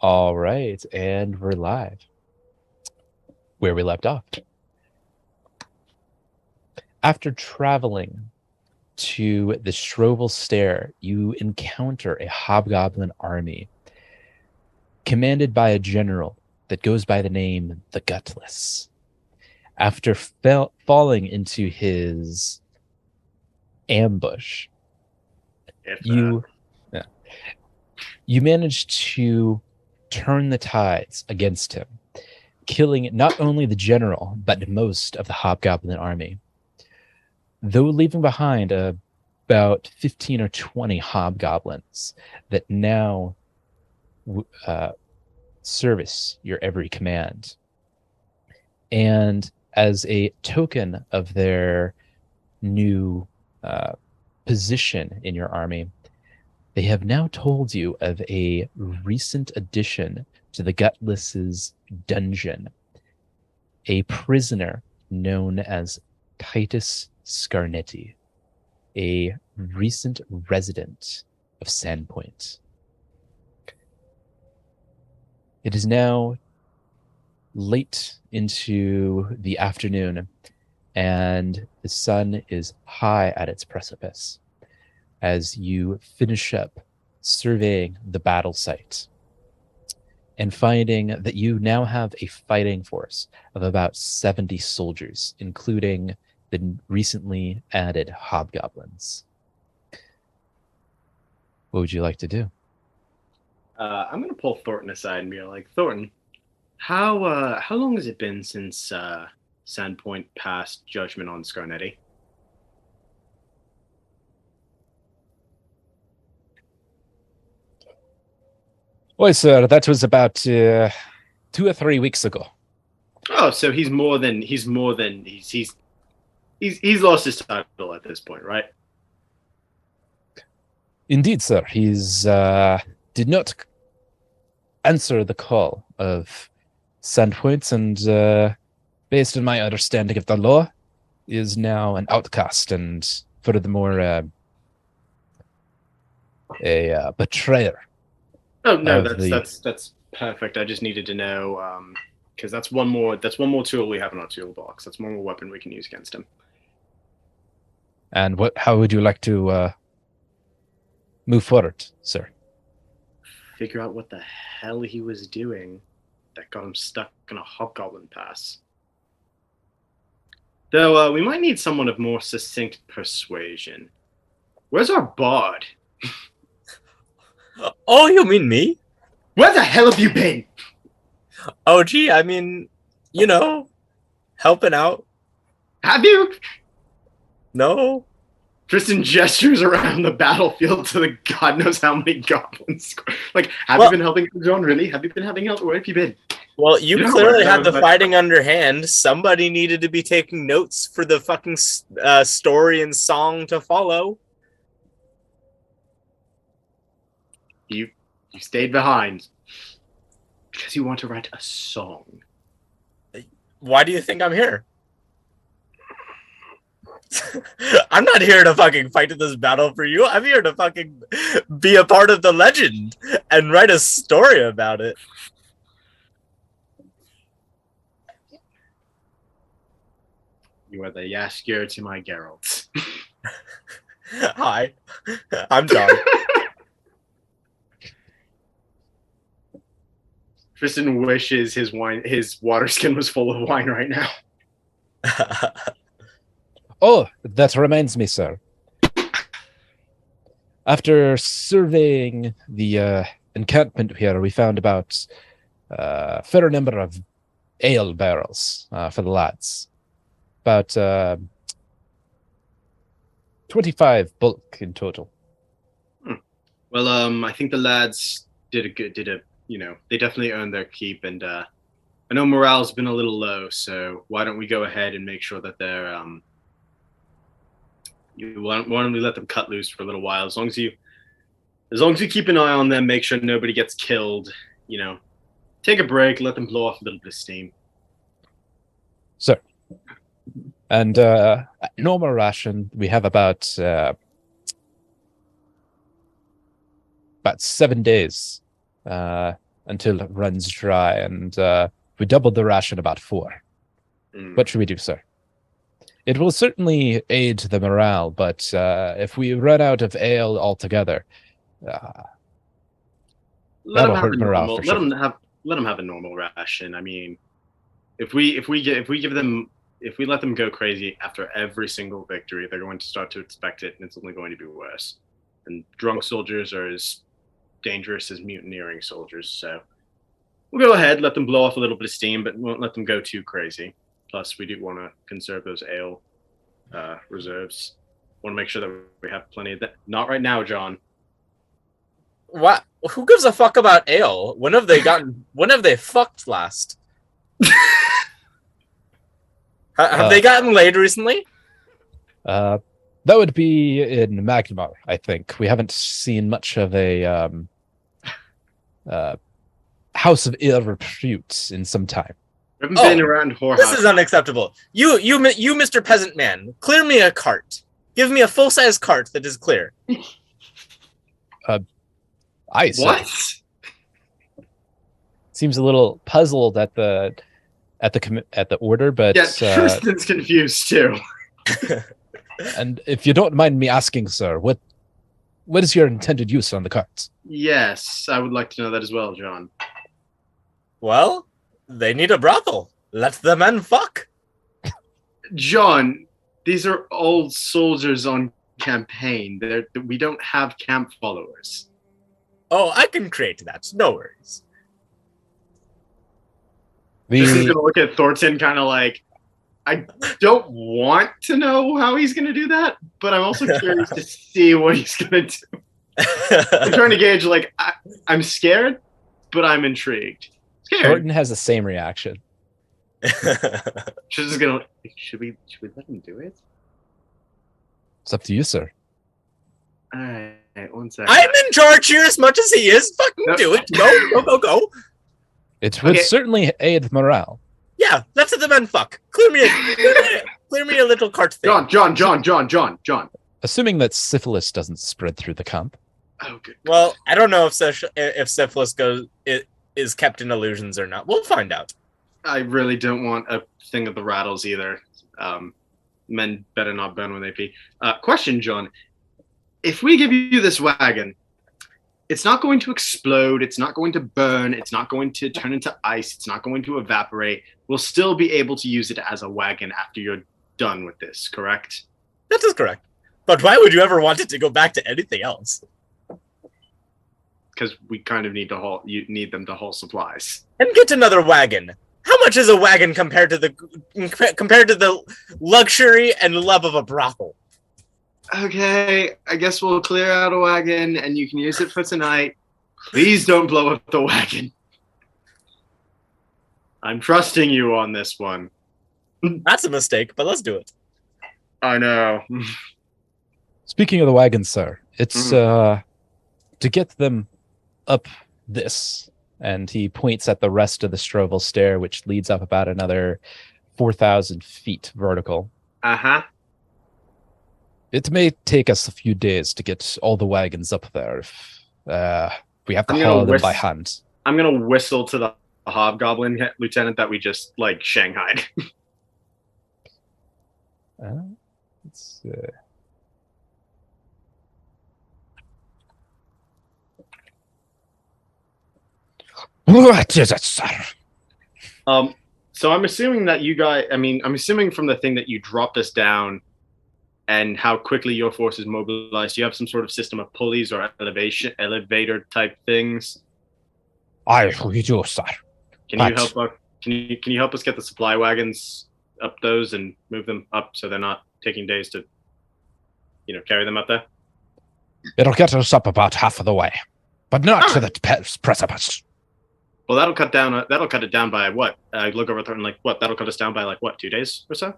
All right, and we're live. Where we left off. After traveling to the Strovel Stair, you encounter a hobgoblin army commanded by a general that goes by the name the Gutless. After falling into his ambush, you manage to turn the tides against him, killing not only the general, but most of the hobgoblin army. Though leaving behind about 15 or 20 hobgoblins that now service your every command. And as a token of their new position in your army, they have now told you of a recent addition to the Gutless's dungeon, a prisoner known as Titus Scarnetti, a recent resident of Sandpoint. It is now late into the afternoon, and the sun is high at its precipice as you finish up surveying the battle site and finding that you now have a fighting force of about 70 soldiers, including the recently added hobgoblins. What would you like to do? I'm going to pull Thornton aside and be like, Thornton, how long has it been since Sandpoint passed judgment on Scarnetti? Well, sir, that was about 2 or 3 weeks ago. Oh, so he's lost his title at this point, right? Indeed, sir. He's did not answer the call of Sandpoint, and based on my understanding of the law, is now an outcast and furthermore a betrayer. Oh no, that's perfect. I just needed to know because that's one more tool we have in our toolbox. That's one more weapon we can use against him. And how would you like to move forward, sir? Figure out what the hell he was doing that got him stuck in a hobgoblin pass. Though we might need someone of more succinct persuasion. Where's our bard? Oh, you mean me? Where the hell have you been? Oh, gee, I mean, helping out. Have you? No. Tristan gestures around the battlefield to the god knows how many goblins. Like, have you been helping John, really? Have you been having help? Where have you been? Well, you clearly had the fighting underhand. Somebody needed to be taking notes for the fucking story and song to follow. You stayed behind because you want to write a song. Why do you think I'm here? I'm not here to fucking fight in this battle for you. I'm here to fucking be a part of the legend and write a story about it. You are the Yaskir to my Geralt. Hi, I'm John. Tristan wishes his water skin was full of wine right now. Oh, that reminds me, sir. After surveying the encampment here, we found about a fair number of ale barrels for the lads. About 25 bulk in total. Well, I think the lads they definitely earned their keep, and I know morale's been a little low, so why don't we go ahead and make sure that they're why don't we let them cut loose for a little while? As long as you keep an eye on them, make sure nobody gets killed. Take a break, let them blow off a little bit of steam. Sir. And normal ration, we have about 7 days until it runs dry, and we doubled the ration about 4. What should we do, sir? It will certainly aid the morale, but if we run out of ale altogether, Let them that'll have hurt a morale normal. for sure. Let them have a normal ration. I mean, if we let them go crazy after every single victory, they're going to start to expect it, and it's only going to be worse. And drunk soldiers are as dangerous as mutineering soldiers. So we'll go ahead, let them blow off a little bit of steam, but won't let them go too crazy. Plus, we do want to conserve those ale reserves. Want to make sure that we have plenty of that. Not right now, John. What? Who gives a fuck about ale? When have they fucked last? Have they gotten laid recently? That would be in Magmar, I think. We haven't seen much of a house of ill repute in some time. We haven't been around whorehouse. This is unacceptable. You, Mr. Peasant Man, clear me a cart. Give me a full-size cart that is clear. What? Seems a little puzzled at the order, but yeah, Tristan's confused too. And if you don't mind me asking, sir, what is your intended use on the carts? Yes, I would like to know that as well, John. Well, they need a brothel. Let the men fuck. John, these are old soldiers on campaign. We don't have camp followers. Oh, I can create that. No worries. Tristan's gonna look at Thornton kind of like, I don't want to know how he's gonna do that, but I'm also curious to see what he's gonna do. I'm trying to gauge, like, I'm scared, but I'm intrigued. Scared. Thornton has the same reaction. Tristan's gonna, should we let him do it? It's up to you, sir. All right, 1 second. I'm in charge here as much as he is. Fucking do it. Go. It would certainly aid morale. Yeah, let the men fuck. Clear me a little cart thing. John. Assuming that syphilis doesn't spread through the camp. Oh, good. Well, I don't know if syphilis is kept in illusions or not. We'll find out. I really don't want a thing of the rattles either. Men better not burn when they pee. Question, John. If we give you this wagon, it's not going to explode. It's not going to burn. It's not going to turn into ice. It's not going to evaporate. We'll still be able to use it as a wagon after you're done with this, correct? That is correct. But why would you ever want it to go back to anything else? Because we kind of need to haul. You need them to haul supplies. And get another wagon. How much is a wagon compared to the luxury and love of a brothel? Okay, I guess we'll clear out a wagon and you can use it for tonight. Please don't blow up the wagon. I'm trusting you on this one. That's a mistake, but let's do it. I know. Speaking of the wagon, sir, it's to get them up this, and he points at the rest of the Stroval stair, which leads up about another 4,000 feet vertical. Uh-huh. It may take us a few days to get all the wagons up there. We have to haul them by hand. I'm going to whistle to the hobgoblin lieutenant that we just, like, shanghaied. Let's see. What is it, sir? So I'm assuming that you guys, I'm assuming from the thing that you dropped us down and how quickly your force is mobilized, you have some sort of system of pulleys or elevator type things. We do, sir. Can you help us get the supply wagons up those and move them up so they're not taking days to, carry them up there? It'll get us up about half of the way, but not to the precipice. Well, that'll cut it down by what? I look over there and like, what? That'll cut us down by like what? 2 days or so?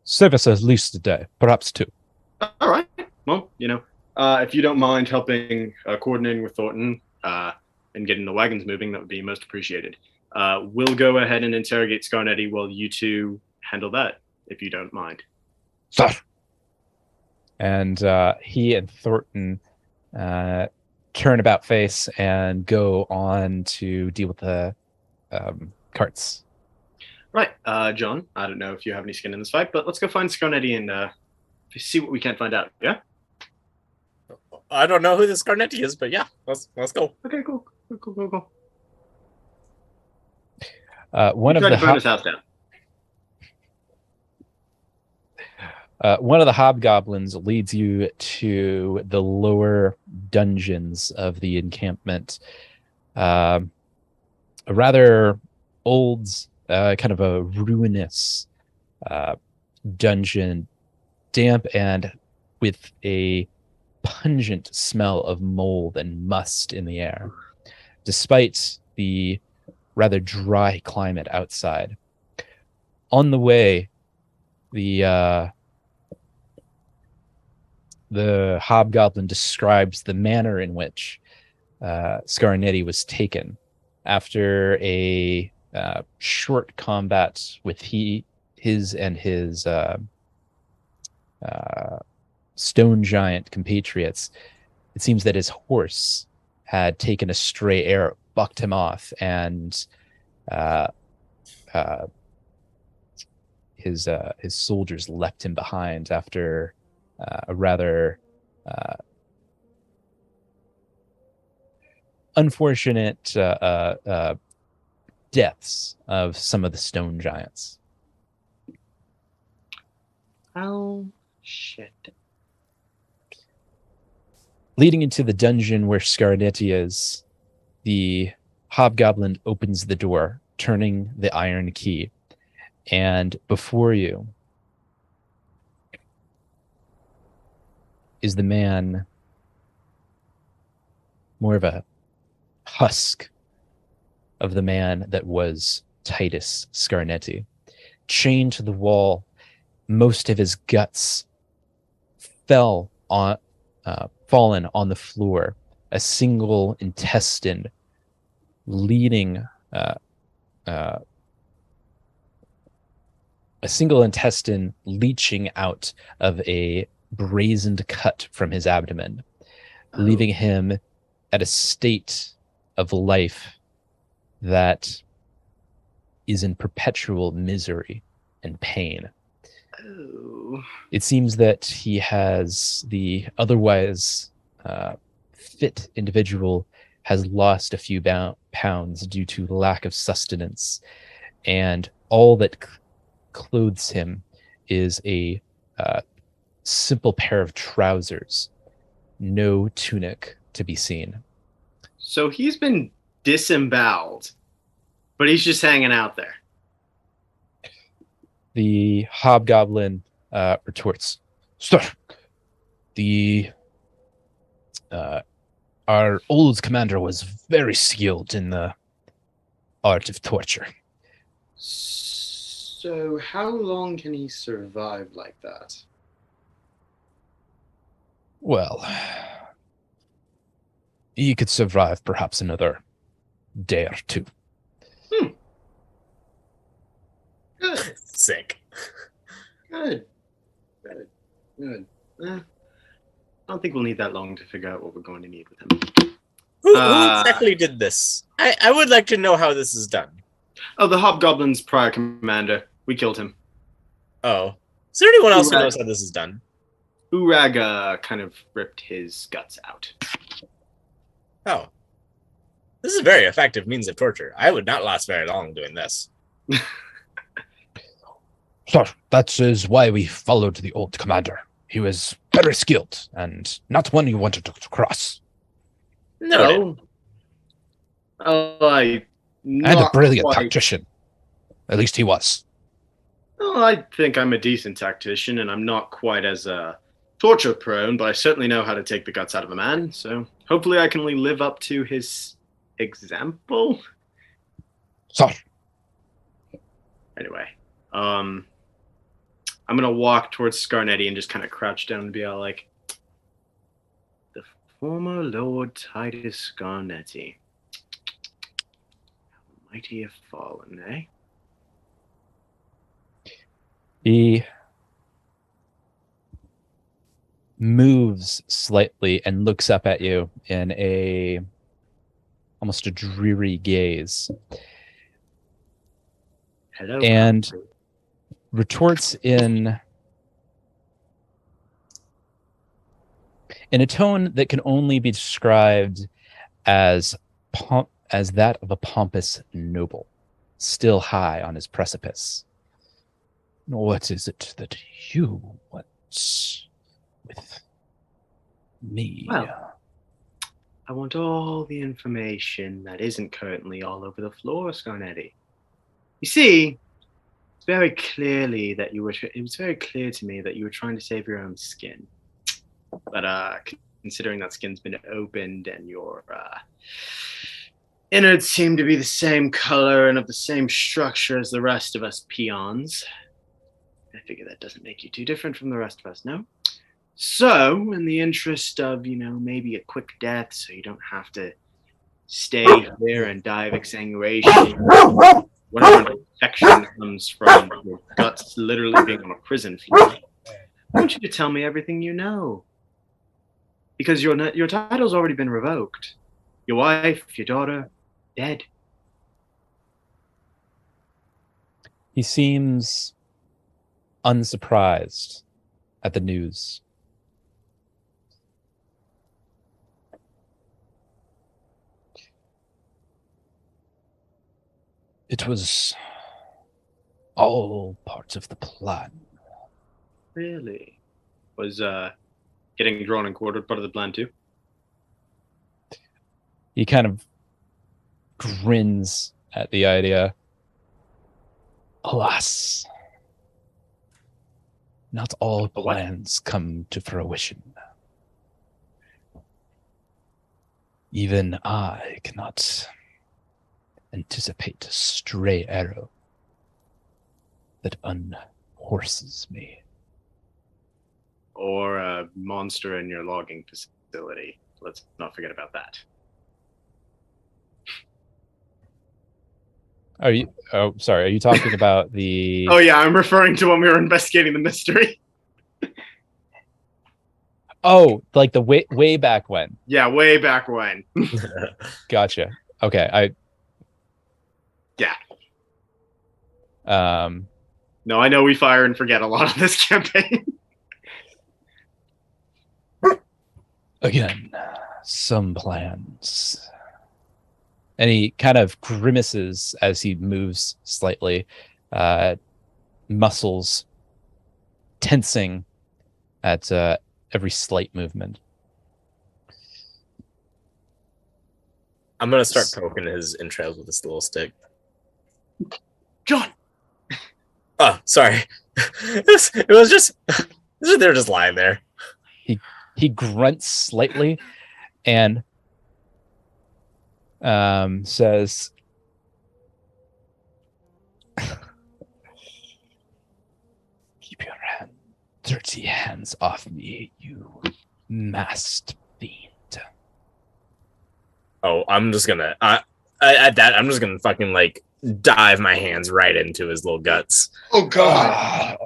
Save us at least a day, perhaps 2. All right. Well, if you don't mind helping coordinating with Thornton and getting the wagons moving, that would be most appreciated. We'll go ahead and interrogate Scarnetti while you two handle that, if you don't mind. Sir. And he and Thornton turn about face and go on to deal with the carts. Right, John. I don't know if you have any skin in this fight, but let's go find Scarnetti and see what we can find out. Yeah. I don't know who this Scarnetti is, but yeah, let's go. Okay. Cool. One tried to burn his house down. One of the hobgoblins leads you to the lower dungeons of the encampment. A rather old, kind of a ruinous dungeon, damp and with a pungent smell of mold and must in the air, despite the rather dry climate outside. On the way, the hobgoblin describes the manner in which Scarnetti was taken after a short combat with his stone giant compatriots. It seems that his horse had taken a stray arrow, bucked him off, and his soldiers left him behind after a rather unfortunate deaths of some of the stone giants. Oh, shit. Leading into the dungeon where Scarnetti is, the hobgoblin opens the door, turning the iron key, and before you is the man, more of a husk of the man that was Titus Scarnetti. Chained to the wall, most of his guts fallen on the floor. A single intestine leading leaching out of a brazened cut from his abdomen, leaving him at a state of life that is in perpetual misery and pain. Oh. It seems that he has the otherwise fit individual has lost a few pounds due to lack of sustenance, and all that clothes him is a simple pair of trousers, no tunic to be seen. So he's been disemboweled, but he's just hanging out there. The hobgoblin retorts, "Sir, our old commander was very skilled in the art of torture." So how long can he survive like that? Well, he could survive perhaps another day or two. Good. Sick. Good. I don't think we'll need that long to figure out what we're going to need with him. Who exactly did this? I would like to know how this is done. Oh, the Hobgoblin's prior commander. We killed him. Oh. Is there anyone else who knows how this is done? Urag kind of ripped his guts out. Oh. This is a very effective means of torture. I would not last very long doing this. So that is why we followed the old commander. He was very skilled and not one you wanted to cross. No. And a brilliant tactician. At least he was. Well, I think I'm a decent tactician, and I'm not quite as torture prone, but I certainly know how to take the guts out of a man. So hopefully I can only live up to his example. So. Anyway, I'm gonna walk towards Scarnetti and just kind of crouch down and be all like, "The former Lord Titus Scarnetti. How mighty have fallen, eh?" moves slightly and looks up at you in almost a dreary gaze. Hello. And Humphrey. retorts in a tone that can only be described as that of a pompous noble, still high on his precipice. What is it that you want with me? Well, I want all the information that isn't currently all over the floor, Scarnetti. You see, it's very clearly that you were. It was very clear to me that you were trying to save your own skin. But considering that skin's been opened and your innards seem to be the same color and of the same structure as the rest of us peons, I figure that doesn't make you too different from the rest of us, no? So, in the interest of, maybe a quick death so you don't have to stay here and die of exsanguination, whatever infection comes from your guts literally being on a prison floor, I want you to tell me everything you know. Because your title's already been revoked. Your wife, your daughter, dead. He seems unsurprised at the news. It was all part of the plan. Really? Was getting drawn and quartered part of the plan too? He kind of grins at the idea. Alas, not all plans come to fruition. Even I cannot anticipate a stray arrow that unhorses me. Or a monster in your logging facility. Let's not forget about that. Are you talking about the... Oh yeah, I'm referring to when we were investigating the mystery. Oh, like the way back when. Yeah, way back when. Gotcha. Okay, Yeah. No, I know we fire and forget a lot of this campaign. Again, some plans. And he kind of grimaces as he moves slightly, muscles tensing at every slight movement. I'm gonna start poking his entrails with this little stick. John! Oh, sorry. It was just they were just lying there. He grunts slightly and says, "Keep your dirty hands off me, you masked fiend." Oh, I'm just gonna at that I'm just gonna fucking like dive my hands right into his little guts. Oh god.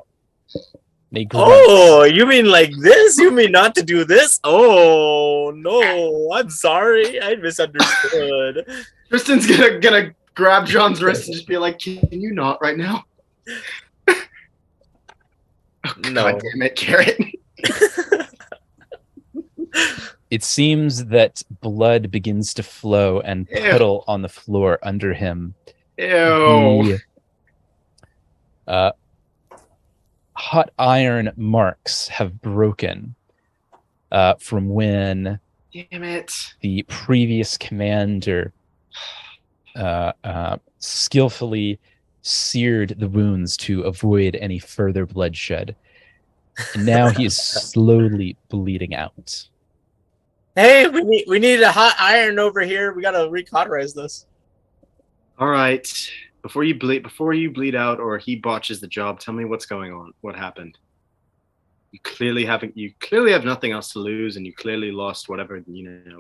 Oh, you mean like this? You mean not to do this? Oh no, I'm sorry. I misunderstood. Tristan's gonna grab John's wrist and just be like, "Can you not right now?" Oh, no. God damn it, Garrett. It seems that blood begins to flow and puddle on the floor under him. Ew. The hot iron marks have broken from when Damn it. the previous commander skillfully seared the wounds to avoid any further bloodshed. And now he is slowly bleeding out. Hey, we need a hot iron over here. We gotta recauterize this. All right. Before you bleed out or he botches the job, tell me what's going on. What happened? You clearly have nothing else to lose, and you clearly lost whatever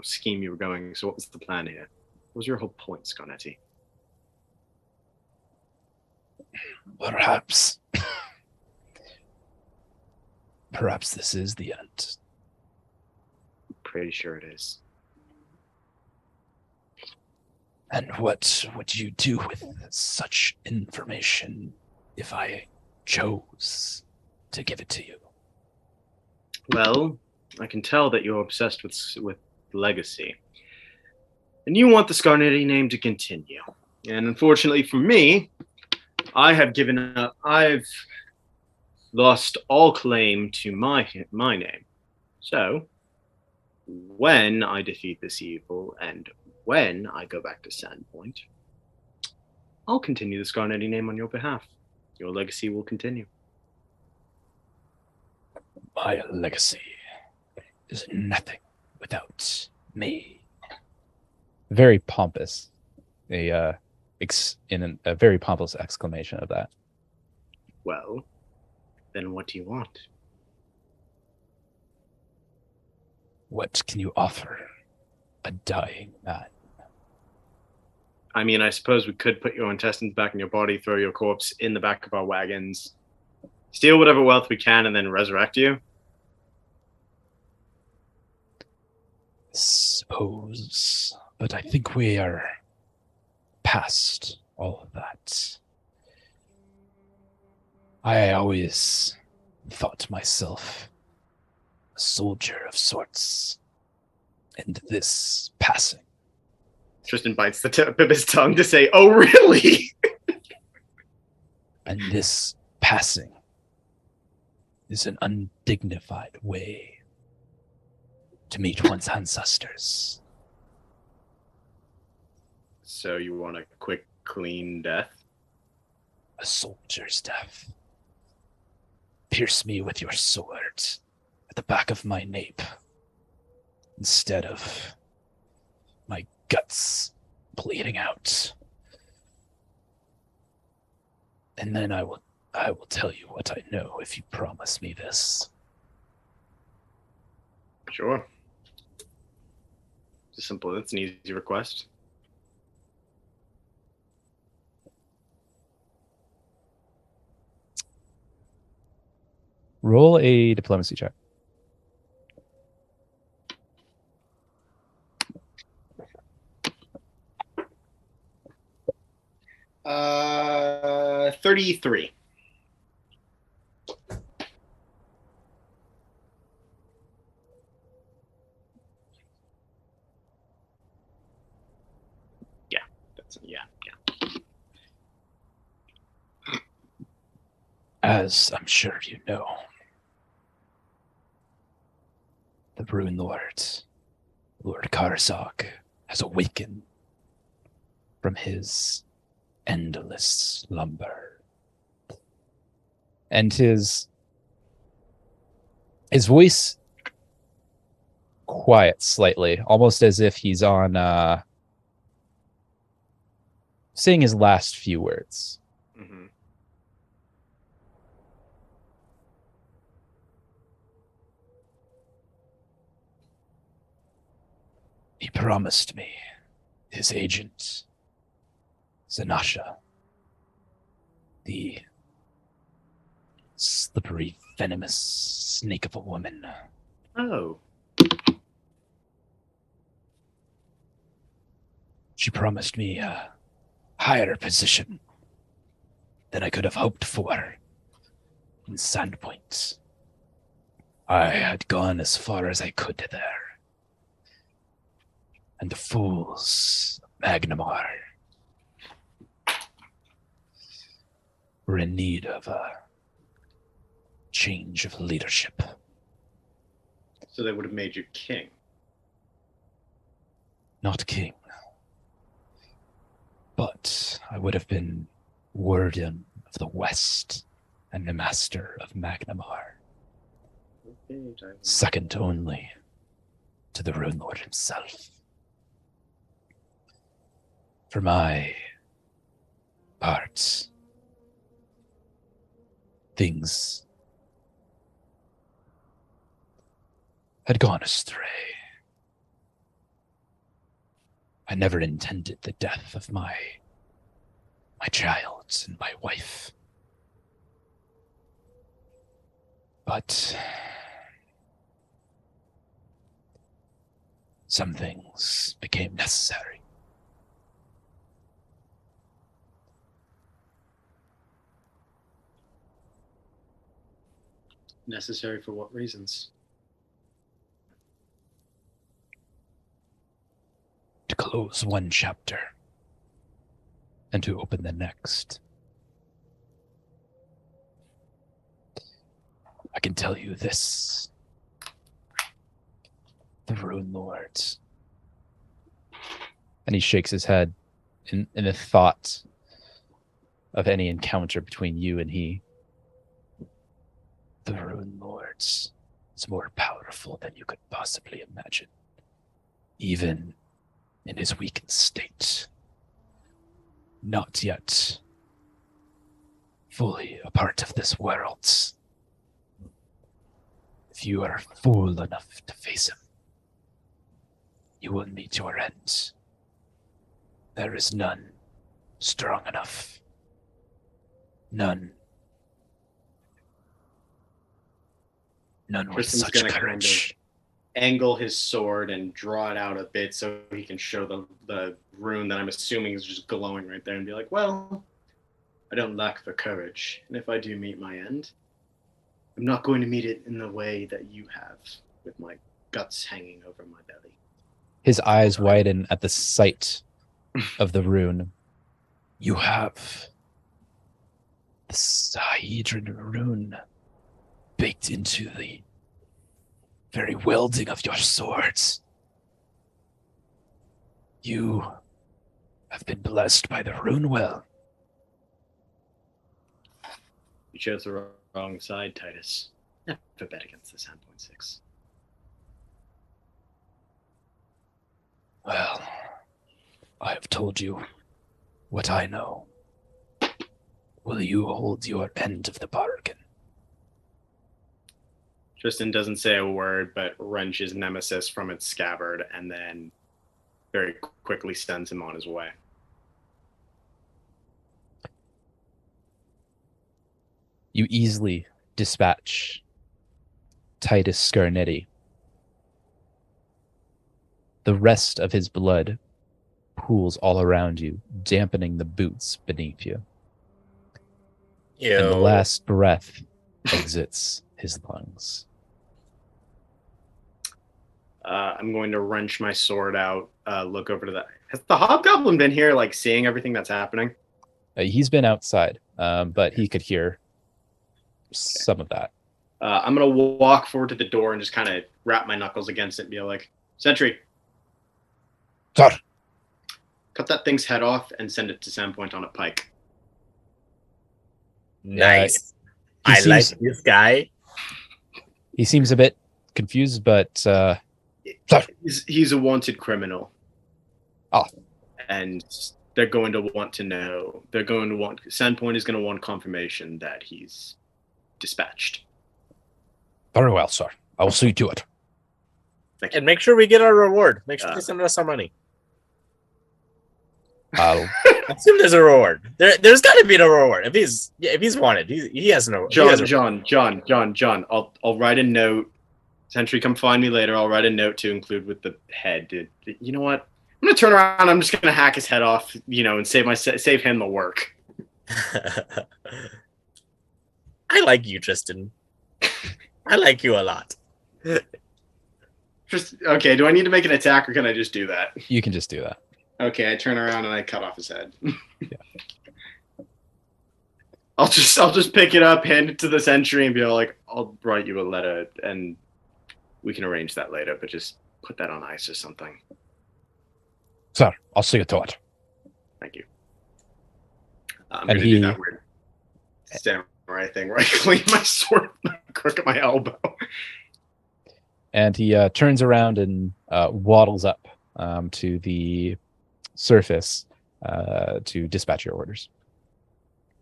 scheme you were going. So what was the plan here? What was your whole point, Scarnetti? Perhaps this is the end. pretty sure it is. And what would you do with such information if I chose to give it to you? Well, I can tell that you're obsessed with legacy. And you want the Scarnity name to continue. And unfortunately for me, I have given up. I've lost all claim to my name. So, when I defeat this evil and when I go back to Sandpoint, I'll continue the Scarnity name on your behalf. Your legacy will continue. My legacy is nothing without me. Very pompous. A very pompous exclamation of that. Well, then what do you want? What can you offer a dying man? I mean, I suppose we could put your intestines back in your body, throw your corpse in the back of our wagons, steal whatever wealth we can, and then resurrect you. Suppose, but I think we are past all of that. I always thought myself a soldier of sorts, and this passing. Tristan bites the tip of his tongue to say, "Oh, really?" And this passing is an undignified way to meet one's ancestors. So you want a quick, clean death? A soldier's death. Pierce me with your sword at the back of my nape instead of my guts bleeding out. And then I will tell you what I know if you promise me this. Sure. It's simple. That's an easy request. Roll a diplomacy check. Uh, 33. Yeah. As I'm sure you know, the Runelords, Lord Karzog, has awakened from his endless slumber. And his voice quiets slightly, almost as if he's on saying his last few words. Mm-hmm. He promised me his agent, Zanasha, the slippery, venomous snake of a woman. Oh. She promised me a higher position than I could have hoped for in Sandpoint. I had gone as far as I could there. And the fools of Magnamar were in need of a change of leadership. So they would have made you king. Not king. But I would have been warden of the West and the master of Magnamar. Second only to the Runelord himself. For my part, things had gone astray. I never intended the death of my child and my wife. But some things became necessary. Necessary for what reasons? To close one chapter and to open the next. I can tell you this. The Runelords. And he shakes his head in the thought of any encounter between you and he. The Runelords is more powerful than you could possibly imagine, even in his weakened state. Not yet fully a part of this world. If you are fool enough to face him, you will meet your end. There is none strong enough. None with Tristan's such gonna courage. Angle his sword and draw it out a bit so he can show the rune that I'm assuming is just glowing right there and be like, well, I don't lack the courage. And if I do meet my end, I'm not going to meet it in the way that you have, with my guts hanging over my belly. His eyes widen at the sight of the rune. You have the Sahedron rune baked into the very welding of your swords. You have been blessed by the rune well. You chose the wrong side, Titus. Never bet against the 7.6. Well, I have told you what I know. Will you hold your end of the bargain? Tristan doesn't say a word, but wrenches Nemesis from its scabbard and then very quickly sends him on his way. You easily dispatch Titus Scarnetti. The rest of his blood pools all around you, dampening the boots beneath you. Ew. And the last breath exits his lungs. I'm going to wrench my sword out, look over to the... Has the hobgoblin been here, like, seeing everything that's happening? He's been outside, but he could hear some of that. I'm going to walk forward to the door and just kind of wrap my knuckles against it and be like, Sentry, Sir. cut that thing's head off and send it to Sandpoint on a pike. Nice. He I like seems- this guy. He seems a bit confused, but Sir. He's a wanted criminal. Oh. And they're going to want to know. Sandpoint is going to want confirmation that he's dispatched. Very well, sir. I will see to it. And make sure we get our reward. Make sure they send us our money. I'll I assume there's a reward. There's got to be no reward. If he's wanted, he has no. John. I'll write a note. Sentry, come find me later. I'll write a note to include with the head. Dude, you know what? I'm gonna turn around. I'm just gonna hack his head off. And save him the work. I like you, Tristan. I like you a lot. Okay, do I need to make an attack or can I just do that? You can just do that. Okay, I turn around and I cut off his head. Yeah. I'll just pick it up, hand it to the sentry, and be like, I'll write you a letter, and we can arrange that later. But just put that on ice or something. Sir, I'll see you to it. Thank you. I'm And gonna do that weird samurai thing where I clean my sword with the crook of my elbow. And he turns around and waddles up to the surface to dispatch your orders,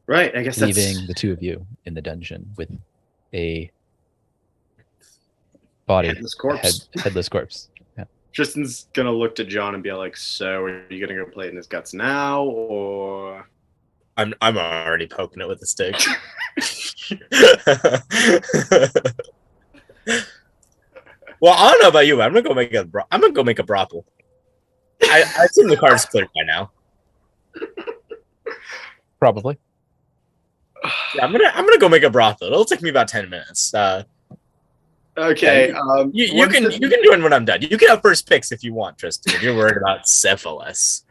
Right, I guess that's leaving the two of you in the dungeon with a body, headless corpse. Headless corpse. Yeah. Tristan's gonna look to John and be like, "So, are you gonna go play in his guts now, or?" I'm already poking it with a stick. Well, I don't know about you, but I'm gonna go make a brothel. I assume the card's cleared by now. Probably. Yeah, I'm gonna go make a brothel. It'll take me about 10 minutes. Okay. You can join when I'm done. You can have first picks if you want, Tristan. If you're worried about syphilis.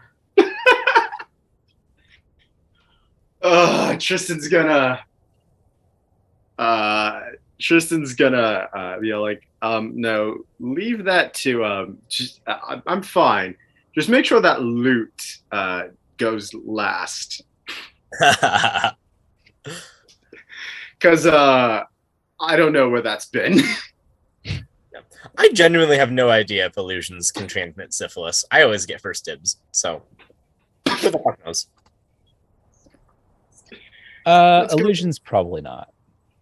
Tristan's gonna be like, no, leave that to I'm fine. Just make sure that loot goes last. Because I don't know where that's been. I genuinely have no idea if illusions can transmit syphilis. I always get first dibs, so who the fuck knows? Illusions, probably not.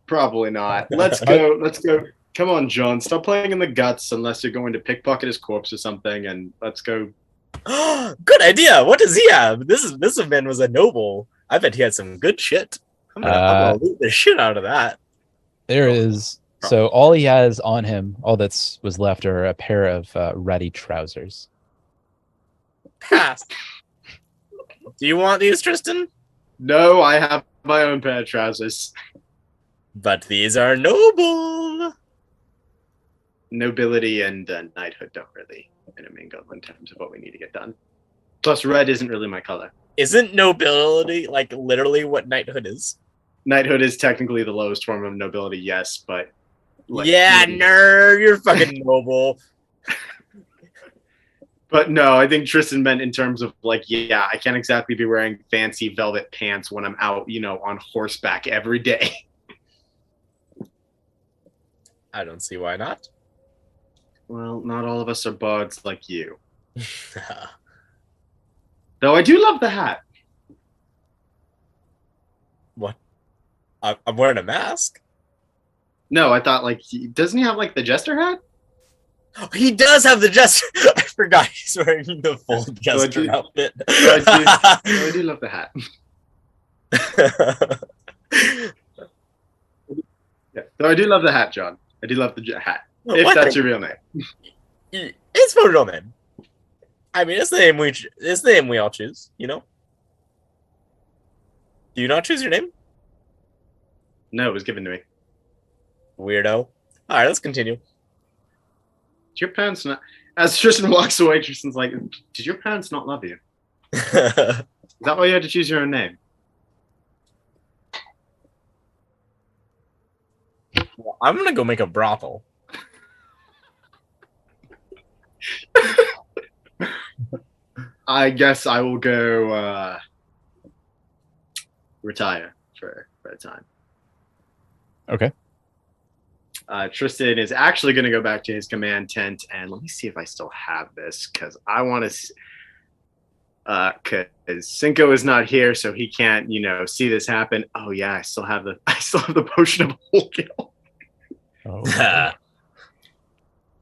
Probably not. Let's go. Let's go. Come on, John. Stop playing in the guts unless you're going to pickpocket his corpse or something, and let's go. Good idea. What does he have? This man was a noble. I bet he had some good shit. I'm gonna loot the shit out of that. There is. So all he has on him, all was left, are a pair of ratty trousers. Pass. Do you want these, Tristan? No, I have my own pair of trousers. But these are noble. Nobility and knighthood don't really intermingle in terms of what we need to get done. Plus, red isn't really my color. Isn't nobility like literally what knighthood is? Knighthood is technically the lowest form of nobility, yes, but yeah, nerd, you're fucking noble. But no, I think Tristan meant in terms of like, yeah, I can't exactly be wearing fancy velvet pants when I'm out, on horseback every day. I don't see why not. Well, not all of us are bards like you. Though I do love the hat. What? I'm wearing a mask? No, I thought doesn't he have the jester hat? Oh, he does have the jester. I forgot he's wearing the full jester outfit. I do love the hat. Yeah, though I do love the hat, John. I do love the hat. If that's your real name. It's my real name. I mean, it's the name we all choose. Do you not choose your name? No, it was given to me. Weirdo. All right, let's continue. Did your parents not? As Tristan walks away, Tristan's like, "Did your parents not love you? Is that why you had to choose your own name?" Well, I'm gonna go make a brothel. I guess I will go retire for a time. Okay. Tristan is actually going to go back to his command tent, and let me see if I still have this, because I want to. Because Cinco is not here, so he can't, see this happen. Oh yeah, I still have the potion of whole kill. Oh.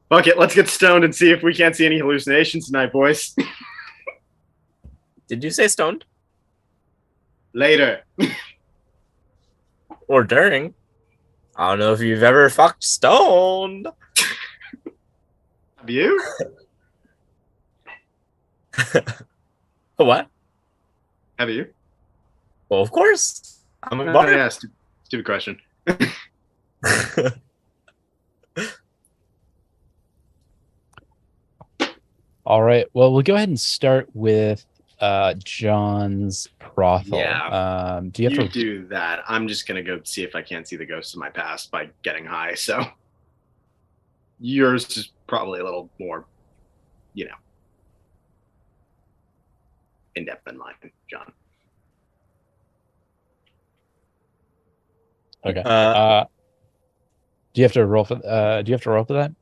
Fuck it, let's get stoned and see if we can't see any hallucinations tonight, boys. Did you say stoned? Later. Or during? I don't know if you've ever fucked stoned. Have you? What? Have you? Well, of course. I'm a bard. Yeah, stupid question. All right. Well, we'll go ahead and start with John's brothel. Yeah. Do you have to do that? I'm just gonna go see if I can't see the ghosts of my past by getting high. So yours is probably a little more, in depth than mine, John. Okay. Do you have to roll for? Do you have to roll for that?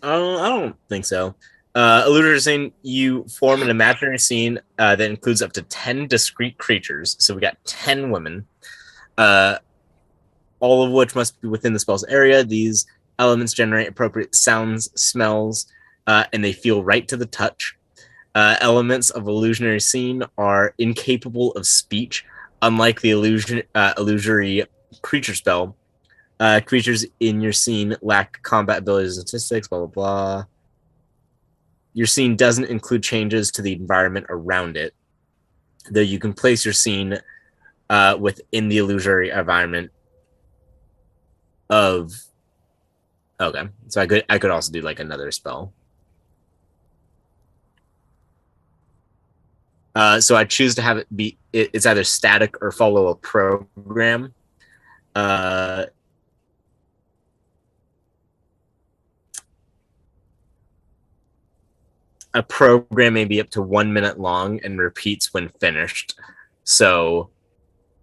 I don't think so. Illuder is saying you form an imaginary scene that includes up to 10 discrete creatures. So we got 10 women, all of which must be within the spell's area. These elements generate appropriate sounds, smells, and they feel right to the touch. Elements of illusionary scene are incapable of speech, unlike the illusory creature spell, Creatures in your scene lack combat abilities and statistics, blah, blah, blah. Your scene doesn't include changes to the environment around it, though you can place your scene within the illusory environment of... Okay, so I could also do like another spell. So I choose to have it be... It's either static or follow a program. A program may be up to 1 minute long and repeats when finished. So,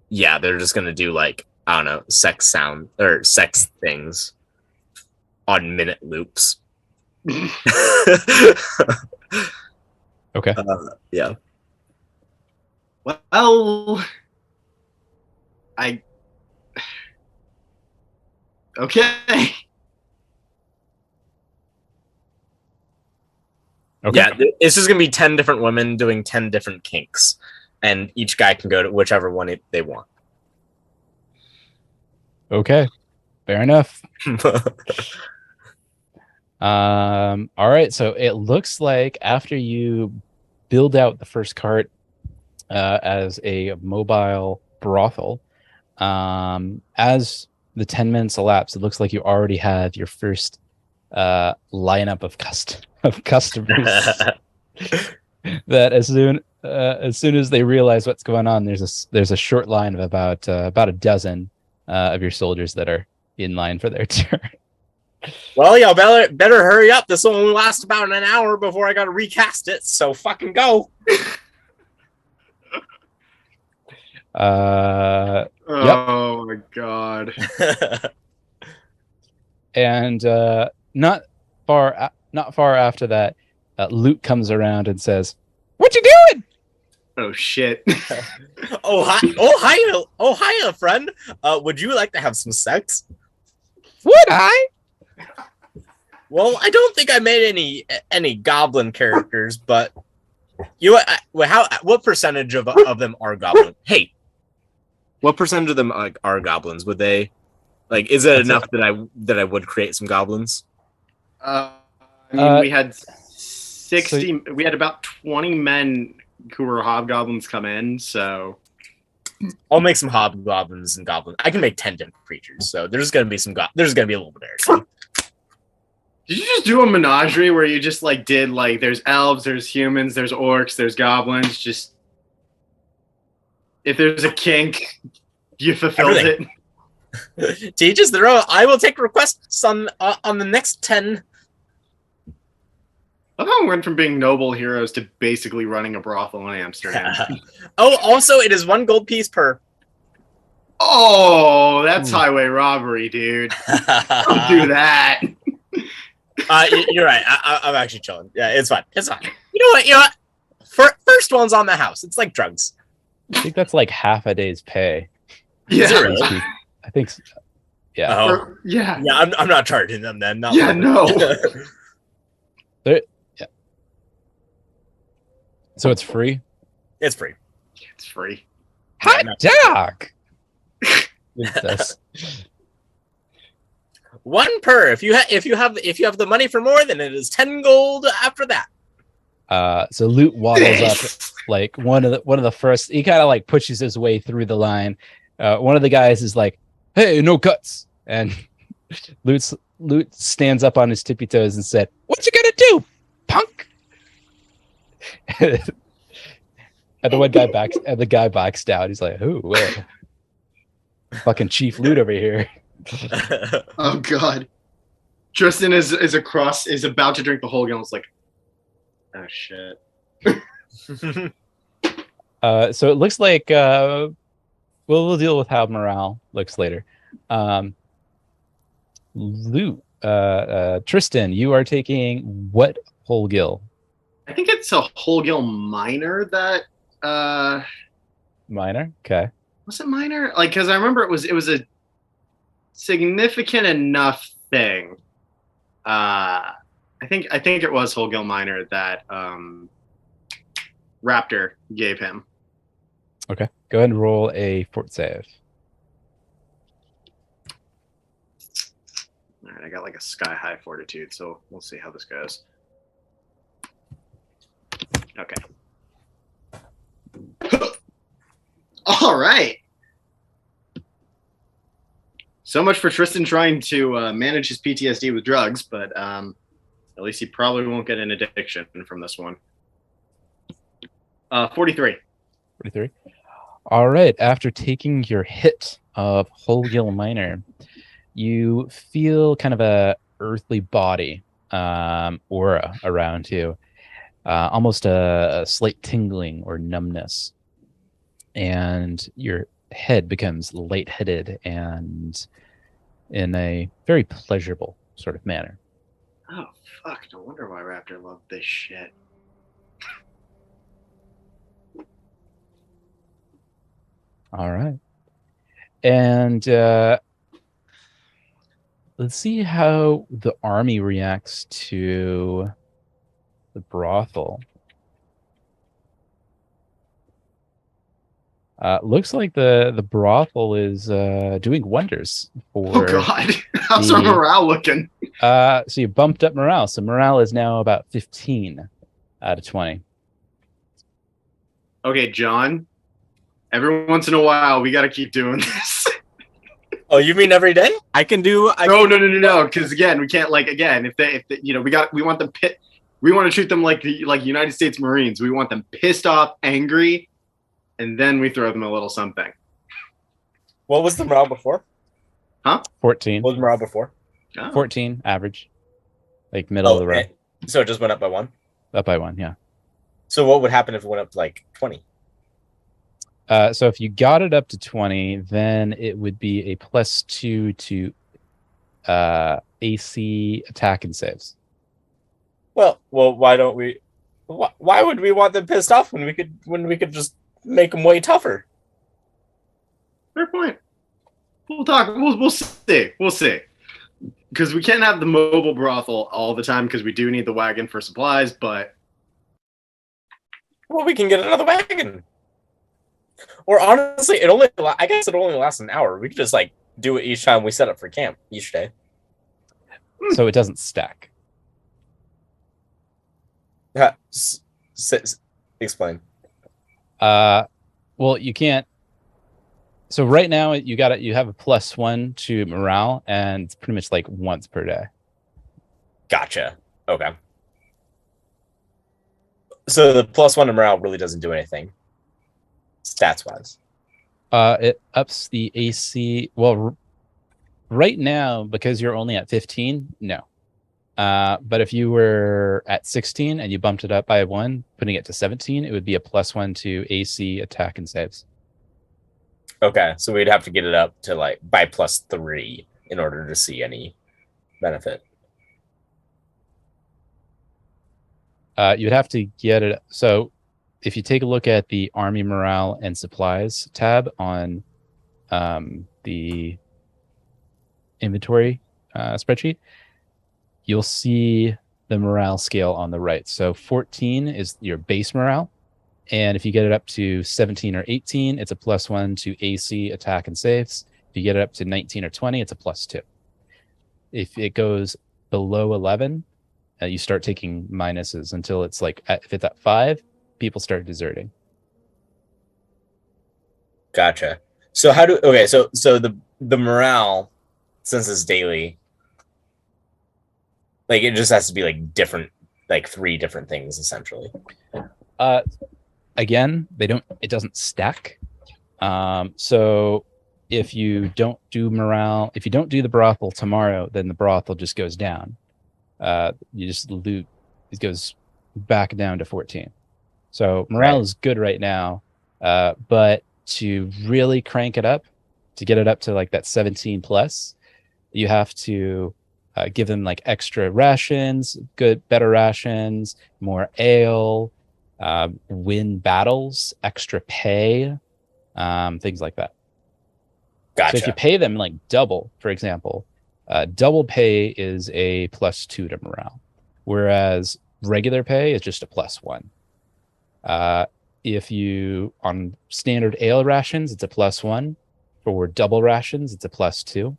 yeah, they're just gonna do like, I don't know, sex sound or sex things on minute loops. Okay. Yeah. Well, okay. Okay. Yeah, it's just gonna be 10 different women doing 10 different kinks, and each guy can go to whichever one they want. Okay. Fair enough. All right. So it looks like after you build out the first cart as a mobile brothel, as the 10 minutes elapse, it looks like you already have your first lineup of customers. That as soon as they realize what's going on, there's a short line of about a dozen of your soldiers that are in line for their turn. Well, y'all better hurry up. This will only last about an hour before I gotta recast it, so fucking go. Oh my god. And not far after that, Luke comes around and says, "What you doing?" Oh shit. Hiya, friend. Would you like to have some sex? Would I? Well, I don't think I made any goblin characters, but what percentage of them are goblin? Hey, what percentage of them are goblins? Would they is it enough that I would create some goblins? I mean, we had 60. We had about 20 men who were hobgoblins come in, so I'll make some hobgoblins and goblins. I can make 10 different creatures, so there's gonna be there's gonna be a little variety. Did you just do a menagerie where you just did there's elves, there's humans, there's orcs, there's goblins? Just if there's a kink, you fulfilled it. To each his their own. I will take requests on the next 10. I thought we went from being noble heroes to basically running a brothel in Amsterdam. Oh, also, it is 1 gold piece per. Oh, that's highway robbery, dude. Don't do that. You're right. I'm actually chilling. Yeah, it's fine. It's fine. You know what? First one's on the house. It's like drugs. I think that's like half a day's pay. Yeah. Really? I think so. Yeah. Oh. Yeah. Yeah, I'm not charging them then. Not yeah, no. Yeah. So it's free? It's free. It's free. Hot dog! That's... 1 per. If you have the money for more, then it is 10 gold after that. So Loot waddles up like one of the first. He kind of pushes his way through the line. One of the guys is like, "Hey, no cuts!" And Loot stands up on his tippy toes and said, "What you gonna do, punk?" And the guy backs down. He's like, "Ooh, well, fucking Chief Loot over here." Oh god. Tristan is about to drink the whole gallon. It's like, oh shit. So it looks like we'll deal with how morale looks later. Loot, Tristan, you are taking what whole gill? I think it's a whole gill minor that Minor? Okay. was it minor? Because I remember it was a significant enough thing. I think it was whole gill minor that Raptor gave him. Okay. Go ahead and roll a fort save. right, I got like a sky high fortitude, so we'll see how this goes. Okay. All right. So much for Tristan trying to manage his PTSD with drugs, but at least he probably won't get an addiction from this one. 43. 43. All right. After taking your hit of Whole Gill Minor, you feel kind of a earthly body aura around you, almost a slight tingling or numbness, and your head becomes lightheaded and in a very pleasurable sort of manner. Oh, fuck. No wonder why Raptor loved this shit. All right. And let's see how the army reacts to the brothel. Looks like the brothel is doing wonders for. Oh God, how's our morale looking? So you bumped up morale. So morale is now about 15 out of 20. Okay, John. Every once in a while, we got to keep doing this. Oh, you mean every day? No. Because again, we can't if they we want them we want to treat them like United States Marines. We want them pissed off, angry, and then we throw them a little something. What was the morale before? Huh? 14. What was morale before? Oh. 14 average, like middle of the row. So it just went up by 1. Up by 1, yeah. So what would happen if it went up to like 20? So if you got it up to 20, then it would be a +2 to AC attack and saves. Well, why don't we? Why would we want them pissed off when we could just make them way tougher? Fair point. We'll talk. We'll see. We'll see. Because we can't have the mobile brothel all the time because we do need the wagon for supplies. But well, we can get another wagon. Or honestly, I guess it only lasts an hour. We could just like do it each time we set up for camp each day. So it doesn't stack. Explain. Well, you can't. So right now you have a +1 to morale, and it's pretty much like once per day. Gotcha. Okay. So the +1 to morale really doesn't do anything, stats wise. It ups the AC. Well, right now because you're only at 15, no. But if you were at 16 and you bumped it up by 1, putting it to 17, it would be a +1 to AC attack and saves. Okay, so we'd have to get it up to like by +3 in order to see any benefit. You'd have to get it. So if you take a look at the Army Morale and Supplies tab on the inventory spreadsheet, you'll see the morale scale on the right. So 14 is your base morale. And if you get it up to 17 or 18, it's a +1 to AC attack and saves. If you get it up to 19 or 20, it's a +2. If it goes below 11, you start taking minuses until it's like, if it's at 5, people start deserting. Gotcha. So so the morale, since it's daily, like it just has to be like different, like 3 different things essentially. Again, it doesn't stack. So if you don't do morale, if you don't do the brothel tomorrow, then the brothel just goes down. You just loot, it goes back down to 14. So morale is good right now, but to really crank it up, to get it up to like that 17 plus, you have to give them like extra rations, better rations, more ale, win battles, extra pay, things like that. Gotcha. So if you pay them like double, for example, double pay is a +2 to morale, whereas regular pay is just a +1. If you on standard ale rations, it's a +1. For double rations, it's a +2.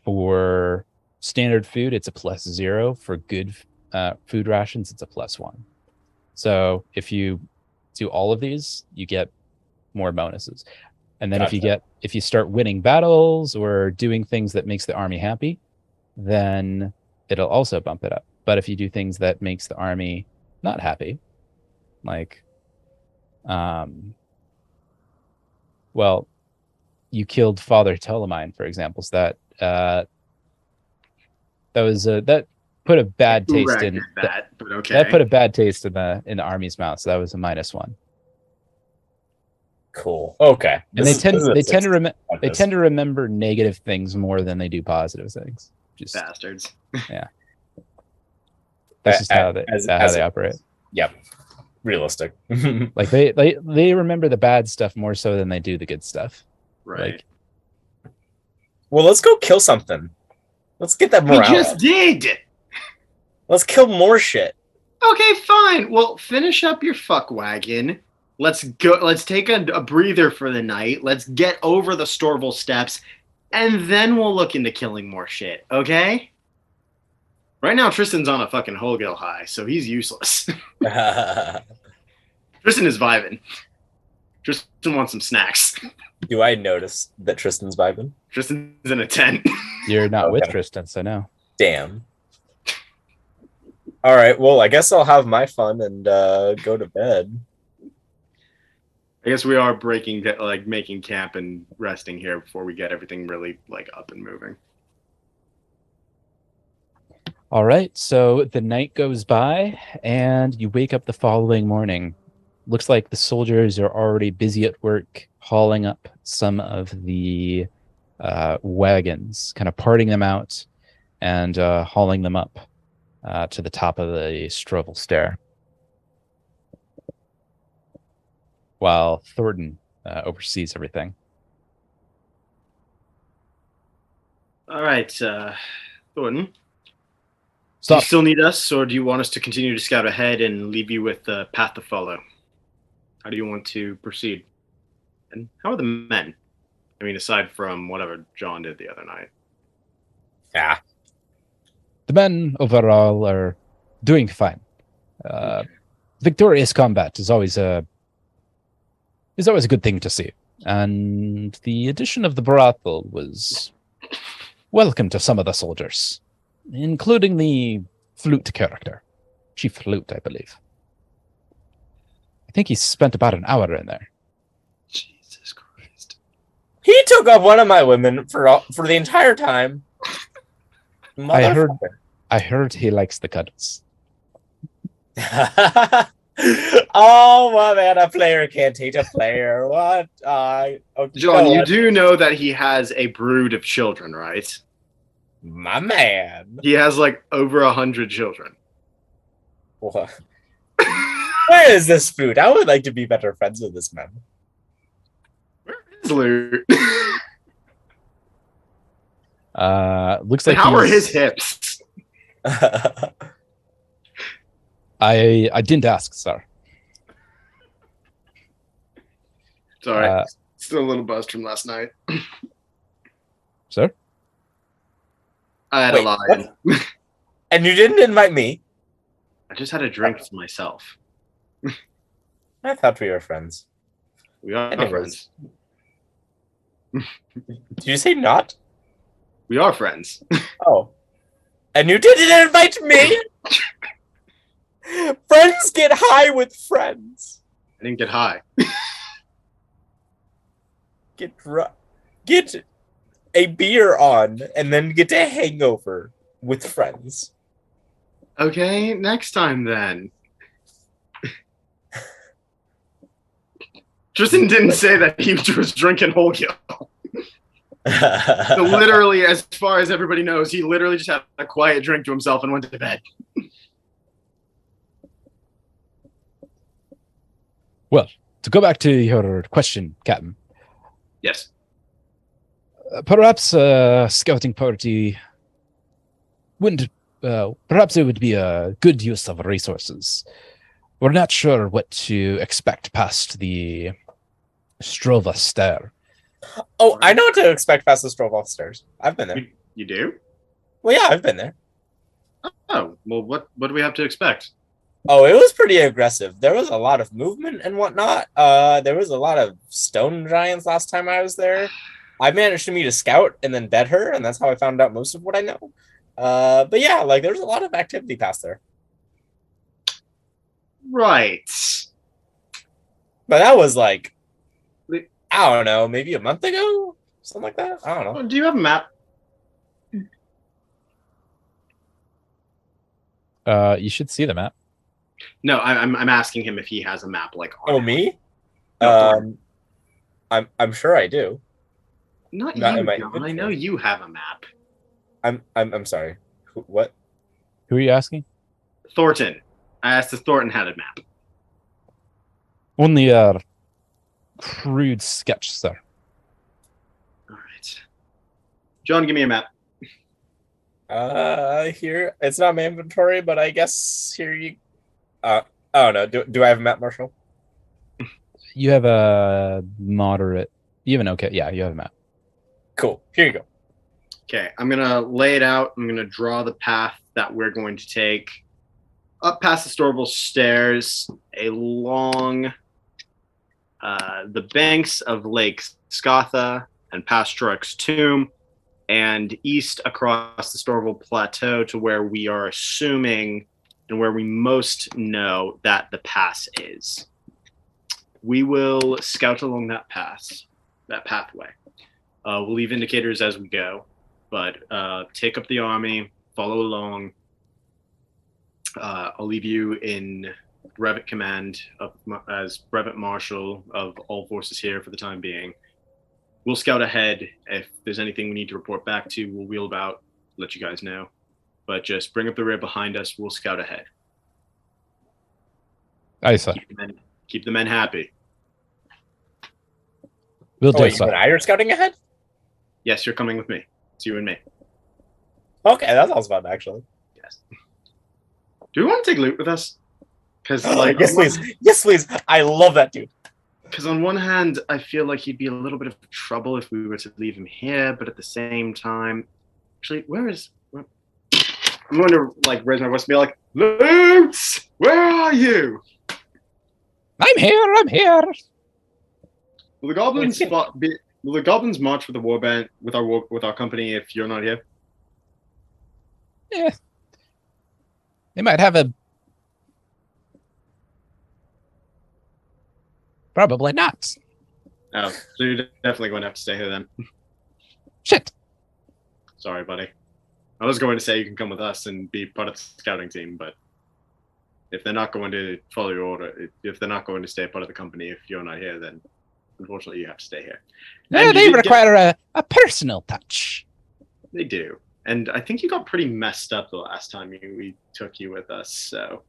For standard food, it's a +0. For good food rations, it's a +1. So if you do all of these, you get more bonuses. And then if you start winning battles or doing things that makes the army happy, then it'll also bump it up. But if you do things that makes the army not happy, like well, you killed Father Ptolemy, for example, so that put a bad taste in that, but okay. That put a bad taste in the army's mouth, so that was a -1. Cool. Okay. And they tend to remember negative things more than they do positive things. Just bastards. Yeah. That's just how they operate. Yep. Realistic. Like they remember the bad stuff more so than they do the good stuff. Right. Like, well, let's go kill something. Let's get that morale. We just did. Let's kill more shit. Okay, fine. Well, finish up your fuck wagon. Let's go. Let's take a breather for the night. Let's get over the Storval steps, and then we'll look into killing more shit. Okay. Right now, Tristan's on a fucking Holgill high, so he's useless. Tristan is vibing. Tristan wants some snacks. Do I notice that Tristan's vibing? Tristan's in a tent. You're not with Tristan, so no. Damn. All right. Well, I guess I'll have my fun and go to bed. I guess we are making camp and resting here before we get everything really up and moving. All right, so the night goes by, and you wake up the following morning. Looks like the soldiers are already busy at work, hauling up some of the wagons, kind of parting them out and hauling them up to the top of the Strovel stair. While Thornton oversees everything. All right, Thornton. Stop. Do you still need us, or do you want us to continue to scout ahead and leave you with the path to follow? How do you want to proceed? And how are the men? I mean, aside from whatever John did the other night. Yeah. The men overall are doing fine. Victorious combat is always a good thing to see. And the addition of the brothel was welcome to some of the soldiers, including the flute character. Chief Flute, I believe. I think he spent about an hour in there. Jesus Christ. He took up one of my women for the entire time. I heard he likes the cuddles. Oh, my man, a player can't hate a player. What? John, you do know that he has a brood of children, right? My man. He has over 100 children. What? Where is this food? I would like to be better friends with this man. Where is Loot? Looks like how are his hips? I didn't ask, sir. It's all right. Still a little buzzed from last night. Sir? I had a lie. And you didn't invite me? I just had a drink to myself. I thought we were friends. We are friends. Did you say not? We are friends. Oh. And you didn't invite me? Friends get high with friends. I didn't get high. Get a beer on and then get a hangover with friends. Okay, next time then. Tristan didn't say that he was drinking Holgill. So literally, as far as everybody knows, he literally just had a quiet drink to himself and went to bed. Well, to go back to your question, Captain. Yes. Perhaps a scouting party wouldn't. Perhaps it would be a good use of resources. We're not sure what to expect past the Strova stair. Oh, I know what to expect past the Strova stairs. I've been there. You do? Well, yeah, I've been there. Oh, well, what do we have to expect? Oh, it was pretty aggressive. There was a lot of movement and whatnot. There was a lot of stone giants last time I was there. I managed to meet a scout and then bed her, and that's how I found out most of what I know. But yeah, like there's a lot of activity past there. Right. But that was like, I don't know, maybe a month ago, something like that. I don't know. Do you have a map? You should see the map. No, I'm asking him if he has a map. Like, Oh, me? No, I'm sure I do. not Not you, in my John. I inventory. know you have a map. I'm sorry. What? Who are you asking? Thornton. I asked if Thornton had a map. Only a crude sketch, sir. All right. John, give me a map. Here it's not my inventory, but I guess here you. I don't know. Do I have a map, Marshall? You have a moderate. You have an okay. Yeah, you have a map. Cool. Here you go. Okay, I'm gonna lay it out. I'm gonna draw the path that we're going to take up past the Storable Stairs, along the banks of Lake Scatha and past Troric's Tomb, and east across the Storable Plateau to where we are assuming and where we most know that the pass is. We will scout along that pathway. We'll leave indicators as we go, but take up the army, follow along. I'll leave you in brevet command as brevet marshal of all forces here for the time being. We'll scout ahead. If there's anything we need to report back to, we'll wheel about, let you guys know. But just bring up the rear behind us. We'll scout ahead. Aye, sir. Keep the men happy. We'll Oh, do, wait, you sir. and I are scouting ahead? Yes, you're coming with me. It's you and me. Okay, that sounds fun, actually. Yes. Do we want to take loot with us? Because like, yes, please. Yes, please. I love that dude. Because on one hand, I feel like he'd be a little bit of trouble if we were to leave him here, but at the same time, actually, I'm going to like raise my voice and be like, Loot! Where are you? I'm here. I'm here. Will the goblins march with the warband with our company if you're not here? Yeah. They might have a. Probably not. Oh, so you're definitely going to have to stay here then. Shit. Sorry, buddy. I was going to say you can come with us and be part of the scouting team, but if they're not going to follow your order, if they're not going to stay part of the company if you're not here, then unfortunately you have to stay here. Yeah, they require a personal touch. They do. And I think you got pretty messed up the last time we took you with us, so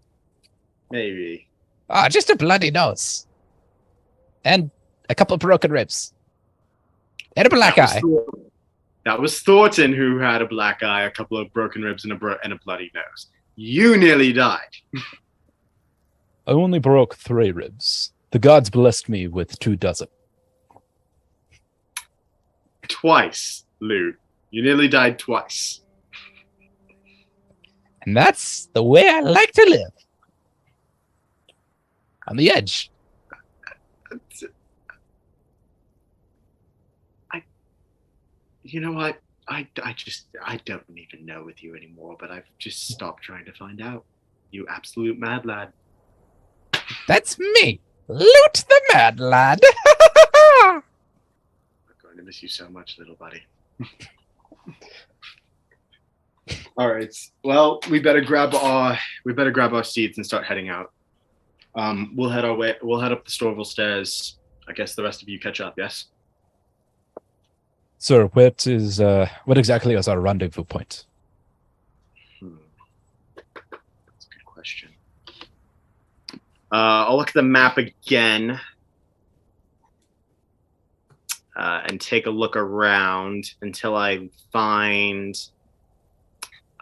maybe. Ah, just a bloody nose. And a couple of broken ribs. And a black eye. That was Thornton who had a black eye, a couple of broken ribs, and a bloody nose. You nearly died. I only broke 3 ribs. The gods blessed me with 24. Twice, Lou. You nearly died twice. And that's the way I like to live. On the edge. You know what? I don't even know with you anymore, but I've just stopped trying to find out. You absolute mad lad. That's me. Loot the mad lad. I'm going to miss you so much, little buddy. All right. Well, we better grab our seats and start heading out. We'll head up the Storville stairs. I guess the rest of you catch up, yes? Sir, what exactly is our rendezvous point? That's a good question. I'll look at the map again and take a look around until I find.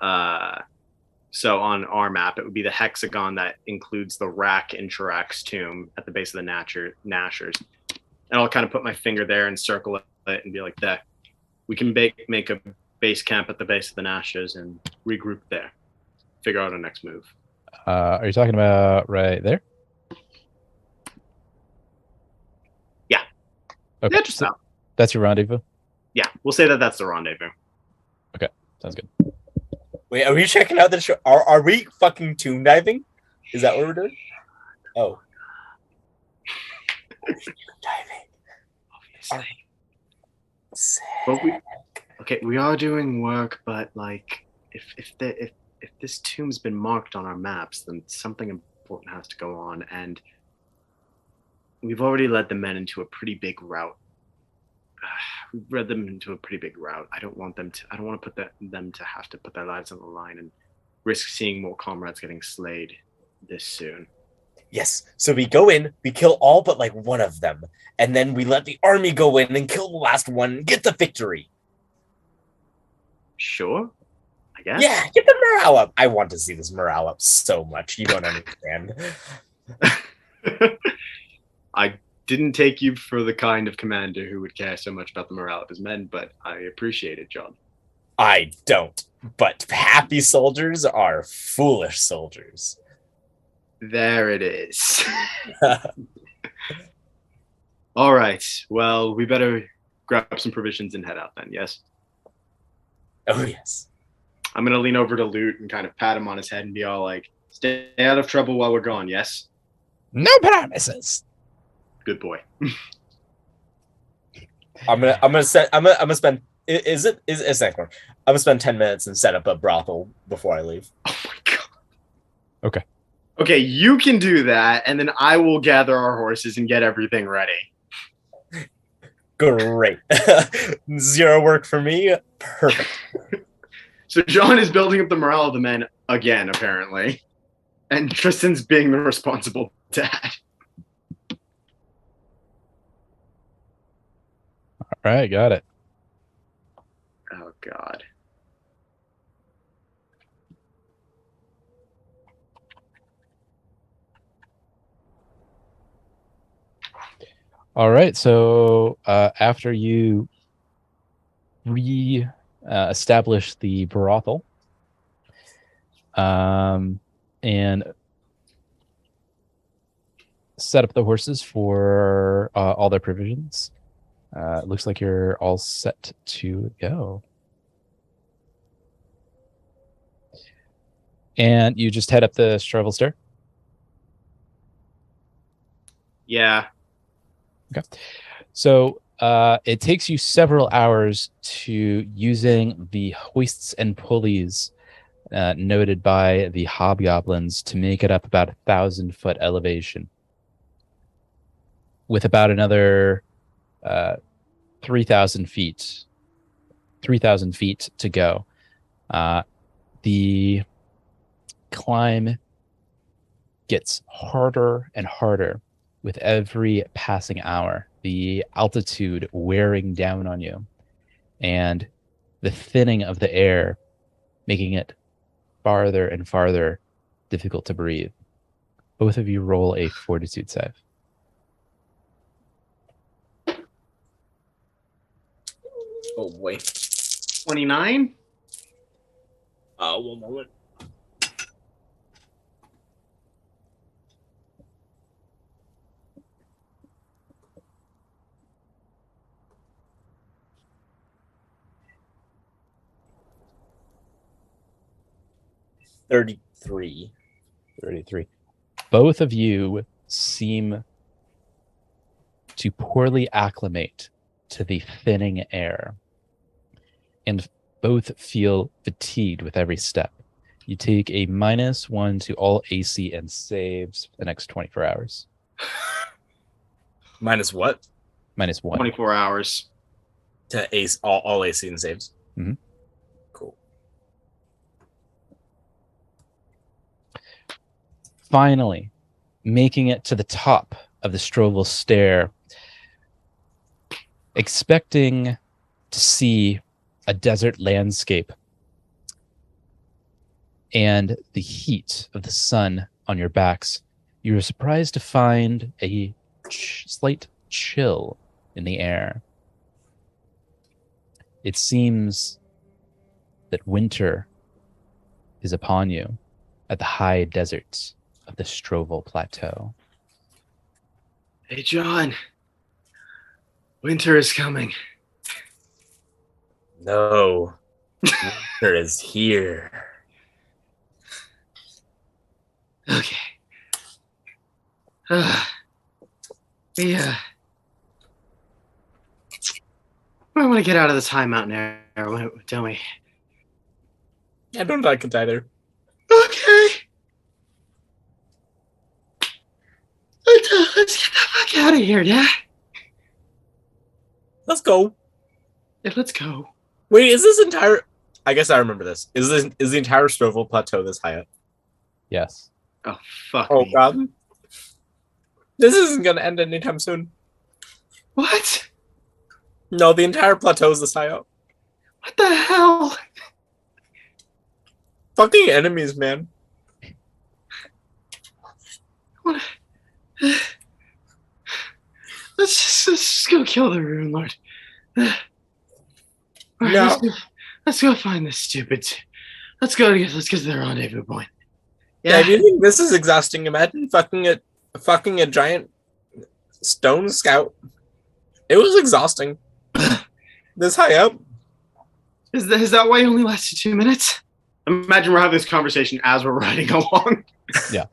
So on our map, it would be the hexagon that includes the rack in Chirac's tomb at the base of the Nashers. And I'll kind of put my finger there and circle it and be like, that we can make a base camp at the base of the Nashers and regroup there. Figure out our next move. Are you talking about right there? Yeah. Okay. Yeah, just about. That's your rendezvous? Yeah, we'll say that that's the rendezvous. Okay, sounds good. Wait, are we checking out the show? Are we fucking tomb diving? Is that what we're doing? Oh. Diving. Obviously. Sick. But we are doing work, but like if this tomb's been marked on our maps, then something important has to go on, and we've already led the men into a pretty big route. We've led them into a pretty big route. I don't want to put them to have to put their lives on the line and risk seeing more comrades getting slayed this soon. Yes. So we go in, we kill all but like one of them, and then we let the army go in and kill the last one and get the victory. Sure, I guess. Yeah, get the morale up. I want to see this morale up so much. You don't understand. I didn't take you for the kind of commander who would care so much about the morale of his men, but I appreciate it, John. I don't. But happy soldiers are foolish soldiers. There it is. All right. Well, we better grab some provisions and head out then, yes? Oh, yes. I'm going to lean over to Loot and kind of pat him on his head and be all like, stay out of trouble while we're gone, yes? No promises. Good boy. I'm gonna spend. Is it next one? I'm gonna spend 10 minutes and set up a brothel before I leave. Oh my god. Okay. Okay, you can do that, and then I will gather our horses and get everything ready. Great. 0 work for me. Perfect. So John is building up the morale of the men again, apparently, and Tristan's being the responsible dad. All right, got it. Oh god. All right, so after you establish the brothel and set up the horses for all their provisions, it looks like you're all set to go. And you just head up the Stravel stair? Yeah. Okay. So it takes you several hours to using the hoists and pulleys noted by the hobgoblins to make it up about 1,000-foot elevation, with about another 3,000 feet to go. The climb gets harder and harder with every passing hour, the altitude wearing down on you, and the thinning of the air making it farther and farther difficult to breathe. Both of you roll a fortitude save. Oh boy. 29? One moment. $33. 33. Both of you seem to poorly acclimate to the thinning air, and both feel fatigued with every step. You take a -1 to all AC and saves for the next 24 hours. Minus what? -1. 24 hours. To ace all AC and saves. Mhm. Cool. Finally, making it to the top of the Strovel stair, expecting to see a desert landscape and the heat of the sun on your backs, you are surprised to find a slight chill in the air. It seems that winter is upon you at the high deserts of the Stroval Plateau. Hey, John. Winter is coming. No. Winter is here. Okay. Yeah. I want to get out of this high mountain area, don't we? I don't like it either. Okay. Let's get the fuck out of here, yeah? Let's go. Yeah, let's go. Wait, is this entire... I guess I remember this. Is the entire Stroval Plateau this high up? Yes. Oh, fuck Oh, me. God. This isn't going to end anytime soon. What? No, the entire plateau is this high up. What the hell? Fucking enemies, man. What? Let's just go kill the Runelord. All right, No. let's go find this stupid. Let's get to the rendezvous point. Yeah, do you think this is exhausting? Imagine fucking a giant stone scout. It was exhausting. This high up. Is that why it only lasted 2 minutes? Imagine we're having this conversation as we're riding along. Yeah.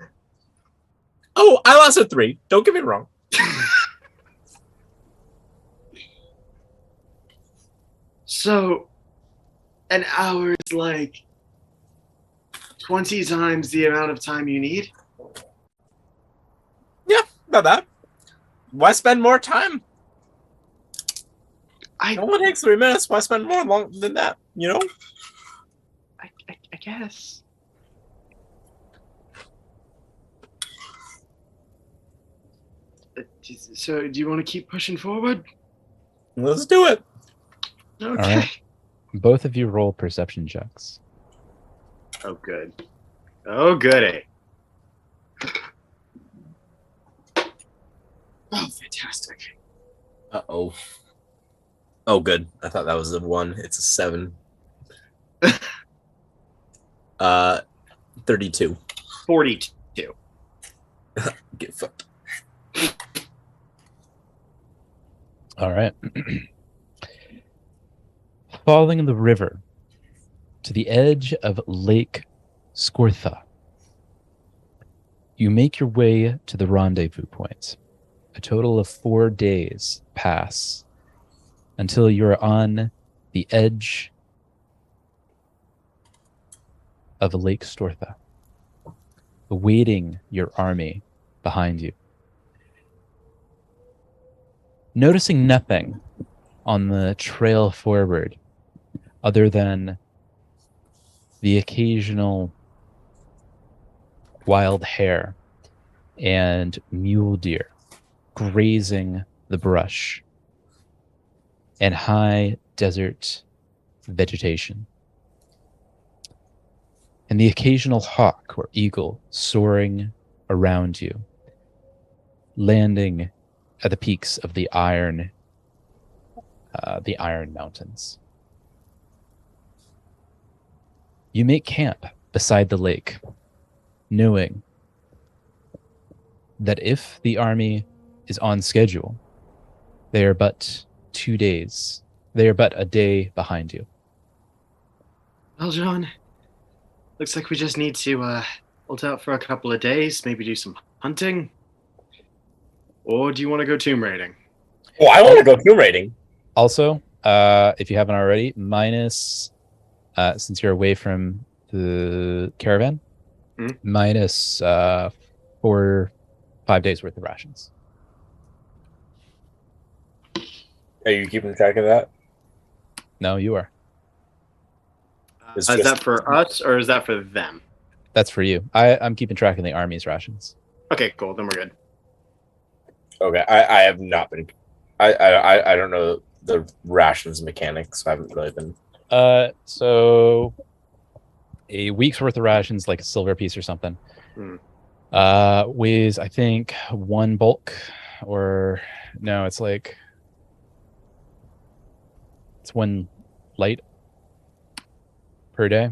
Oh, I lasted 3. Don't get me wrong. So, an hour is like 20 times the amount of time you need? Yeah, about that. Why spend more time? I It only takes 3 minutes. Why spend more long than that? You know? I guess. So, do you want to keep pushing forward? Let's do it. Okay. All right. Both of you roll perception checks. Oh, good. Oh, goody. Oh, fantastic. Uh-oh. Oh, good. I thought that was a 1. It's a 7. 32. 42. Get fucked. All right. Following the river to the edge of Lake Scortha, you make your way to the rendezvous point. A total of 4 days pass until you're on the edge of Lake Stortha, awaiting your army behind you. Noticing nothing on the trail forward other than the occasional wild hare and mule deer grazing the brush and high desert vegetation, and the occasional hawk or eagle soaring around you, landing at the peaks of the Iron Mountains. You make camp beside the lake, knowing that if the army is on schedule, they are but 2 days. They are but a day behind you. Well, John, looks like we just need to hold out for a couple of days, maybe do some hunting. Or do you want to go tomb raiding? Oh, I want to go tomb raiding. Also, if you haven't already, minus, since you're away from the caravan, minus 4 or 5 days worth of rations. Are you keeping track of that? No, you are. Is that for us or is that for them? That's for you. I'm keeping track of the army's rations. Okay, cool. Then we're good. Okay, I have not been. I don't know the rations mechanics. So I haven't really been. So a week's worth of rations, like a silver piece or something, weighs, I think, 1 bulk, or no, it's 1 light per day.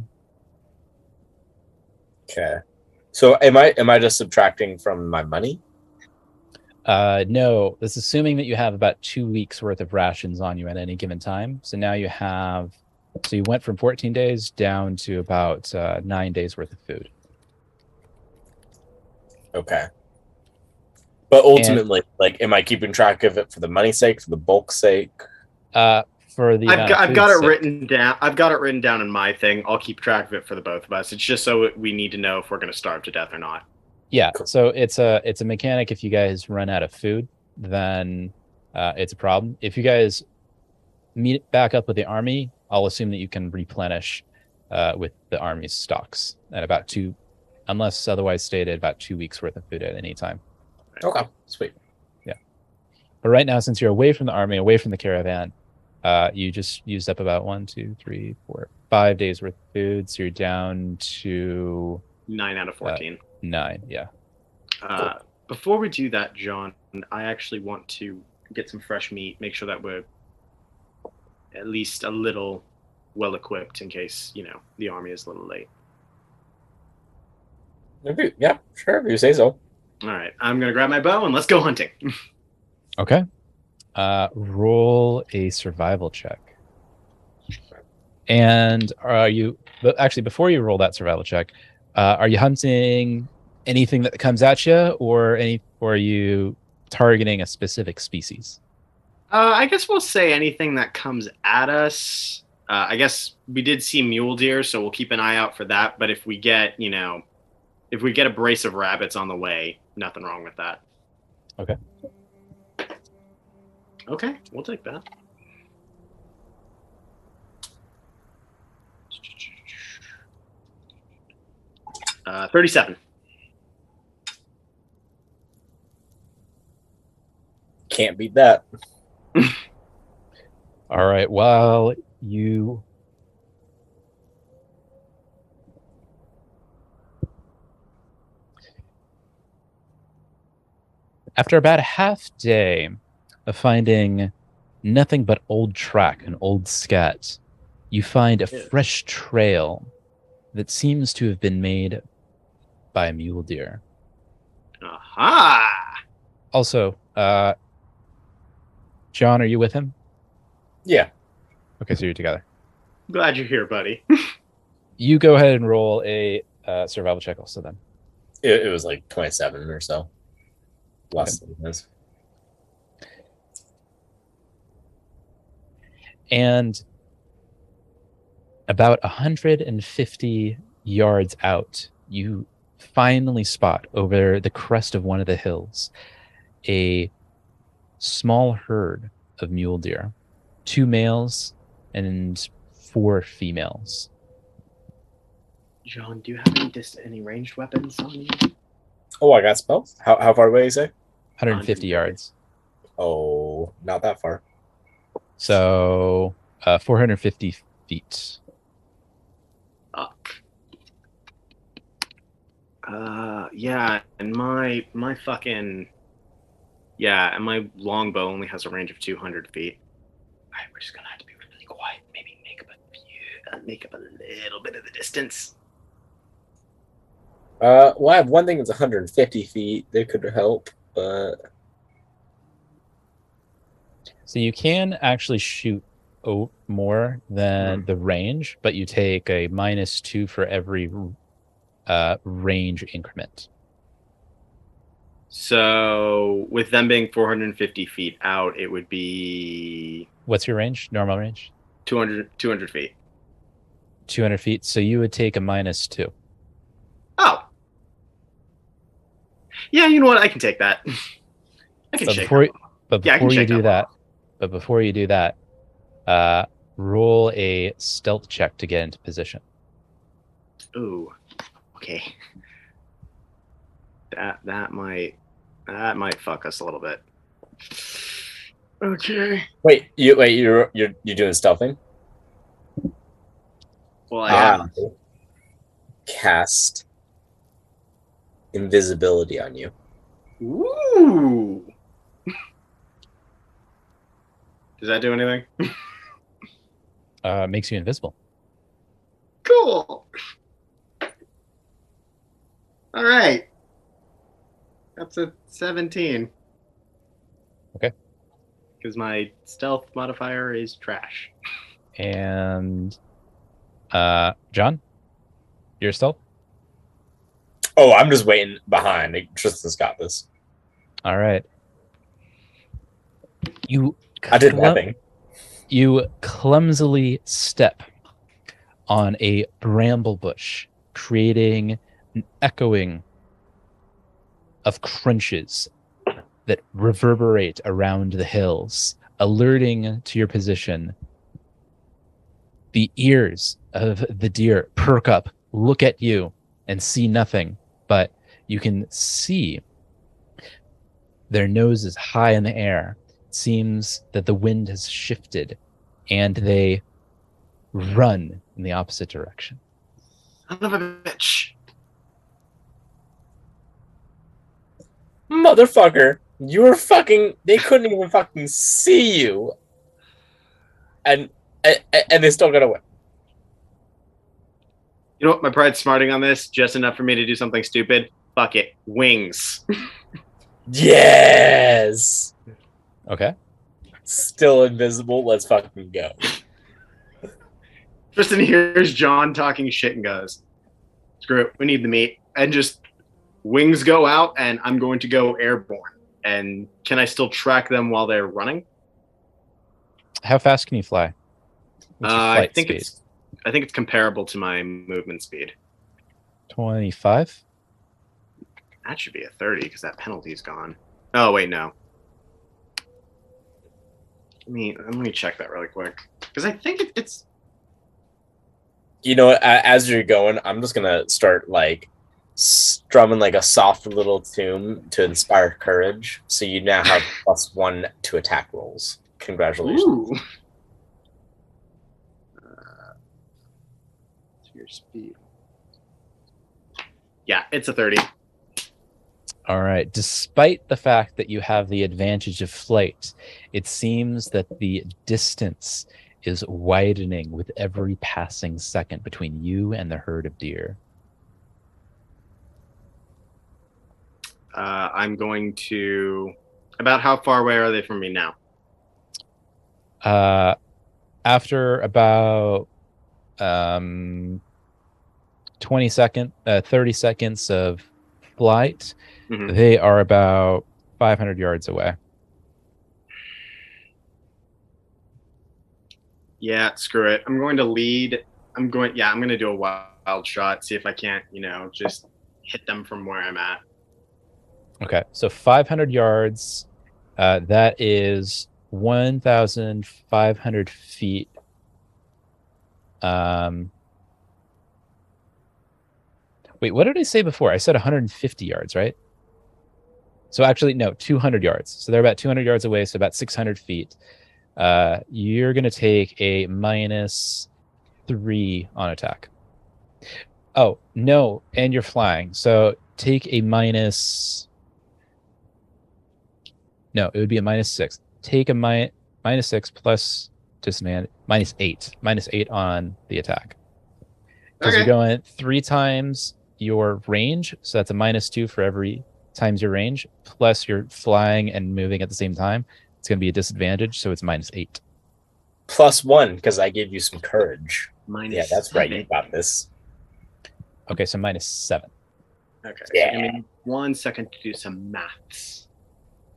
Okay. So am I just subtracting from my money? No, that's assuming that you have about 2 weeks worth of rations on you at any given time. So now you have, so you went from 14 days down to about 9 days worth of food. Okay. But ultimately, like, am I keeping track of it for the money's sake, for the bulk sake? For the I've got it written down. I've got it written down in my thing. I'll keep track of it for the both of us. It's just so we need to know if we're going to starve to death or not. Yeah, Cool. so it's a mechanic. If you guys run out of food, then it's a problem. If you guys meet back up with the army, I'll assume that you can replenish with the army's stocks at about 2, unless otherwise stated, about 2 weeks worth of food at any time. Okay, sweet. Yeah, but right now, since you're away from the army, away from the caravan, you just used up about 1, 2, 3, 4, 5 days worth of food. So you're down to 9 out of 14. 9. Yeah. Cool. Before we do that, John, I actually want to get some fresh meat. Make sure that we're at least a little well equipped in case the army is a little late. Yeah, sure. If you say so. All right, I'm gonna grab my bow and let's go hunting. Okay. Roll a survival check. And but actually, before you roll that survival check, are you hunting anything that comes at you, or are you targeting a specific species? I guess we'll say anything that comes at us. I guess we did see mule deer, so we'll keep an eye out for that. But if we get, if we get a brace of rabbits on the way, nothing wrong with that. Okay. Okay, we'll take that. Uh, 37. Can't beat that. All right. Well, you after about a half day of finding nothing but old track and old scat, you find a fresh trail that seems to have been made by a mule deer. Aha! Also, John, are you with him? Yeah. Okay, so you're together. Glad you're here, buddy. You go ahead and roll a survival check also then. It was like 27 or so. Less than this. And about 150 yards out, you finally spot over the crest of one of the hills a small herd of mule deer, 2 males and 4 females. John, do you have any ranged weapons on you? Oh, I got spells. How far away you say? 150 yards. Oh, not that far. So 450 feet. Fuck. Yeah, and my fucking and my longbow only has a range of 200 feet. All right, we're just gonna have to be really quiet. Maybe make up a little bit of the distance. Well, I have one thing that's 150 feet that could help, but So you can actually shoot more than the range, but you take a -2 for every range increment. So with them being 450 feet out, it would be What's your range? Normal range? 200 feet. 200 feet. So you would take a -2. Oh. Yeah, you know what? I can take that. I can shake that. But before you do that, roll a stealth check to get into position. Ooh. Okay. That might fuck us a little bit. Okay. You're doing stealthing? Well, I am. Cast invisibility on you. Ooh. Does that do anything? Makes you invisible. Cool. Cool. All right. That's a 17. Okay. Because my stealth modifier is trash. And John, your stealth? Oh, I'm just waiting behind. Tristan's got this. All right. I did my thing. You clumsily step on a bramble bush, creating an echoing of crunches that reverberate around the hills, alerting to your position. The ears of the deer perk up, look at you, and see nothing, but you can see their nose is high in the air. It seems that the wind has shifted, and they run in the opposite direction. Son of a bitch. Motherfucker, you were fucking. They couldn't even fucking see you, and they still got away. You know what? My pride's smarting on this just enough for me to do something stupid. Fuck it. Wings. Yes. Okay. Still invisible. Let's fucking go. Tristan hears John talking shit and goes, screw it. We need the meat. And just wings go out, and I'm going to go airborne. And can I still track them while they're running? How fast can you fly? What's your I flight think speed? it's comparable to my movement speed. 25? That should be a 30 because that penalty's gone. Oh wait, no. Let me check that really quick because I think it's. You know, as you're going, I'm just gonna start like strumming like a soft little tune to inspire courage. So you now have +1 to attack rolls. Congratulations. Ooh. Your speed. Yeah, it's a 30. All right. Despite the fact that you have the advantage of flight, it seems that the distance is widening with every passing second between you and the herd of deer. I'm going to. About how far away are they from me now? After about 30 seconds of flight, they are about 500 yards away. Yeah, screw it. I'm going to lead. I'm going to do a wild shot, see if I can't, just hit them from where I'm at. Okay, so 500 yards, that is 1,500 feet. Wait, what did I say before? I said 150 yards, right? So actually, no, 200 yards. So they're about 200 yards away, so about 600 feet. You're going to take a -3 on attack. Oh, no, and you're flying. So take a No, it would be a -6. Take a -6 plus disadvantage, -8. -8 on the attack. Because you're going 3 times your range, so that's a -2 for every times your range, plus you're flying and moving at the same time. It's going to be a disadvantage, so it's -8. +1, because I gave you some courage. Yeah, that's right. You got this. Okay, so -7. Okay, yeah. So give me 1 second to do some maths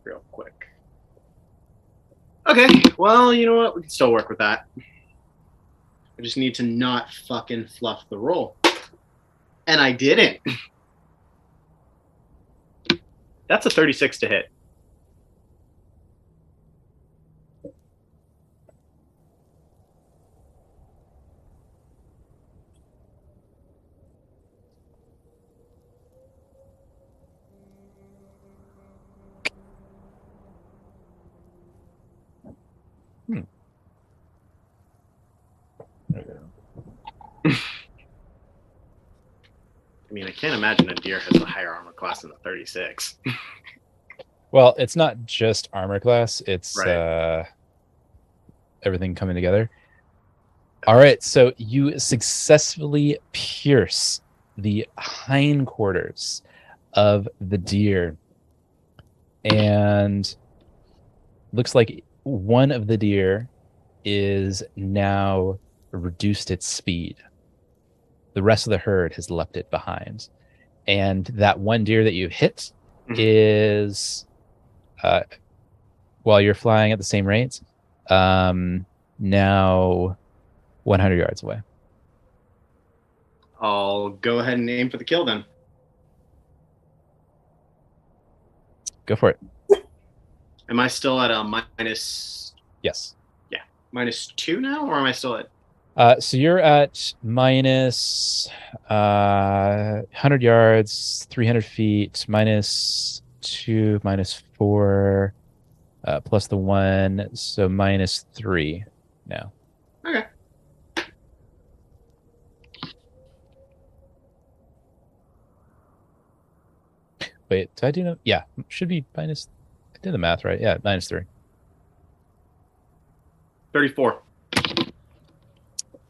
real quick. Okay, well, you know what? We can still work with that. I just need to not fucking fluff the roll. And I didn't. That's a 36 to hit. I mean, I can't imagine a deer has a higher armor class than a 36. Well, it's not just armor class. It's right. Everything coming together. All right, so you successfully pierce the hindquarters of the deer, and looks like one of the deer is now reduced its speed. The rest of the herd has left it behind, and that one deer that you hit is, while you're flying at the same rate, now 100 yards away. I'll go ahead and aim for the kill then. Go for it. Am I still at a minus? Yes. Yeah, -2 now, or am I still at? So you're at minus 100 yards, 300 feet, -2, -4, plus the 1, so -3 now. Okay. Wait, did I do no? Yeah, should be minus. I did the math right. Yeah, -3. 34.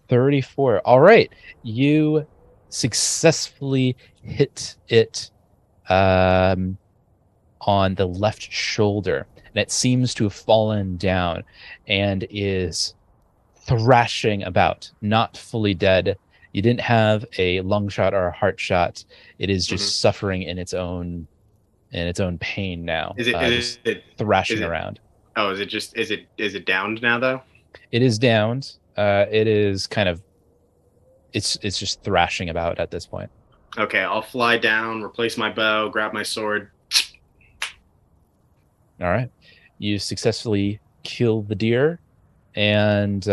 34. All right. You successfully hit it on the left shoulder, and it seems to have fallen down and is thrashing about, not fully dead. You didn't have a lung shot or a heart shot. It is just suffering in its own pain now. Is it thrashing around? Oh, is it downed now though? It is downed. It is kind of, it's just thrashing about at this point. Okay, I'll fly down, replace my bow, grab my sword. All right, you successfully kill the deer, and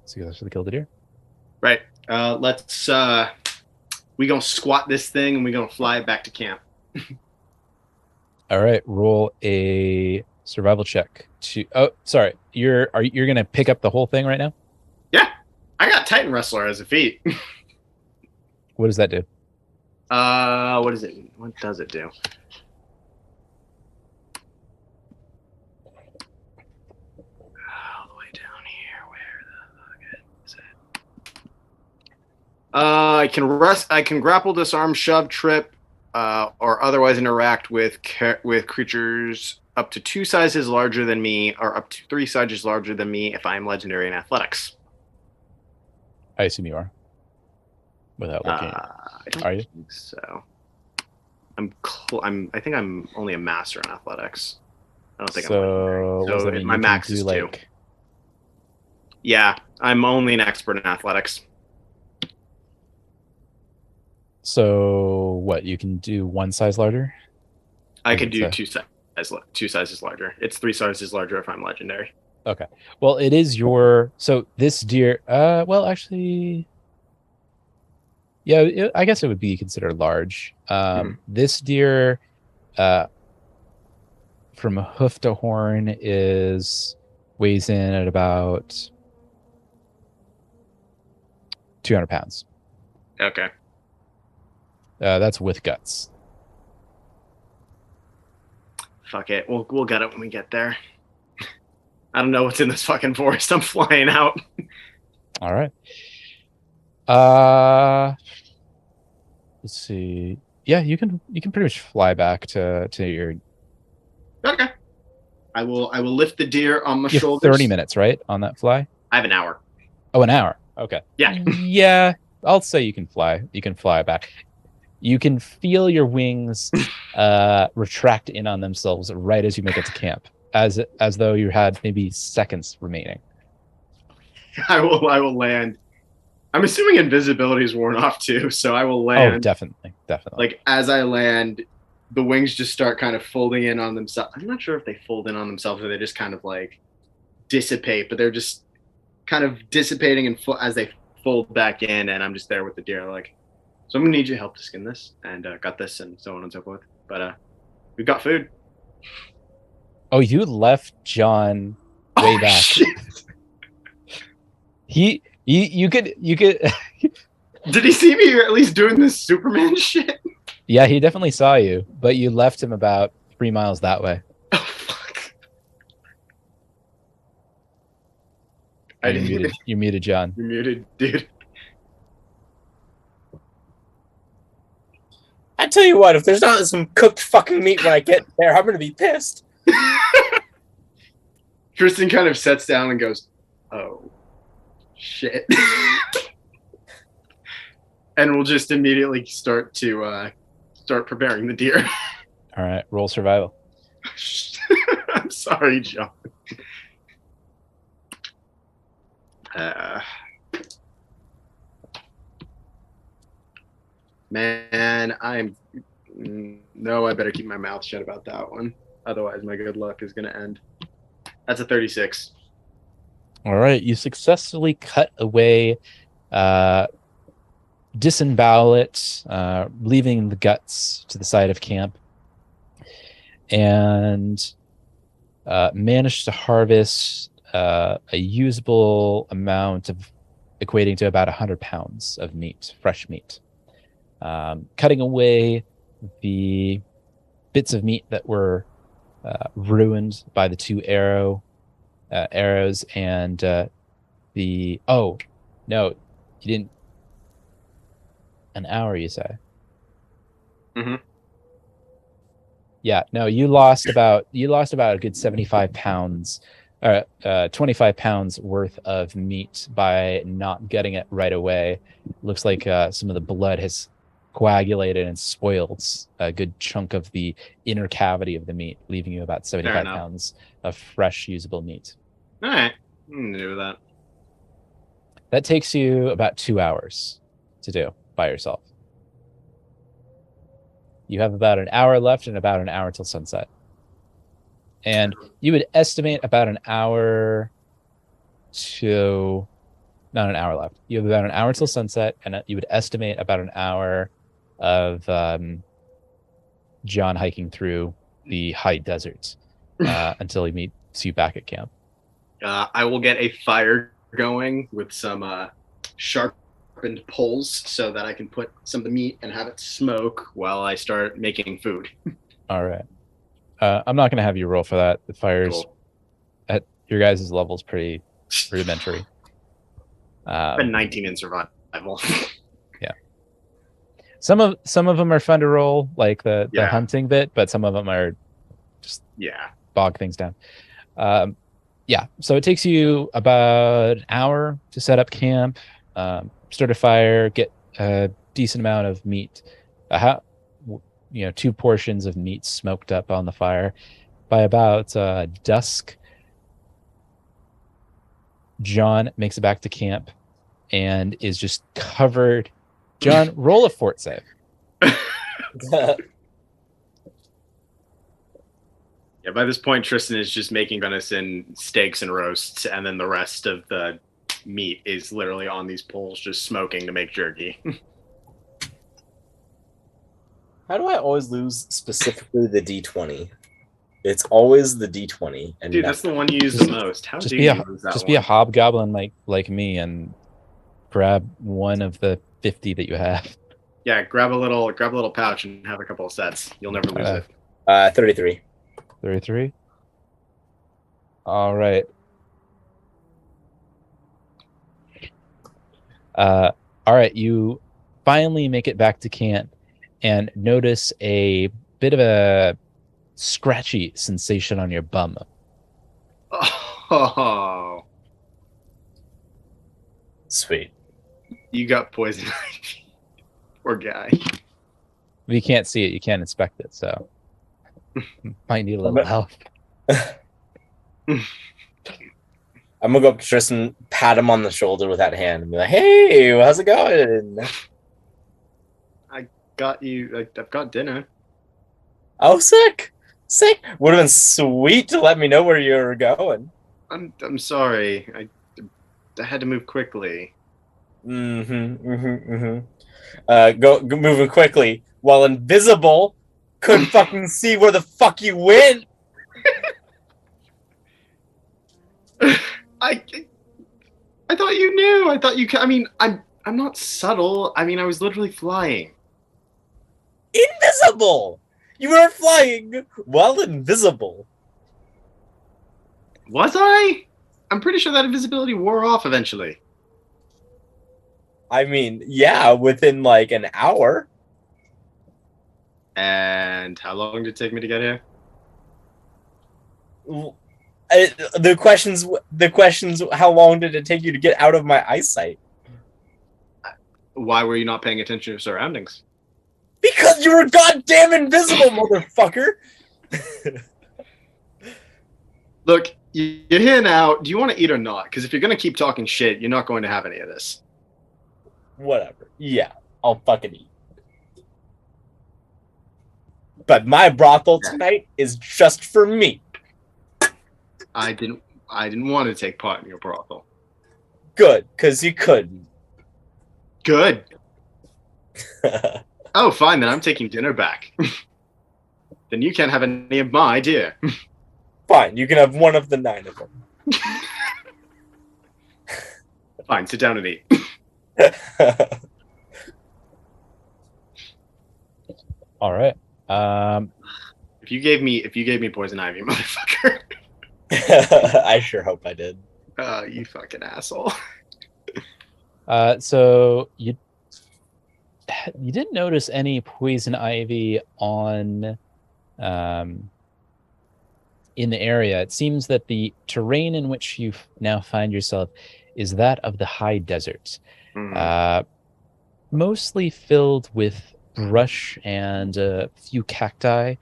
successfully kill the deer. Right. Let's we gonna squat this thing and we gonna fly it back to camp. All right, roll a survival check to. Oh, sorry. You're gonna pick up the whole thing right now? Yeah, I got Titan Wrestler as a feat. What does that do? What is it? What does it do? All the way down here. Where the fuck is it? I can grapple, disarm, shove, trip, or otherwise interact with creatures up to 2 sizes larger than me, or up to 3 sizes larger than me if I am legendary in athletics. I assume you are. Without looking, are you? Think so. I think I'm only a master in athletics. I don't think I'm legendary. So my max is 2. Yeah, I'm only an expert in athletics. So what? You can do 1 size larger? I could do 2 sizes larger. It's 3 sizes larger if I'm legendary. Okay. Well, it is your. So this deer. Well, actually. Yeah, I guess it would be considered large. This deer, from hoof to horn, weighs in at about 200 pounds. Okay. That's with guts. Fuck it. We'll get it when we get there. I don't know what's in this fucking forest. I'm flying out. All right. Let's see. Yeah, you can pretty much fly back to your. Okay. I will lift the deer on my You have shoulders. 30 minutes, right, on that fly? I have an hour. Oh, an hour. Okay. Yeah. Yeah, I'll say you can fly. You can fly back. You can feel your wings retract in on themselves right as you make it to camp, as though you had maybe seconds remaining. I will land. I'm assuming invisibility is worn off too, so I will land. Oh, definitely. Like as I land, the wings just start kind of folding in on themselves. I'm not sure if they fold in on themselves or they just kind of like dissipate, but they're just kind of dissipating and as they fold back in, and I'm just there with the deer. Like, so I'm gonna need your help to skin this, and got this, and so on and so forth. But we've got food. Oh, you left John way back. Shit. You could. Did he see me at least doing this Superman shit? Yeah, he definitely saw you, but you left him about 3 miles that way. Oh fuck. I You're didn't. muted. You're muted, John. You're muted, dude. I tell you what, if there's not some cooked fucking meat when I get there, I'm gonna be pissed. Tristan kind of sets down and goes, "Oh, shit," and we'll just immediately start preparing the deer. All right, roll survival. I'm sorry, John. Man, no, I better keep my mouth shut about that one. Otherwise, my good luck is going to end. That's a 36. All right, you successfully cut away, disembowel it, leaving the guts to the side of camp, and managed to harvest a usable amount of equating to about 100 pounds of meat, fresh meat. Cutting away the bits of meat that were ruined by the two arrows and the no, you didn't. An hour, you say? Mm-hmm. Yeah, no, you lost about a good 75 pounds, 25 pounds worth of meat by not getting it right away. Looks like some of the blood has coagulated and spoiled a good chunk of the inner cavity of the meat, leaving you about 75 pounds of fresh, usable meat. All right, I'm gonna do that. That takes you about 2 hours to do by yourself. You have about an hour left and about an hour till sunset. And you would estimate about an hour to... Not an hour left. You have about an hour till sunset, and you would estimate about an hour of John hiking through the high desert until he meets you back at camp. I will get a fire going with some sharpened poles so that I can put some of the meat and have it smoke while I start making food. All right. I'm not going to have you roll for that. The fire's at your guys' level is pretty rudimentary. Been 19 in survival. Yeah. Some of them are fun to roll, like the hunting bit, but some of them are just bog things down. Yeah, so it takes you about an hour to set up camp, start a fire, get a decent amount of meat, 2 portions of meat smoked up on the fire. By about dusk, John makes it back to camp and is just covered. John, roll a fort save. Yeah, by this point, Tristan is just making venison steaks and roasts, and then the rest of the meat is literally on these poles just smoking to make jerky. How do I always lose specifically the D20? It's always the D20. And dude, that's the one you use the most. How do you lose that Just one? be a hobgoblin like me and grab one of the 50 that you have. Yeah, grab a little pouch and have a couple of sets. You'll never lose it. 33. 33? All right. All right, you finally make it back to camp and notice a bit of a scratchy sensation on your bum. Oh. Sweet. You got poison ivy. Poor guy. But you can't see it, you can't inspect it, so might need a little help. I'm gonna go up to Tristan, pat him on the shoulder with that hand, and be like, "Hey, how's it going?" I've got dinner. Oh, sick! Would have been sweet to let me know where you were going. I'm sorry. I had to move quickly. Go moving quickly while invisible. Couldn't fucking see where the fuck you went. I thought you knew. I thought you. I mean, I'm not subtle. I mean, I was literally flying. Invisible. You were flying while invisible. Was I? I'm pretty sure that invisibility wore off eventually. I mean, yeah, within like an hour. And how long did it take me to get here? The questions. How long did it take you to get out of my eyesight? Why were you not paying attention to your surroundings? Because you were goddamn invisible, motherfucker. Look, you're here now. Do you want to eat or not? Because if you're going to keep talking shit, you're not going to have any of this. Whatever. Yeah, I'll fucking eat. But my brothel tonight is just for me. I didn't want to take part in your brothel. Good, because you couldn't. Good. Oh, fine, then I'm taking dinner back. Then you can't have any of my deer. Fine, you can have one of the 9 of them. Fine, sit down and eat. All right. If you gave me poison ivy, motherfucker. I sure hope I did. You fucking asshole. So you didn't notice any poison ivy on in the area. It seems that the terrain in which you now find yourself is that of the high desert, mostly filled with brush and a few cacti.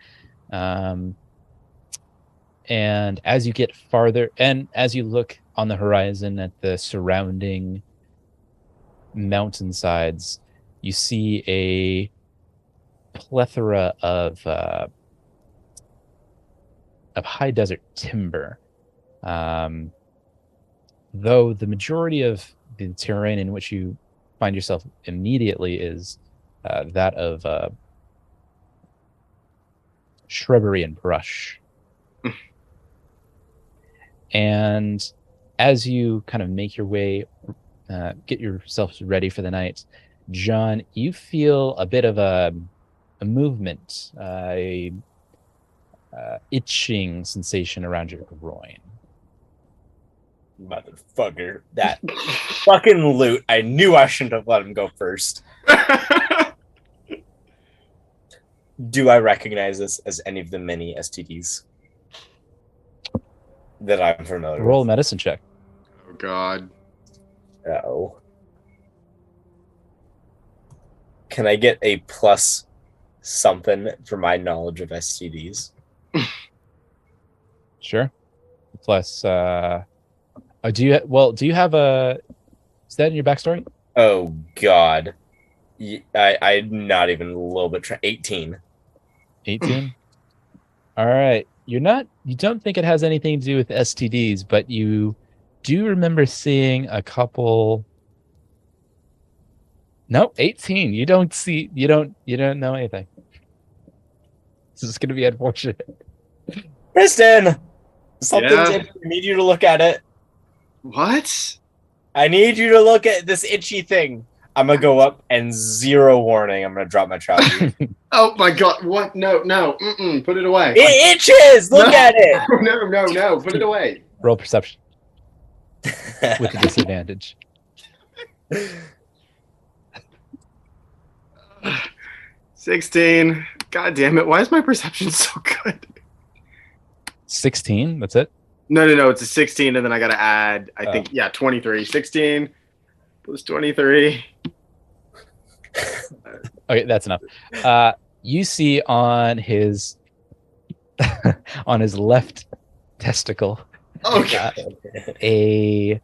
And as you get farther, and as you look on the horizon at the surrounding mountainsides, you see a plethora of high desert timber. Though the majority of the terrain in which you find yourself immediately is that of shrubbery and brush. And as you kind of make your way, get yourselves ready for the night, John, you feel a bit of a movement, a itching sensation around your groin. Motherfucker. That fucking loot. I knew I shouldn't have let him go first. Do I recognize this as any of the many STDs that I'm familiar Roll a with? medicine check. Oh, God. Oh. Can I get a plus something for my knowledge of STDs? Sure. Plus, do you have a? Is that in your backstory? Oh God, I'm not even a little bit. 18. 18. All right. You don't think it has anything to do with STDs, but you do remember seeing a couple. No, 18. You don't know anything. This is going to be unfortunate. Kristen, something's Yeah? itchy. I need you to look at it. What? I need you to look at this itchy thing. I'm gonna go up and zero warning. I'm gonna drop my trousers. Oh my God! What? No! Put it away. It itches. Look No. at it. No! Put it away. Roll perception with a disadvantage. 16. God damn it! Why is my perception so good? 16. That's it. No. It's a 16, and then I gotta add. I think 23. 16 plus 23. Okay, that's enough. You see on his on his left testicle Okay. a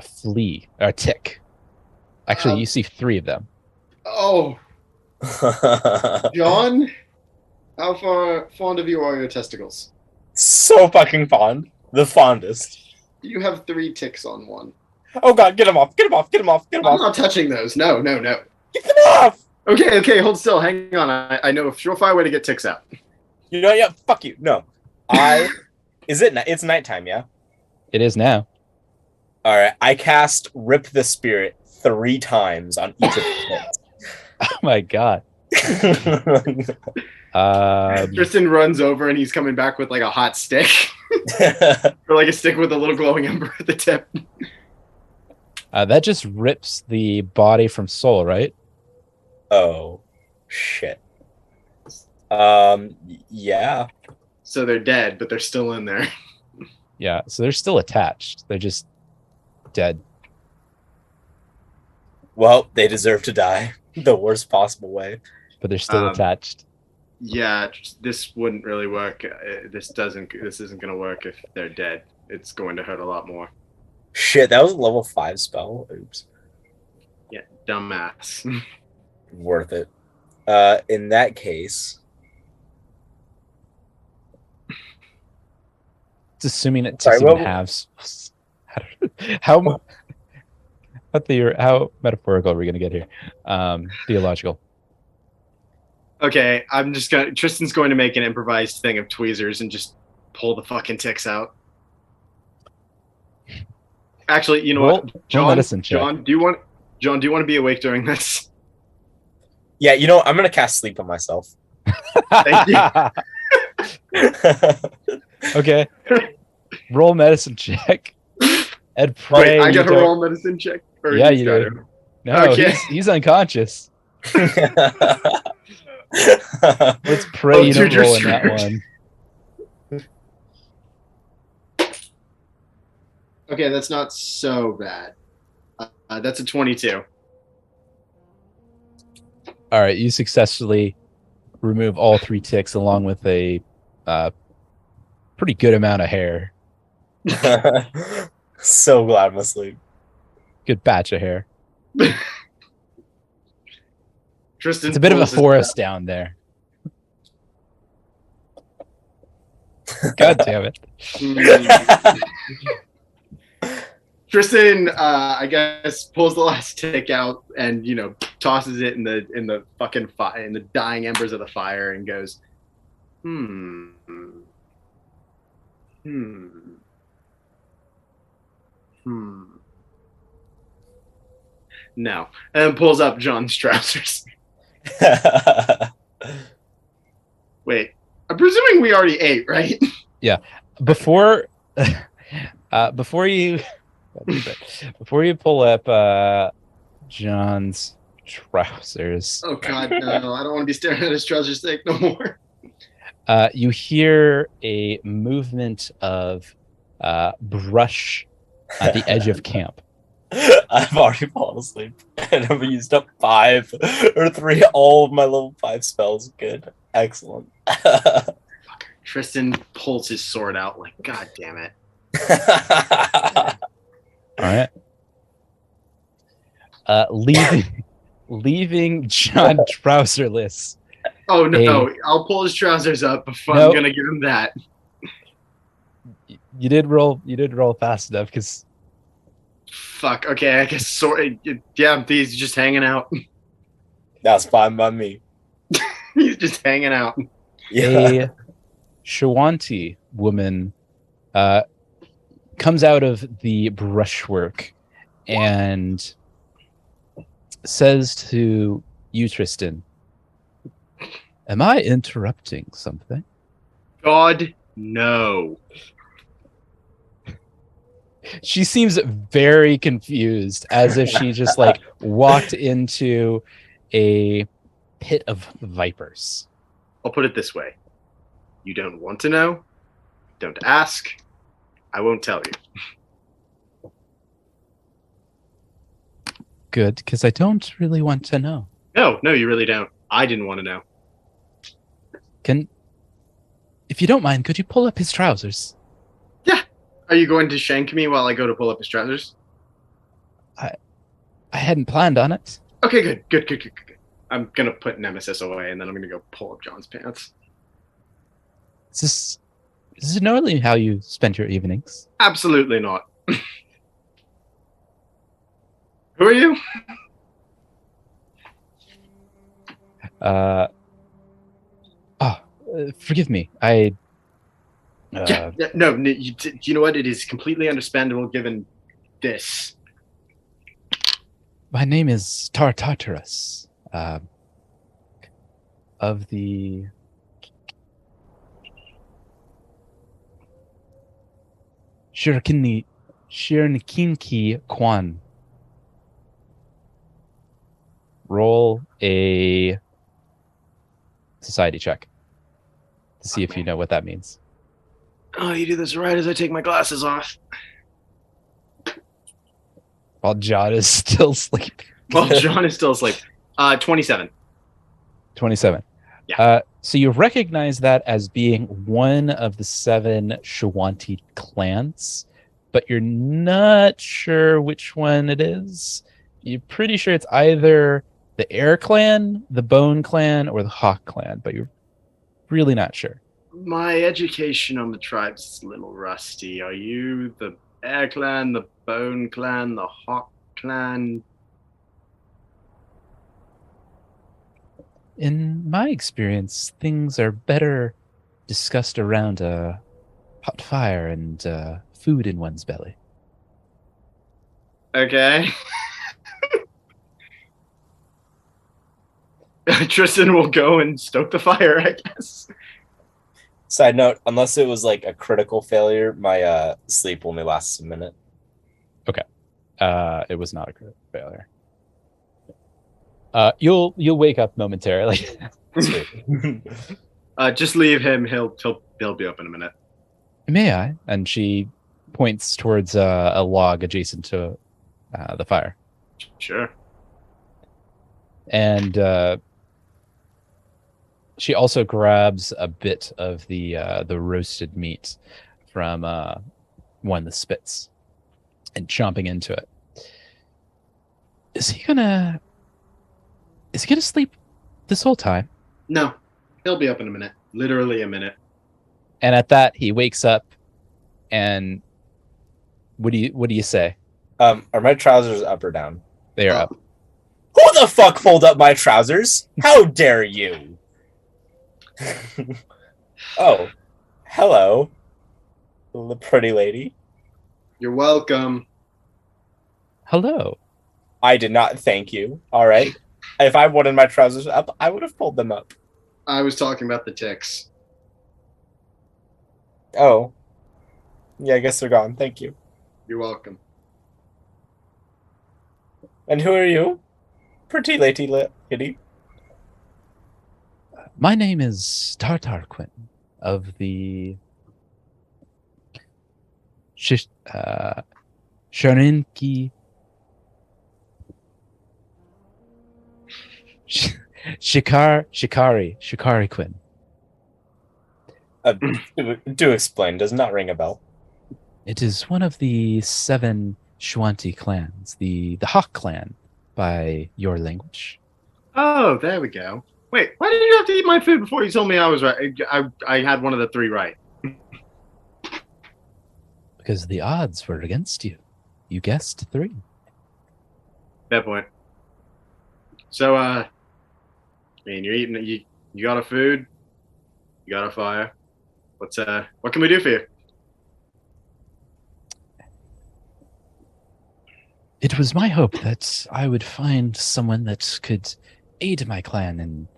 flea or a tick. Actually, you see 3 of them. Oh, John, how fond of you are your testicles? So fucking fond. The fondest. You have 3 ticks on one. Oh God, get him off. Get him off. Get him off. Get him I'm off. not touching those. No. Get them off. Okay, hold still. Hang on. I know a surefire way to get ticks out. You know, yeah, fuck you. No. It's nighttime, yeah? It is now. Alright, I cast Rip the Spirit 3 times on each of the hits. Oh my God. Tristan runs over and he's coming back with like a hot stick. Or like a stick with a little glowing ember at the tip. That just rips the body from Soul, right? Oh, shit. Yeah. So they're dead, but they're still in there. Yeah, so they're still attached. They're just dead. Well, they deserve to die the worst possible way. But they're still attached. Yeah, this wouldn't really work. This isn't going to work if they're dead. It's going to hurt a lot more. Shit, that was a level 5 spell. Oops. Yeah, dumbass. Worth it. In that case, It's assuming it takes even halves. How metaphorical are we going to get here? Theological. Okay, Tristan's going to make an improvised thing of tweezers and just pull the fucking ticks out. Actually, you know what? John, do you want to be awake during this? Yeah, you know, I'm going to cast sleep on myself. Thank you. Okay. Roll medicine check. And pray. Wait, I got to roll medicine check? Yeah, you do. No, okay. He's unconscious. Let's pray you don't roll in that one. Okay, that's not so bad. That's a 22. All right, you successfully remove all 3 ticks along with a pretty good amount of hair. So glad I'm asleep. Good batch of hair. Tristan, it's a bit of a forest down there. God damn it. Tristan, I guess, pulls the last tick out and tosses it in the fucking fire, in the dying embers of the fire, and goes, No, and pulls up John's trousers. Wait, I'm presuming we already ate, right? Yeah. Before you pull up John's trousers. Oh God, no! I don't want to be staring at his trousers thick no more. You hear a movement of brush at the edge of camp. I've already fallen asleep and I've used up 5 or 3 all of my level 5 spells. Good. Excellent. Tristan pulls his sword out like, God damn it. All right. Leaving John trouserless. Oh no, I'll pull his trousers up before I'm gonna give him that. You did roll fast enough because fuck, okay, I guess sword, yeah, he's just hanging out. That's fine by me. He's just hanging out. Yeah. A Shawanti woman comes out of the brushwork and says to you, Tristan, am I interrupting something? God, no. She seems very confused, as if she just like walked into a pit of vipers. I'll put it this way. You don't want to know. Don't ask. I won't tell you. Good, because I don't really want to know. No, you really don't. I didn't want to know. If you don't mind, could you pull up his trousers? Yeah. Are you going to shank me while I go to pull up his trousers? I hadn't planned on it. Okay, good. I'm going to put Nemesis away, and then I'm going to go pull up John's pants. Is this normally how you spend your evenings? Absolutely not. Who are you? Forgive me. I. No. You know what? It is completely understandable given this. My name is Tartarus. of the Shirkinki Kwan. Roll a society check to see if you know what that means. Oh, you do this right as I take my glasses off. While John is still sleeping. Well, John is still asleep. 27. 27. Yeah. So you recognize that as being one of the 7 Shawanti clans, but you're not sure which one it is. You're pretty sure it's either the Air Clan, the Bone Clan, or the Hawk Clan, but you're really not sure. My education on the tribes is a little rusty. Are you the Air Clan, the Bone Clan, the Hawk Clan? In my experience, things are better discussed around a hot fire and food in one's belly. Okay. Tristan will go and stoke the fire, I guess. Side note, unless it was like a critical failure, my sleep only lasts a minute. It was not a critical failure. You'll wake up momentarily. Just leave him. He'll be up in a minute. May I? And she points towards a log adjacent to the fire. Sure. And she also grabs a bit of the roasted meat from one of the spits and chomping into it. Is he gonna sleep this whole time? No, he'll be up in a minute. Literally a minute. And at that, he wakes up. And what do you say? Are my trousers up or down? They are up. Who the fuck pulled up my trousers? How dare you? Oh, hello, the pretty lady. You're welcome. Hello. I did not thank you. All right. If I wanted my trousers up, I would have pulled them up. I was talking about the ticks. Oh. Yeah, I guess they're gone. Thank you. You're welcome. And who are you? Pretty lady. My name is Tartarquin of the Sharinki Shikari Quinn. Do explain. Does not ring a bell. It is one of the 7 Shawanti clans, the Hawk clan, by your language. Oh, there we go. Wait, why did you have to eat my food before you told me I was right? I had one of the 3 right. Because the odds were against you. You guessed 3. Fair point. So, I mean, you're eating. You got a food. You got a fire. What can we do for you? It was my hope that I would find someone that could aid my clan in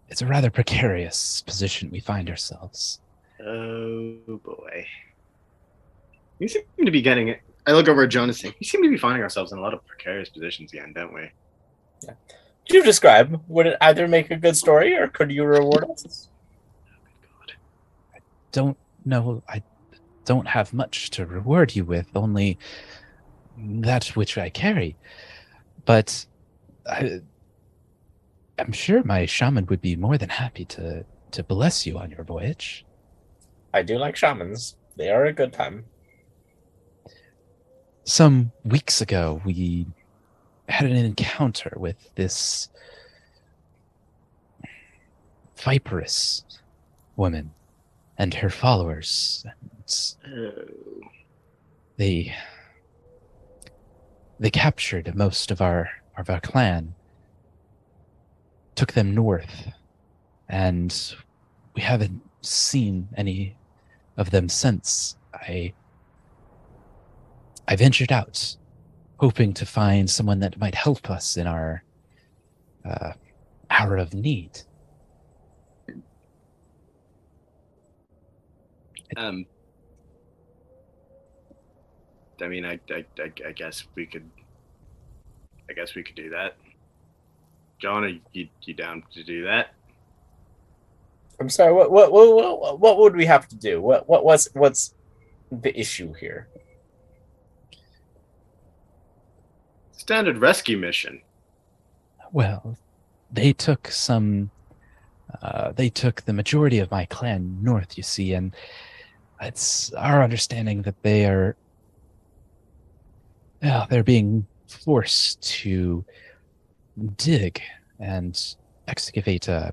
it's a rather precarious position we find ourselves. Oh boy. You seem to be getting it. I look over at Jonas. We seem to be finding ourselves in a lot of precarious positions again, don't we? Yeah. Could you describe? Would it either make a good story or could you reward us? I don't know. I don't have much to reward you with, only that which I carry. But I'm sure my shaman would be more than happy to bless you on your voyage. I do like shamans. They are a good time. Some weeks ago, we had an encounter with this viperous woman and her followers. And they captured most of our clan, took them north, and we haven't seen any of them since. I ventured out, hoping to find someone that might help us in our hour of need. I mean, I guess we could. I guess we could do that. John, are you down to do that? I'm sorry. What would we have to do? What's the issue here? Standard rescue mission. Well, they took some. They took the majority of my clan north, you see, and it's our understanding that they are. Yeah, they're being forced to dig and excavate an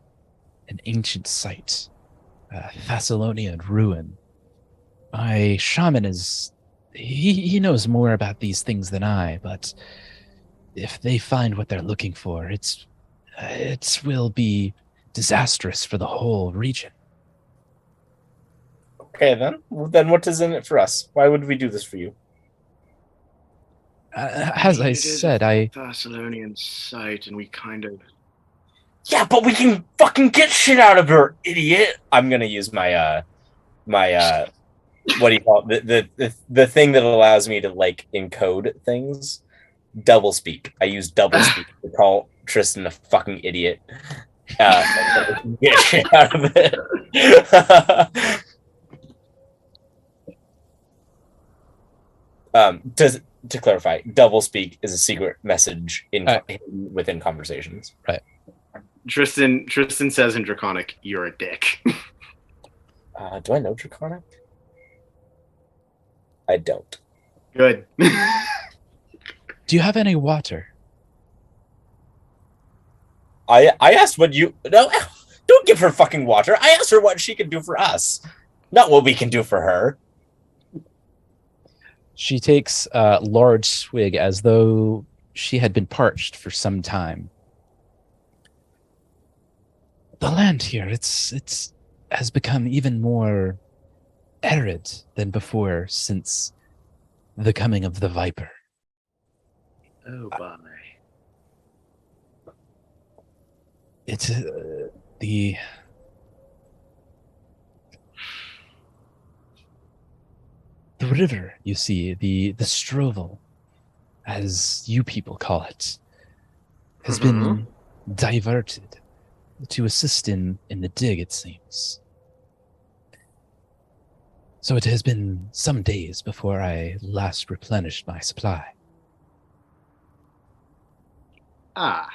ancient site, a Thessalonian ruin. My shaman is. He knows more about these things than I, but if they find what they're looking for, it will be disastrous for the whole region. Okay, then. Then what is in it for us? Why would we do this for you? As I said, Thessalonian site, and we kind of. Yeah, but we can fucking get shit out of her, idiot. I'm gonna use my what do you call it? The thing that allows me to like encode things. Double speak. I use double speak to call Tristan a fucking idiot. Get shit out of it. To clarify, double speak is a secret message within conversations. Right. Tristan says in Draconic, "You're a dick." Do I know Draconic? I don't. Good. Do you have any water? I asked what you... No, don't give her fucking water. I asked her what she can do for us. Not what we can do for her. She takes a large swig as though she had been parched for some time. The land here, it's has become even more arid than before since the coming of the Viper. Oh, bye. It's the river, you see, the Strovel, as you people call it, has been diverted to assist in the dig, it seems. So it has been some days before I last replenished my supply. Ah.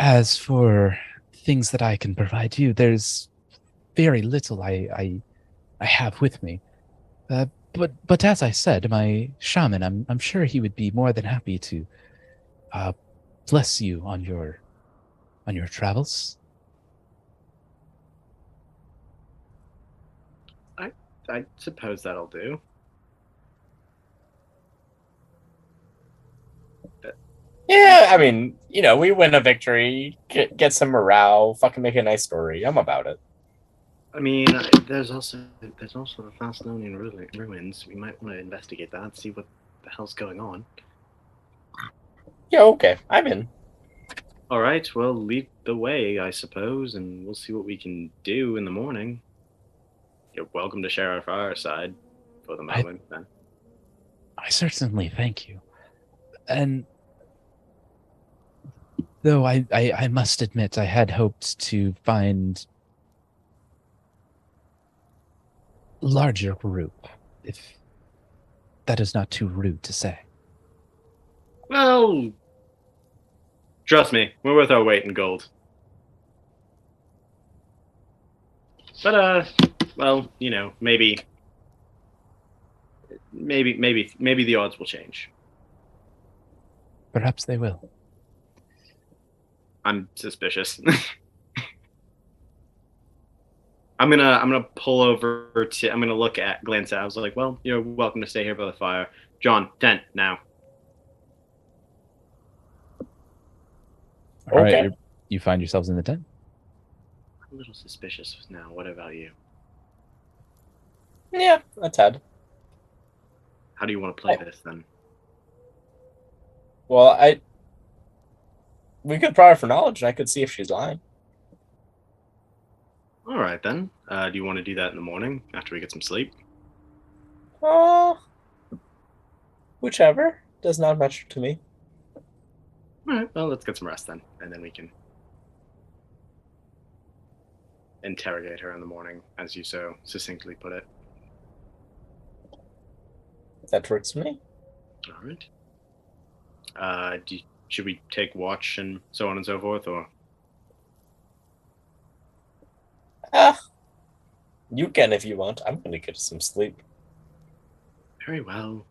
As for things that I can provide you, there's very little I have with me. But as I said, my shaman, I'm sure he would be more than happy to bless you on your travels. I suppose that'll do. Yeah, I mean, we win a victory, get some morale, fucking make a nice story. I'm about it. I mean, there's also the Thessalonian ruins. We might want to investigate that, see what the hell's going on. Yeah, okay, I'm in. All right, well, lead the way, I suppose, and we'll see what we can do in the morning. You're welcome to share our fireside for the moment, then. I certainly thank you. And though I must admit I had hoped to find a larger group, if that is not too rude to say. Well, trust me, we're worth our weight in gold. But well, maybe the odds will change. Perhaps they will. I'm suspicious. I'm gonna pull over to. I'm gonna glance at. I was like, well, you're welcome to stay here by the fire. John, tent now. All right, you find yourselves in the tent. I'm a little suspicious now. What about you? Yeah, a tad. How do you want to play this then? Well, we could pry her for knowledge, and I could see if she's lying. All right then. Do you want to do that in the morning after we get some sleep? Whichever. Does not matter to me. All right. Well, let's get some rest then, and then we can interrogate her in the morning, as you so succinctly put it. That works for me. All right. Should we take watch and so on and so forth, or? You can if you want. I'm gonna get some sleep. Very well.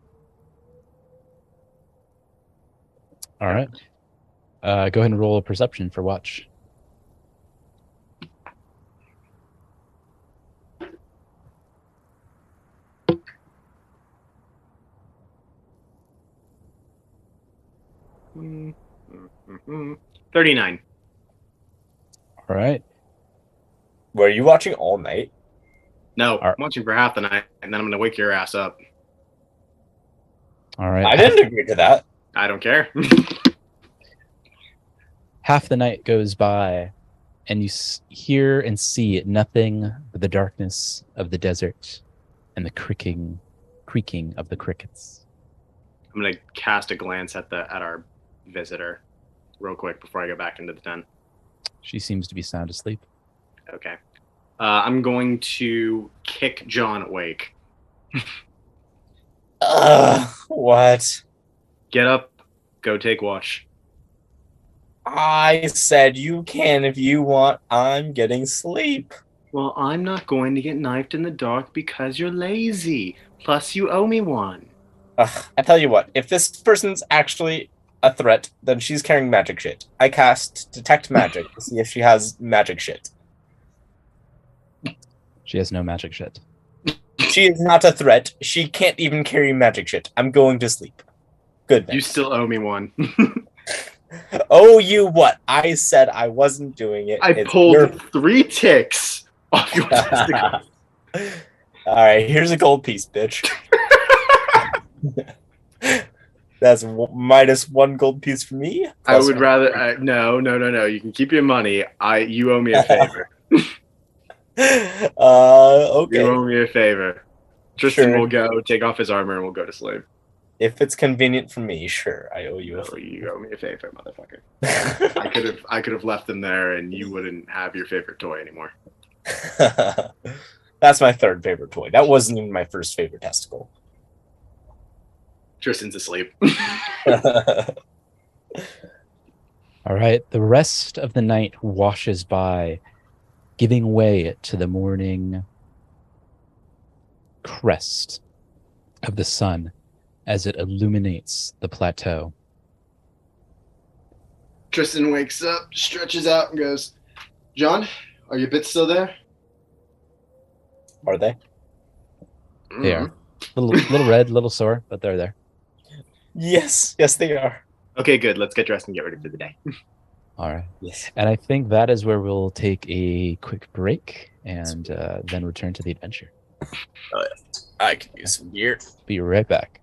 All right. Go ahead and roll a perception for watch. Mm-hmm. 39. All right. Were you watching all night? No, All right. I'm watching for half the night, and then I'm gonna wake your ass up. All right. I didn't agree to that. I don't care. Half the night goes by, and you hear and see nothing but the darkness of the desert and the creaking of the crickets. I'm gonna cast a glance at our visitor real quick before I go back into the tent. She seems to be sound asleep. Okay. I'm going to kick John awake. What? Get up, go take watch. I said you can if you want. I'm getting sleep. Well, I'm not going to get knifed in the dark because you're lazy. Plus, you owe me one. I tell you what, if this person's actually a threat, then she's carrying magic shit. I cast Detect Magic to see if she has magic shit. She has no magic shit. She is not a threat. She can't even carry magic shit. I'm going to sleep. Good night. You still owe me one. Oh, you what? I said I wasn't doing it. I pulled 3 ticks off your testicle. All right, here's a gold piece, bitch. That's minus 1 gold piece for me. I would rather no. You can keep your money. You owe me a favor. Okay. You owe me a favor. Tristan Sure. will go take off his armor and we'll go to sleep. If it's convenient for me, sure. I owe you a favor. You owe me a favor, motherfucker. I could have left them there and you wouldn't have your favorite toy anymore. That's my 3rd favorite toy. That wasn't even my 1st favorite testicle. Tristan's asleep. All right. The rest of the night washes by, giving way to the morning crest of the sun as it illuminates the plateau. Tristan wakes up, stretches out, and goes, "John, are your bits still there?" Are they? They are. Little red, little sore, but they're there. Yes, they are. Okay, good. Let's get dressed and get ready for the day. All right. Yes. And I think that is where we'll take a quick break and then return to the adventure. I can use some gear. Be right back.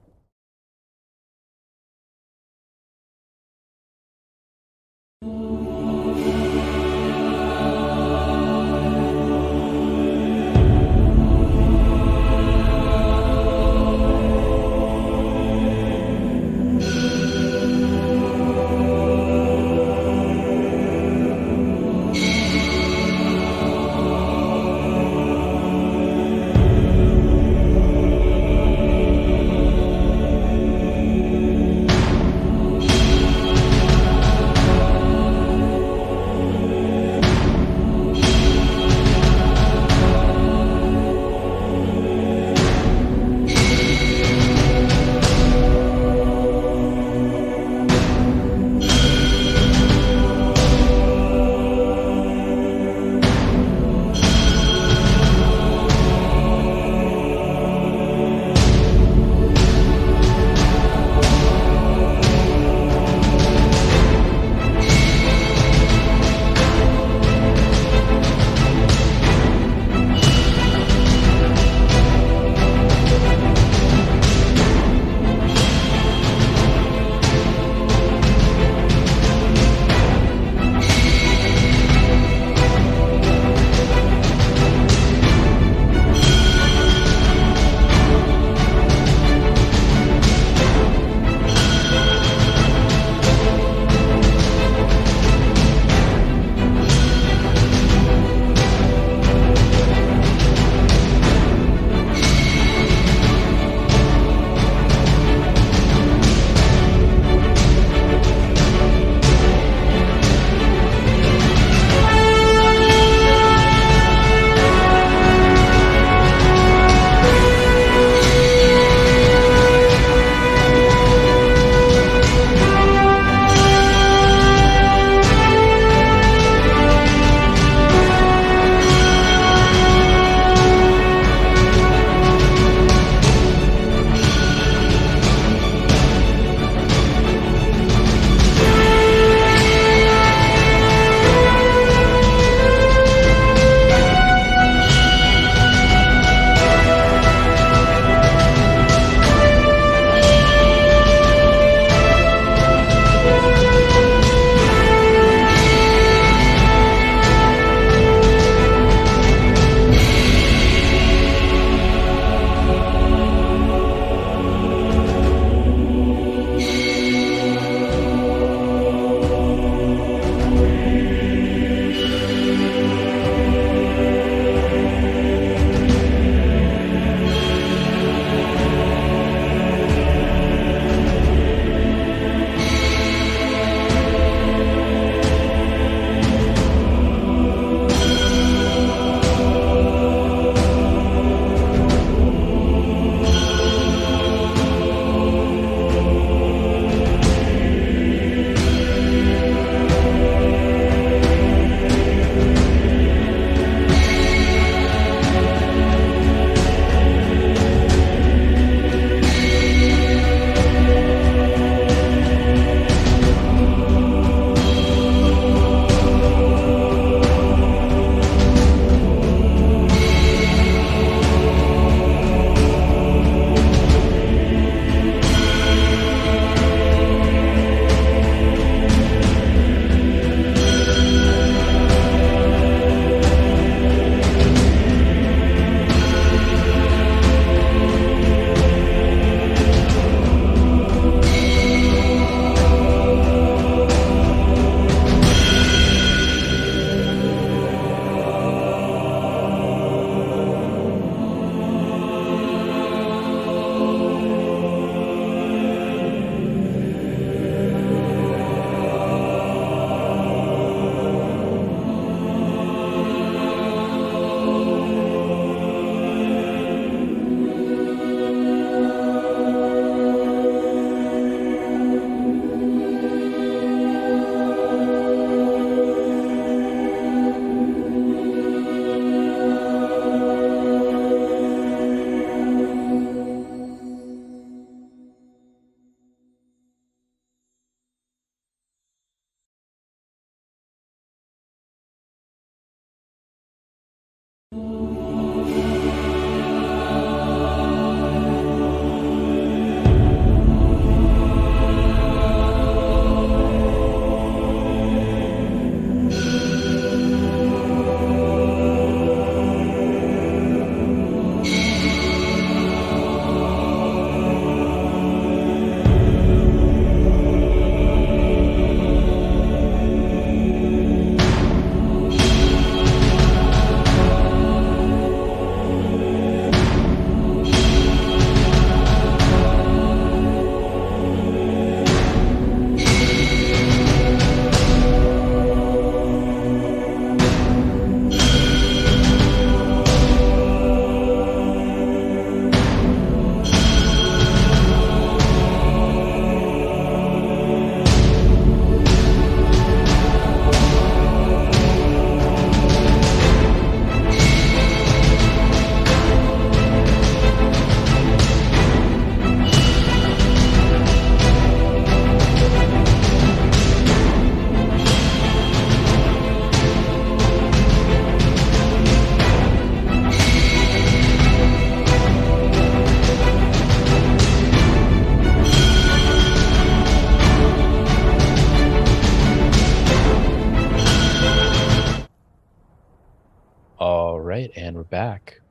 right, and we're back.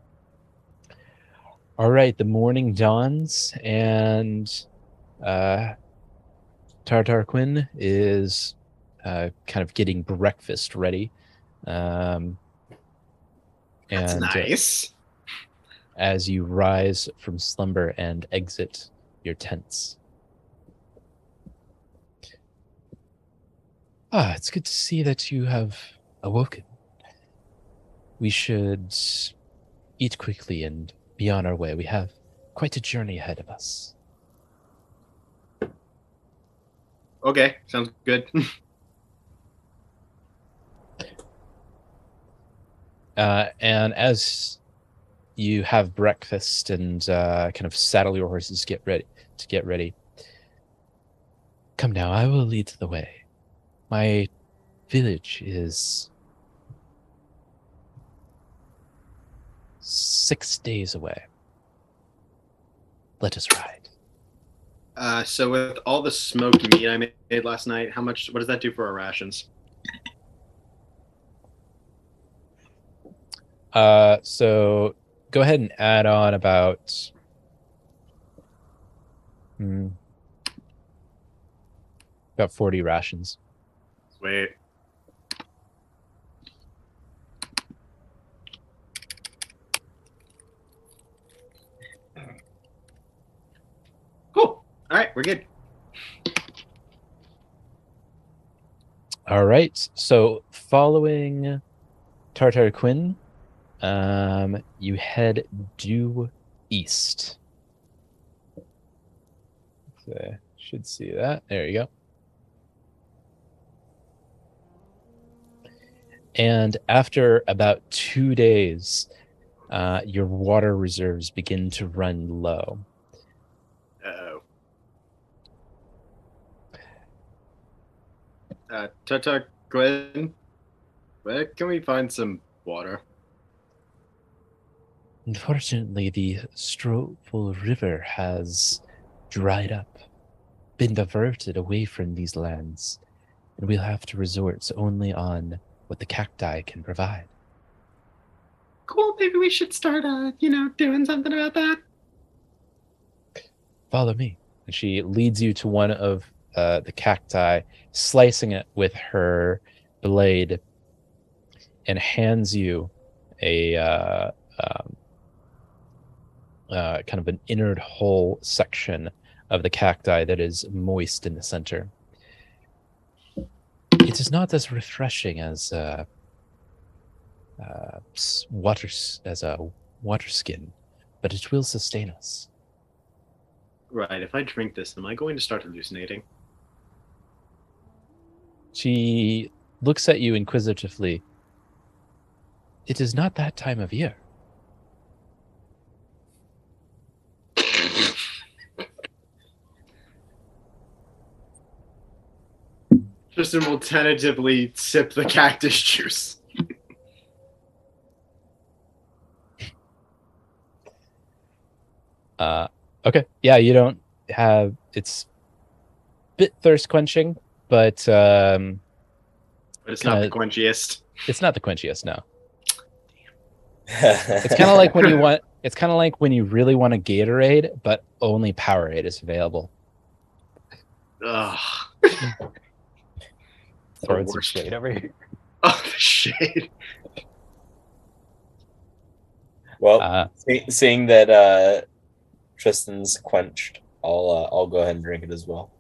All right, the morning dawns, and Tartar Quinn is kind of getting breakfast ready. That's And nice. as you rise from slumber and exit your tents. It's good to see that you have awoken. We should eat quickly and be on our way. We have quite a journey ahead of us. Okay, sounds good. And as you have breakfast and kind of saddle your horses, get ready. Come now, I will lead the way. My village is 6 days away. Let us ride. So with all the smoked meat I made last night, what does that do for our rations? So go ahead and add on about about 40 rations. Sweet. Cool. All right, we're good. All right. So following Tartar Quinn, you head due east. So, should see that. There you go. And after about 2 days, your water reserves begin to run low. Uh-oh. Tata Glenn, where can we find some water? Unfortunately, the Stropful River has dried up, been diverted away from these lands, and we'll have to resort only on what the cacti can provide. Cool, maybe we should start, doing something about that. Follow me. And she leads you to one of the cacti, slicing it with her blade, and hands you a kind of an innard hole section of the cacti that is moist in the center. It is not as refreshing as water skin, but it will sustain us. Right, if I drink this, am I going to start hallucinating? She looks at you inquisitively. It is not that time of year. Tristan will tentatively sip the cactus juice. Okay. Yeah, you don't have... It's a bit thirst quenching, but But it's not the quenchiest. It's not the quenchiest, no. It's kind of like when you want... It's kind of like when you really want a Gatorade, but only Powerade is available. Ugh. Throwing some shade over here. Oh, the shade. Well, seeing that Tristan's quenched, I'll go ahead and drink it as well.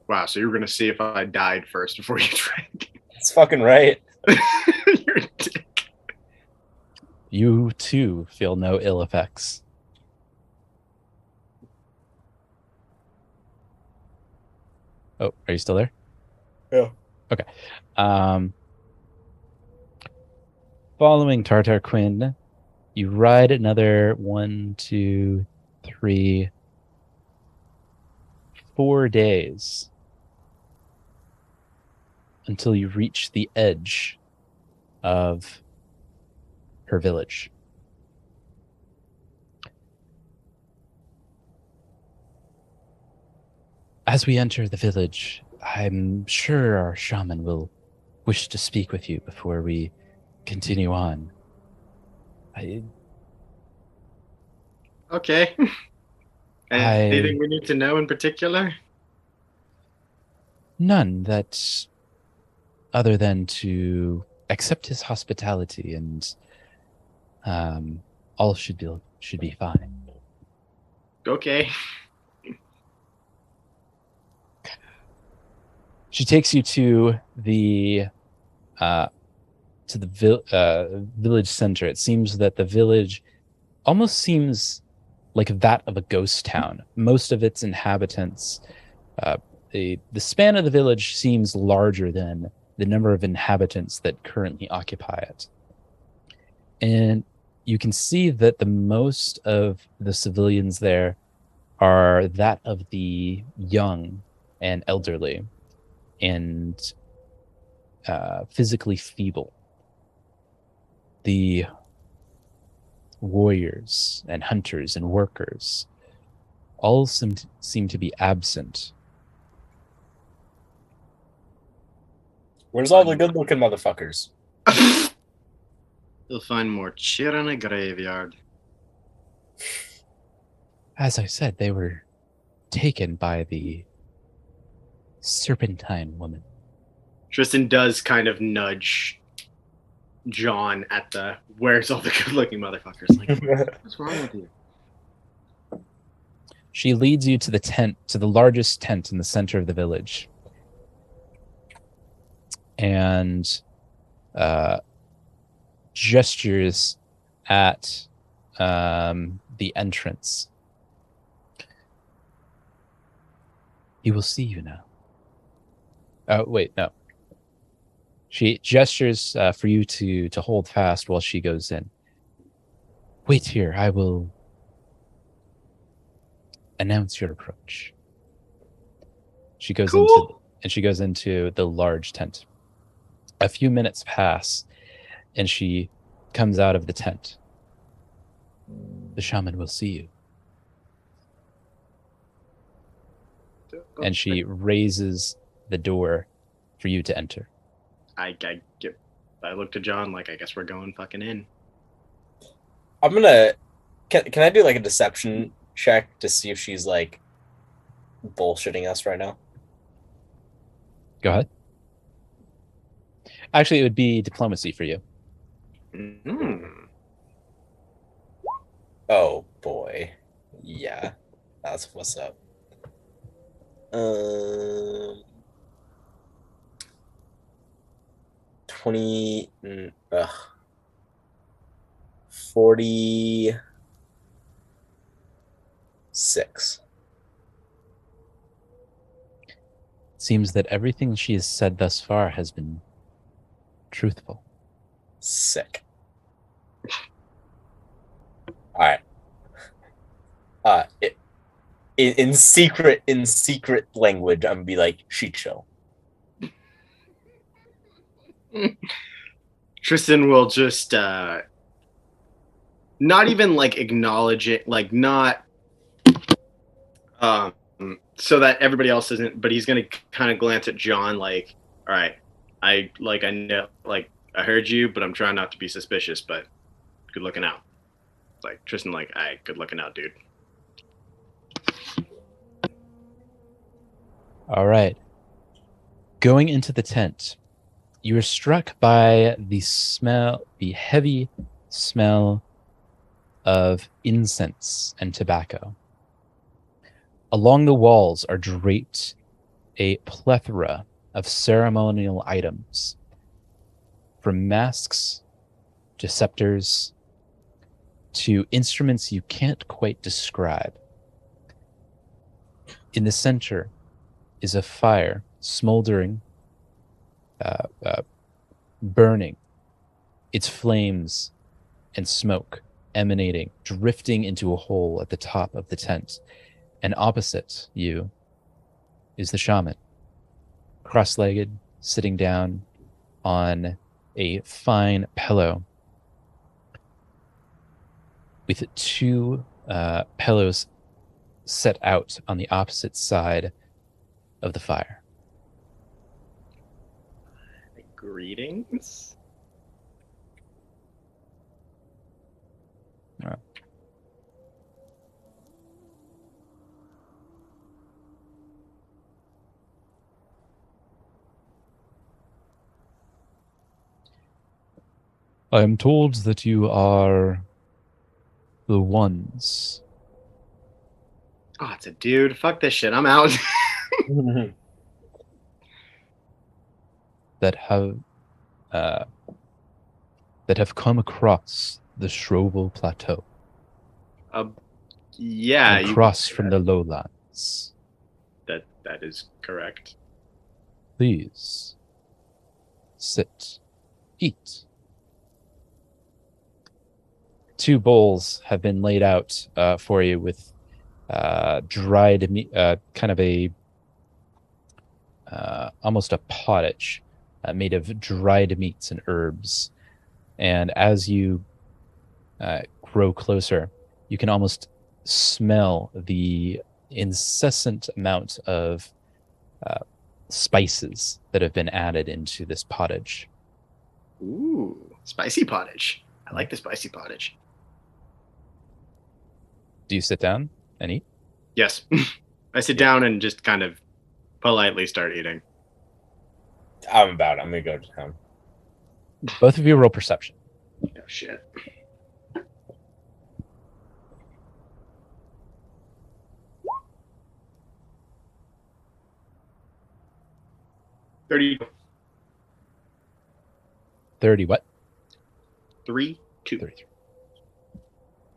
Wow, so you were gonna see if I died first before you drank. That's fucking right. You're a dick. You too feel no ill effects. Oh, are you still there? Yeah. Okay. Following Tartar Quinn, you ride another 1, 2, 3, 4 days until you reach the edge of her village. As we enter the village, I'm sure our shaman will wish to speak with you before we continue on. I, Okay. Anything we need to know in particular? none that other than to accept his hospitality, and all should be fine. Okay. She takes you to the village center. It seems that the village almost seems like that of a ghost town. Most of its inhabitants, the span of the village seems larger than the number of inhabitants that currently occupy it. And you can see that the most of the civilians there are that of the young and elderly and physically feeble. The warriors and hunters and workers all seem to be absent. Where's all the good-looking motherfuckers? You'll find more shit in a graveyard. As I said, they were taken by the serpentine woman. Tristan does kind of nudge John at the where's all the good-looking motherfuckers? Like, what's wrong with you? She leads you to the tent, to the largest tent in the center of the village, and gestures at the entrance. He will see you now. Oh, wait, no. She gestures for you to hold fast while she goes in. Wait here, I will announce your approach. She goes into the large tent. A few minutes pass, and she comes out of the tent. The shaman will see you. And she raises the door for you to enter. I look to John like, I guess we're going fucking in. I'm gonna. Can I do like a deception check to see if she's like bullshitting us right now? Go ahead. Actually, it would be diplomacy for you. Mm-hmm. Oh boy, yeah, that's what's up. 20, 46. Seems that everything she has said thus far has been truthful. Sick. All right. In secret language, I'm gonna be like, sheet show. Tristan will just not even like acknowledge it, like not so that everybody else isn't, but he's gonna kind of glance at John like, all right, I know, like, I heard you, but I'm trying not to be suspicious, but good looking out. Like Tristan, like, all right, good looking out, dude. All right. Going into the tent, you are struck by the heavy smell of incense and tobacco. Along the walls are draped a plethora of ceremonial items, from masks to scepters to instruments you can't quite describe. In the center is a fire smoldering, burning, its flames and smoke emanating, drifting into a hole at the top of the tent. And opposite you is the shaman, cross-legged, sitting down on a fine pillow with two pillows set out on the opposite side of the fire. Greetings. All right. I am told that you are the ones Oh, it's a dude. Fuck this shit. I'm out. that uh, have come across the Shroval Plateau Yeah, and you across from the lowlands. that is correct. Please sit, eat. 2 bowls have been laid out for you with dried meat, kind of a almost a pottage made of dried meats and herbs. And as you grow closer, you can almost smell the incessant amount of spices that have been added into this pottage. Ooh, spicy pottage. I like the spicy pottage. Do you sit down and eat? Yes. I sit Yeah. down and just kind of politely start eating. I'm about. I'm gonna go to town. Both of you roll perception. Oh, shit. $32. 30 what? 3, 2. 33.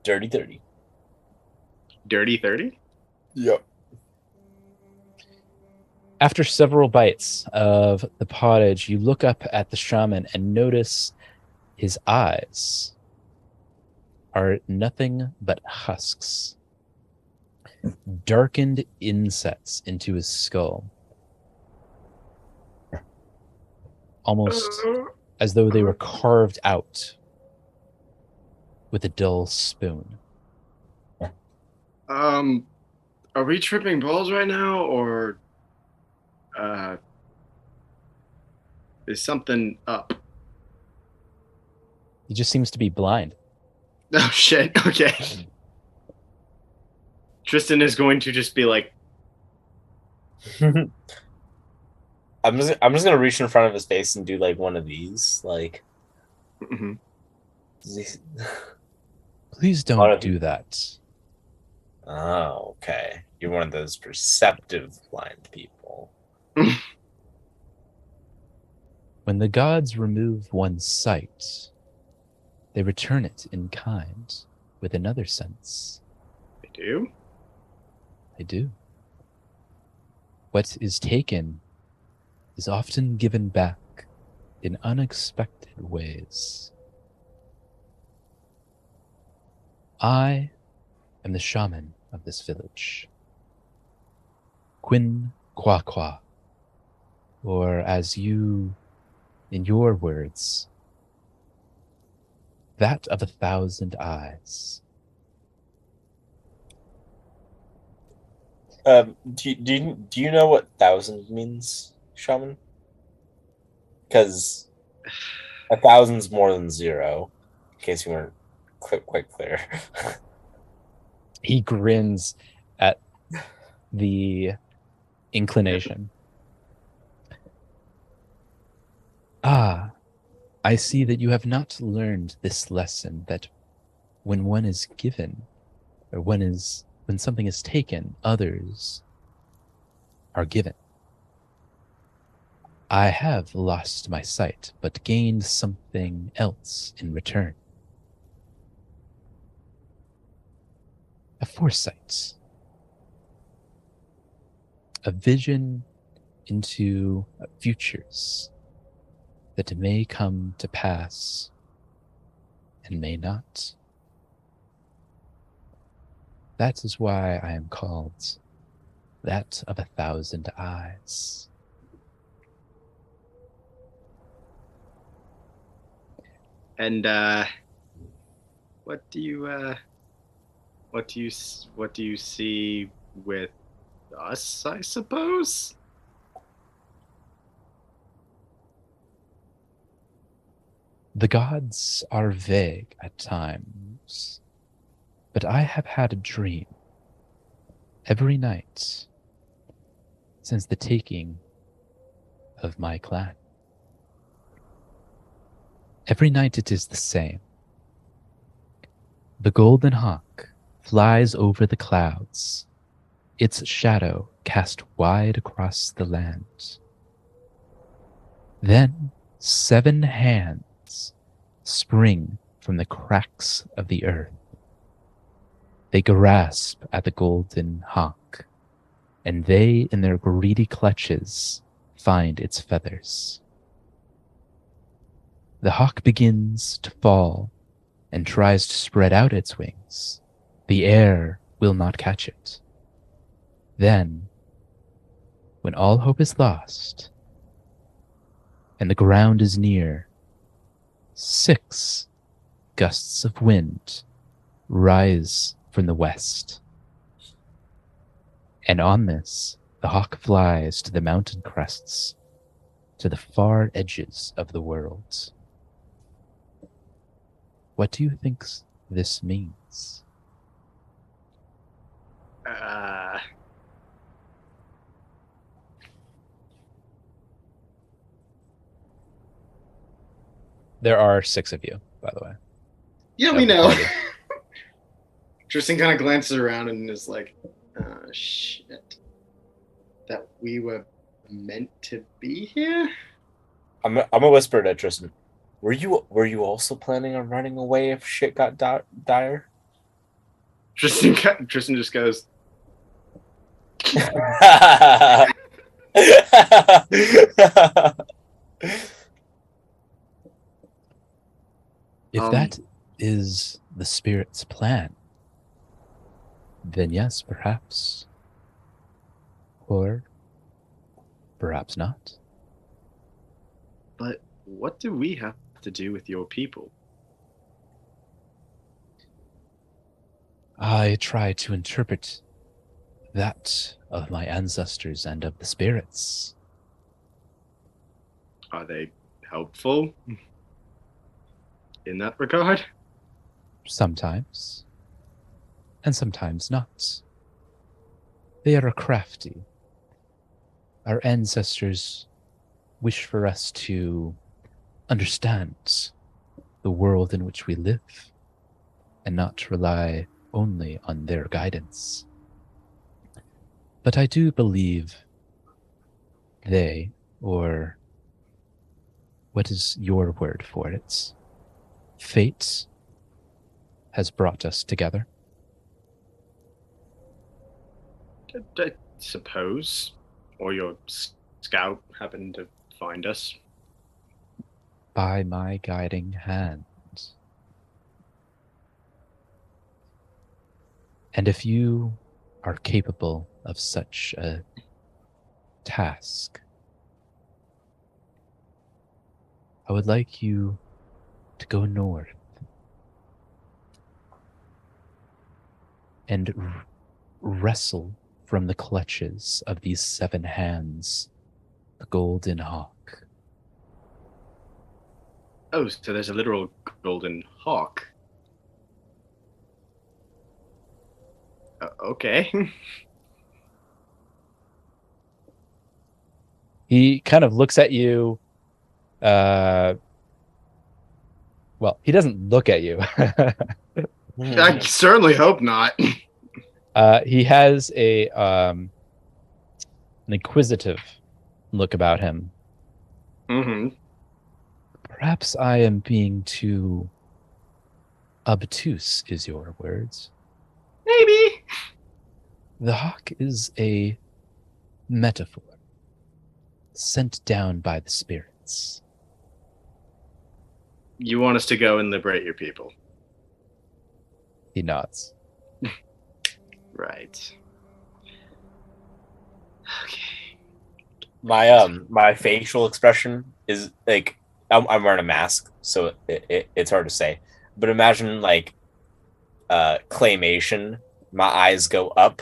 Dirty 30. Dirty 30? Yep. After several bites of the pottage, you look up at the shaman and notice his eyes are nothing but husks, darkened insets into his skull, almost as though they were carved out with a dull spoon. Are we tripping balls right now, or is something up? He just seems to be blind. Oh shit. Okay. Tristan is going to just be like, I'm just gonna reach in front of his face and do like one of these, like. mhm. Please don't do that. Oh, okay. You're one of those perceptive blind people. When the gods remove one's sight, they return it in kind with another sense. They do? They do. What is taken is often given back in unexpected ways. I am the shaman of this village, Quin Qua Qua, or as you, in your words, that of 1,000 eyes. Do you know what 1,000 means, shaman? Because 1,000's more than 0, in case you weren't quite clear. He grins at the inclination. Ah, I see that you have not learned this lesson, that when one is given, or when something is taken, others are given. I have lost my sight, but gained something else in return. A foresight. A vision into futures that may come to pass and may not. That is why I am called that of 1,000 eyes. And what do you see with us, I suppose? The gods are vague at times. But I have had a dream every night since the taking of my clan. Every night it is the same. The golden hawk flies over the clouds, its shadow cast wide across the land. Then 7 hands spring from the cracks of the earth. They grasp at the golden hawk, and they, in their greedy clutches, find its feathers. The hawk begins to fall and tries to spread out its wings. The air will not catch it. Then, when all hope is lost, and the ground is near, 6 gusts of wind rise from the west. And on this, the hawk flies to the mountain crests, to the far edges of the world. What do you think this means? There are 6 of you, by the way. Yeah, we know. Tristan kind of glances around and is like, shit. That we were meant to be here? I'm a whisper to Tristan. Were you also planning on running away if shit got dire? Tristan just goes, If that is the spirit's plan, then yes, perhaps. Or perhaps not. But what do we have to do with your people? I try to interpret that of my ancestors and of the spirits. Are they helpful in that regard? Sometimes. And sometimes not. They are crafty. Our ancestors wish for us to understand the world in which we live and not rely only on their guidance. But I do believe they, or what is your word for it? Fate has brought us together. I suppose. Or your scout happened to find us. By my guiding hand. And if you are capable of such a task, I would like you to go north and wrestle from the clutches of these 7 hands the golden hawk. Oh, so there's a literal golden hawk. Okay. He kind of looks at you. Well, he doesn't look at you. I certainly hope not. He has an inquisitive look about him. Mm-hmm. Perhaps I am being too obtuse, is your words. Maybe. The hawk is a metaphor sent down by the spirits. You want us to go and liberate your people? He nods. Right. Okay. My facial expression is like I'm wearing a mask, so it's hard to say. But imagine like claymation. My eyes go up,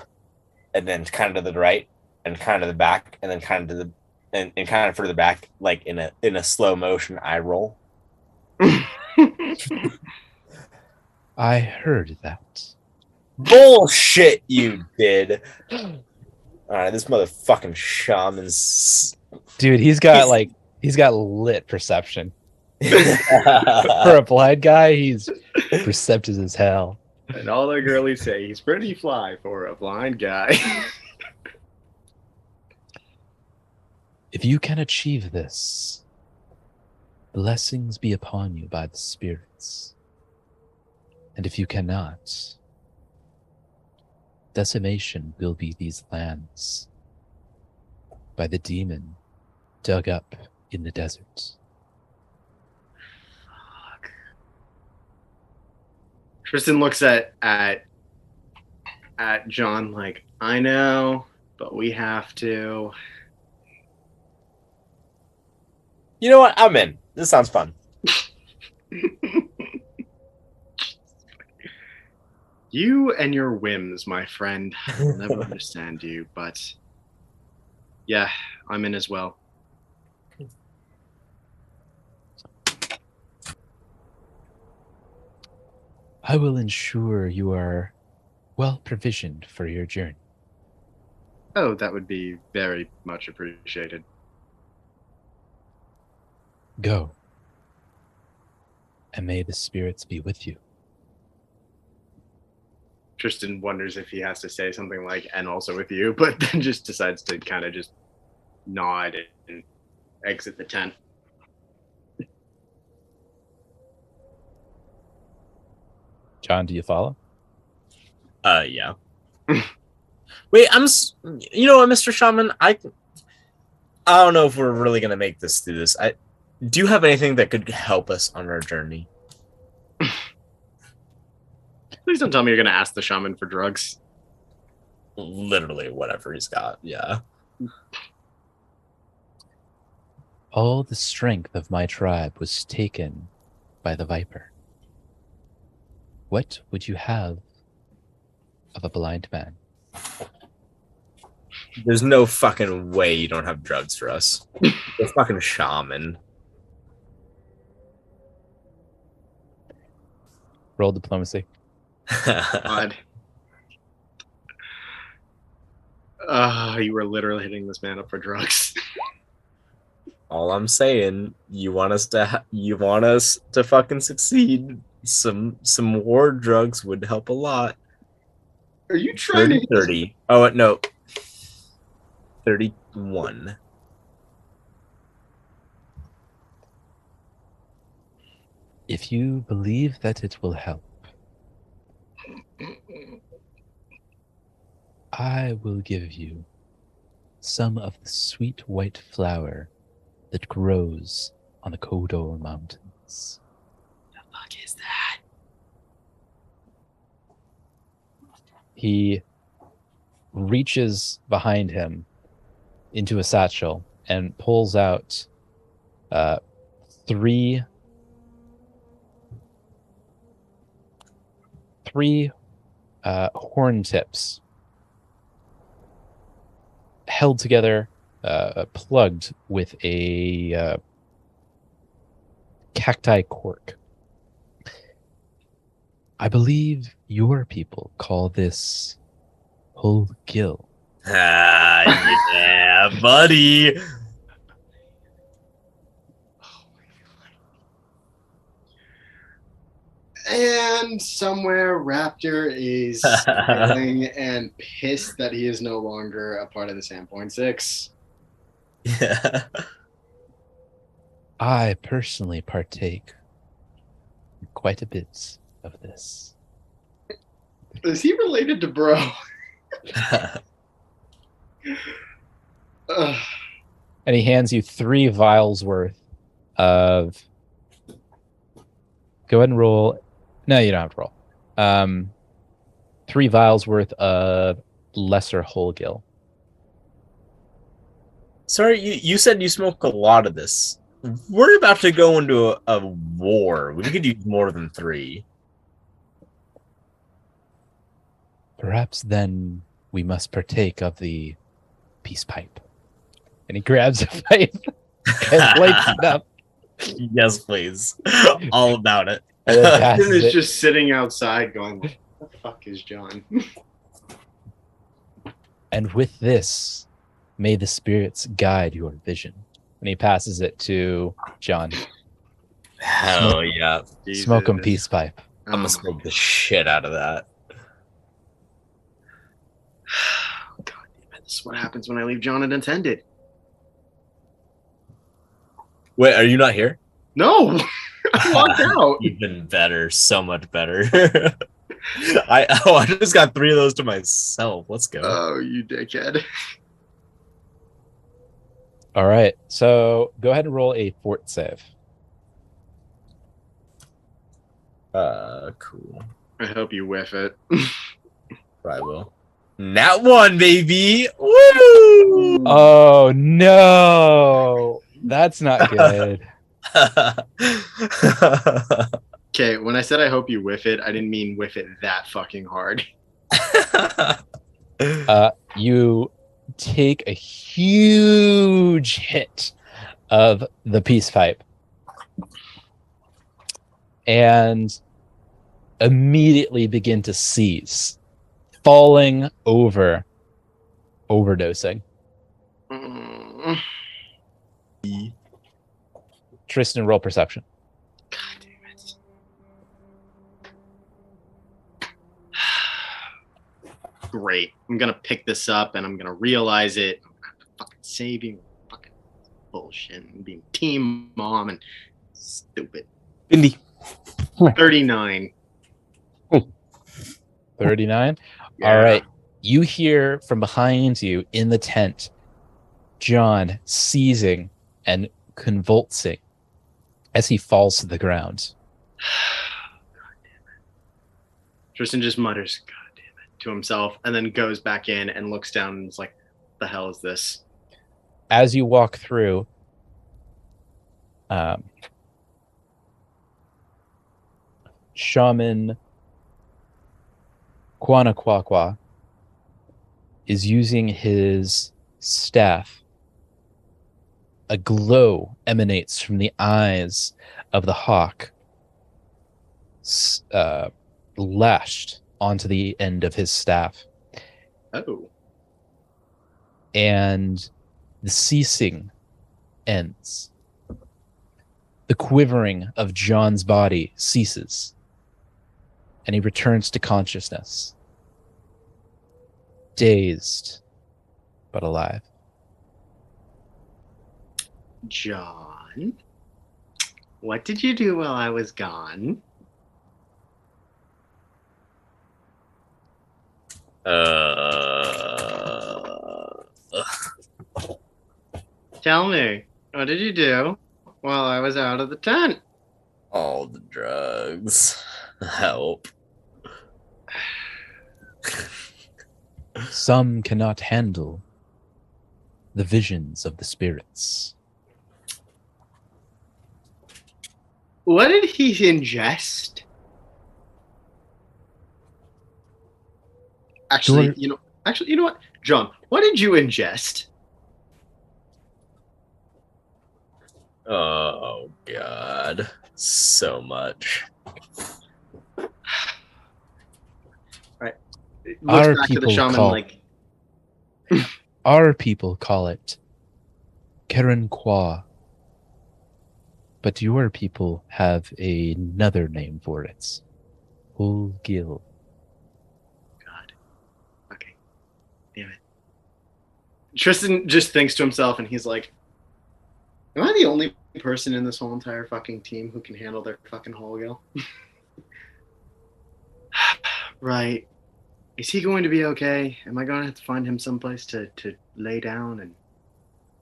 and then kind of to the right, and kind of the back, and then kind of to the and kind of further back, like in a slow motion eye roll. I heard that. Bullshit, you did. All right, this motherfucking shaman's. Dude, he's got lit perception. For a blind guy, he's perceptive as hell. And all the girlies say he's pretty fly for a blind guy. If you can achieve this, blessings be upon you by the spirits. And if you cannot, decimation will be these lands by the demon dug up in the desert. Fuck. Tristan looks at John like, I know, but we have to. You know what? I'm in. This sounds fun. You and your whims, my friend. I'll never understand you, but yeah, I'm in as well. I will ensure you are well provisioned for your journey. Oh, that would be very much appreciated. Go, and may the spirits be with you. Tristan wonders if he has to say something like, and also with you, but then just decides to kind of just nod and exit the tent. John, do you follow? Yeah. Wait, you know what, Mr. Shaman? I don't know if we're really gonna make this through this. Do you have anything that could help us on our journey? Please don't tell me you're going to ask the shaman for drugs. Literally, whatever he's got. Yeah. All the strength of my tribe was taken by the viper. What would you have of a blind man? There's no fucking way you don't have drugs for us. The fucking shaman. Roll diplomacy. God. You were literally hitting this man up for drugs. All I'm saying, you want us to fucking succeed. Some war drugs would help a lot. Are you trying 30, 30. Oh no. 31. If you believe that it will help, I will give you some of the sweet white flower that grows on the Kodor Mountains. The fuck is that? He reaches behind him into a satchel and pulls out three horn tips held together, plugged with a cacti cork. I believe your people call this whole gill. Ah, yeah, buddy. And somewhere Raptor is smiling and pissed that he is no longer a part of the Sandpoint 6. Yeah. I personally partake in quite a bit of this. Is he related to Bro? And he hands you 3 vials worth of... Go ahead and roll. No, you don't have to roll. 3 vials worth of lesser whole gill. Sorry, you said you smoke a lot of this. We're about to go into a war. We could use more than 3. Perhaps then we must partake of the peace pipe. And he grabs a pipe and lights it up. Yes, please. All about it. And then And passes is it. just sitting outside going, What the fuck is John? And with this, may the spirits guide your vision. And he passes it to John. Hell yeah. Smoke 'em Jesus. peace pipe. I'm gonna smoke the shit out of that. God damn it. This is what happens when I leave John unattended. Wait, are you not here? No! I walked out. Even better, so much better. I just got 3 of those to myself. Let's go. Oh, you dickhead. All right. So go ahead and roll a fort save. Cool. I hope you whiff it. I will. Nat 1, baby. Woo! Oh no. That's not good. Okay, when I said I hope you whiff it, I didn't mean whiff it that fucking hard. You take a huge hit of the peace pipe and immediately begin to seize, falling over, overdosing. Mm. Tristan, roll perception. God damn it. Great. I'm gonna pick this up and I'm gonna realize it. I'm gonna have to fucking save you. Fucking bullshit. And being team mom and stupid. Indy. 39. 39. Yeah. All right. You hear from behind you in the tent, John seizing and convulsing as he falls to the ground. God damn it. Tristan just mutters, God damn it, to himself, and then goes back in and looks down and is like, the hell is this? As you walk through, Shaman Quanaquaqua is using his staff. A glow emanates from the eyes of the hawk, lashed onto the end of his staff. Oh. And the ceasing ends. The quivering of John's body ceases, and he returns to consciousness, dazed but alive. John, what did you do while I was gone? Tell me, what did you do while I was out of the tent? All the drugs. Help. Some cannot handle the visions of the spirits. What did he ingest? Actually, you know what? John, what did you ingest? Oh God, so much. Right. Looks Our back to the people shaman call- like, Our people call it Karen Kwa, but your people have another name for it. Ulgil. God. Okay. Damn it. Tristan just thinks to himself and he's like, am I the only person in this whole entire fucking team who can handle their fucking Holgill? Right. Is he going to be okay? Am I going to have to find him someplace to lay down and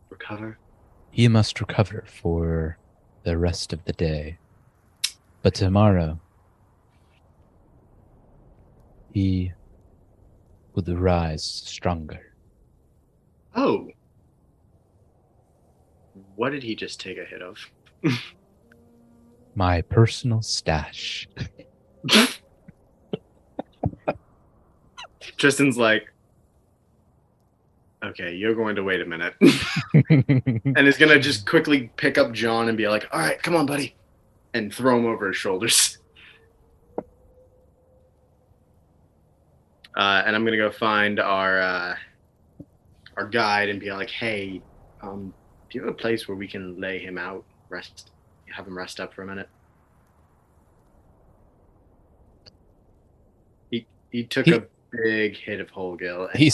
recover? He must recover for the rest of the day. But tomorrow, he would rise stronger. Oh. What did he just take a hit of? My personal stash. Tristan's like, okay, you're going to wait a minute. And is going to just quickly pick up John and be like, all right, come on, buddy. And throw him over his shoulders. And I'm gonna go find our guide and be like, "Hey, do you have a place where we can lay him out, have him rest up for a minute?" He took a big hit of Holgill. And he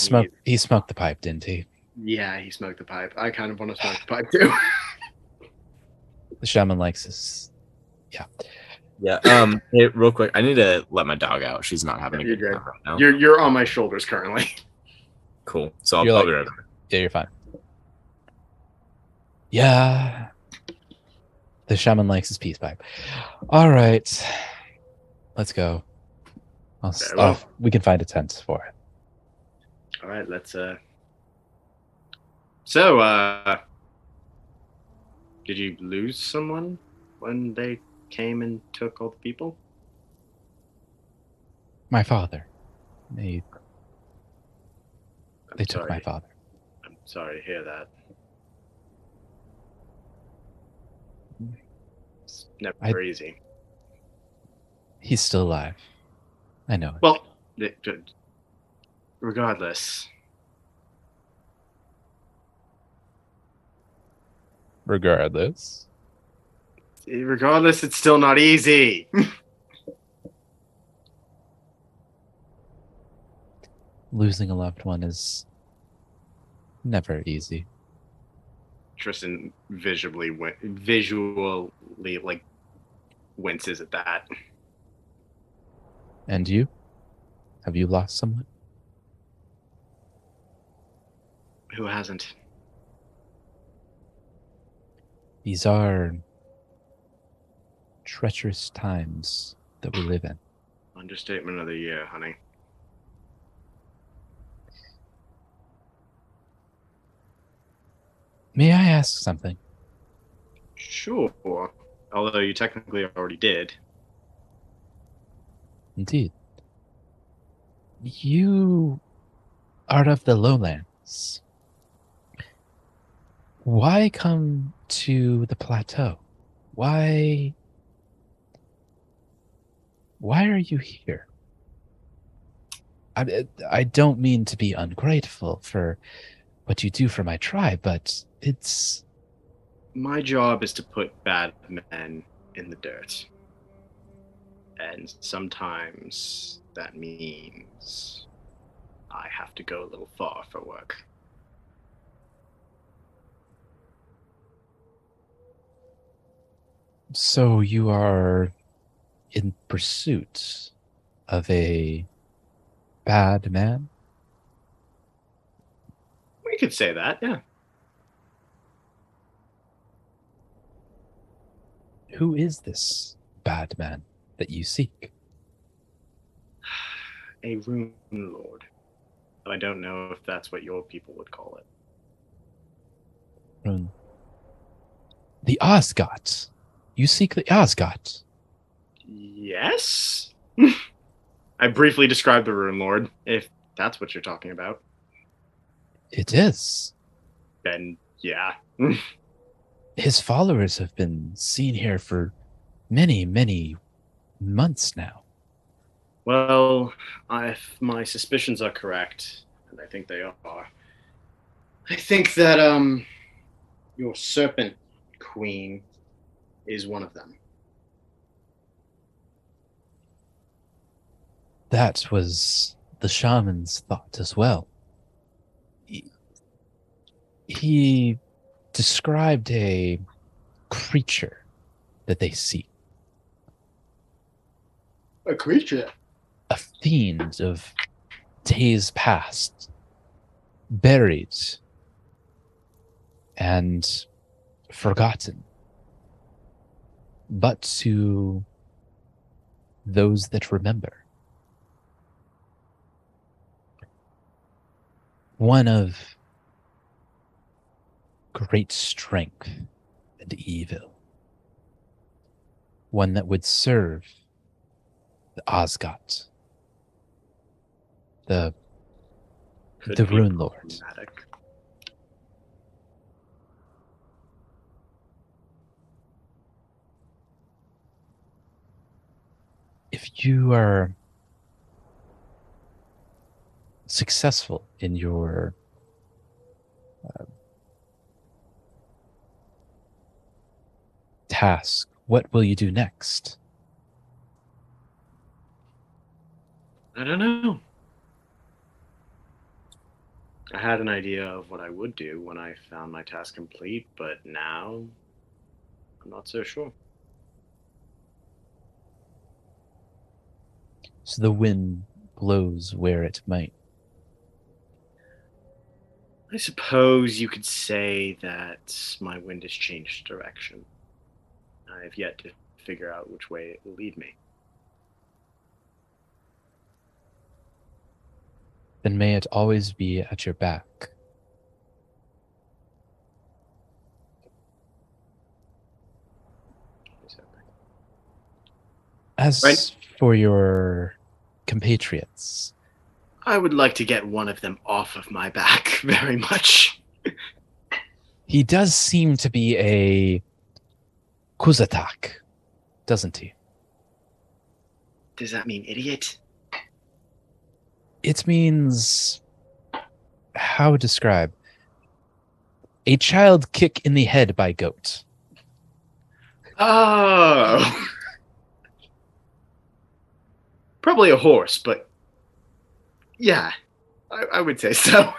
smoked the pipe, didn't he? Yeah, he smoked the pipe. I kind of want to smoke the pipe too. The shaman likes this. Yeah. Yeah. Hey, real quick, I need to let my dog out. She's not having a You're good good. time right now. You're on my shoulders currently. Cool. So I'll be right back. Yeah, you're fine. Yeah. The shaman likes his peace pipe. All right. Let's go. We can find a tent for it. All right, let's did you lose someone when they came and took all the people? My father. They took my father. I'm sorry to hear that. It's never easy. He's still alive. I know. Well, regardless. Regardless, it's still not easy. Losing a loved one is never easy. Tristan visually like winces at that. And you? Have you lost someone? Who hasn't? These are treacherous times that we live in. Understatement of the year, honey. May I ask something? Sure. Although you technically already did. Indeed. You are of the lowlands. Why come to the plateau? Why are you here? I don't mean to be ungrateful for what you do for my tribe, but it's... My job is to put bad men in the dirt. And sometimes that means I have to go a little far for work. So you are in pursuit of a bad man? We could say that, yeah. Who is this bad man that you seek? A Runelord. I don't know if that's what your people would call it. Rune. The Osgot. You seek the Osgot. Yes? I briefly described the Runelord, if that's what you're talking about. It is. Then, yeah. His followers have been seen here for many, many months now. Well, if my suspicions are correct, and I think they are, I think that your serpent queen is one of them. That was the shaman's thought as well. He described a creature that they seek. A creature? A fiend of days past, buried and forgotten, but to those that remember. One of great strength and evil. One that would serve the Osgot, the Runelords. If you are successful in your task, what will you do next? I don't know. I had an idea of what I would do when I found my task complete, but now I'm not so sure. So the wind blows where it might. I suppose you could say that my wind has changed direction. I have yet to figure out which way it will lead me. Then may it always be at your back. As for your compatriots, I would like to get one of them off of my back very much. He does seem to be a Kuzatak, doesn't he? Does that mean idiot? It means, how describe? A child kick in the head by goat. Oh. Probably a horse, but yeah, I would say so.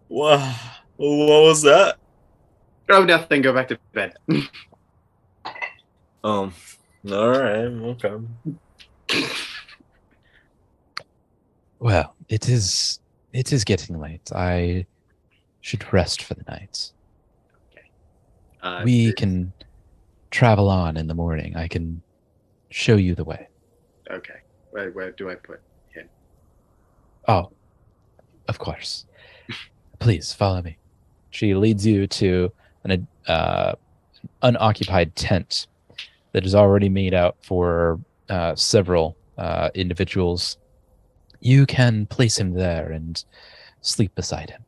What was that? Oh, nothing. Go back to bed. All right, okay. Well, it is getting late. I should rest for the night. Okay. We can travel on in the morning. I can show you the way. Okay. Where do I put him? Oh, of course. Please follow me. She leads you to an unoccupied tent that is already made out for several individuals. You can place him there and sleep beside him.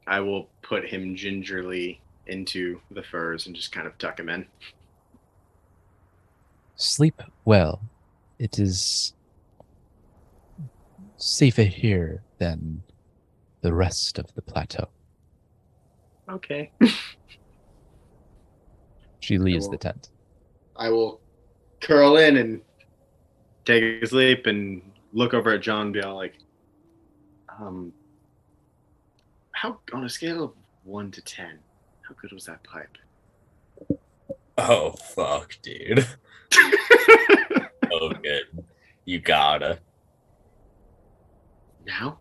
I will put him gingerly into the furs and just kind of tuck him in. Sleep well. It is safer here than the rest of the plateau. Okay. She leaves the tent. I will curl in and take a sleep and look over at John and be all like, how, on a scale of 1 to 10, how good was that pipe? Oh, fuck, dude. Oh, good. You gotta. Now?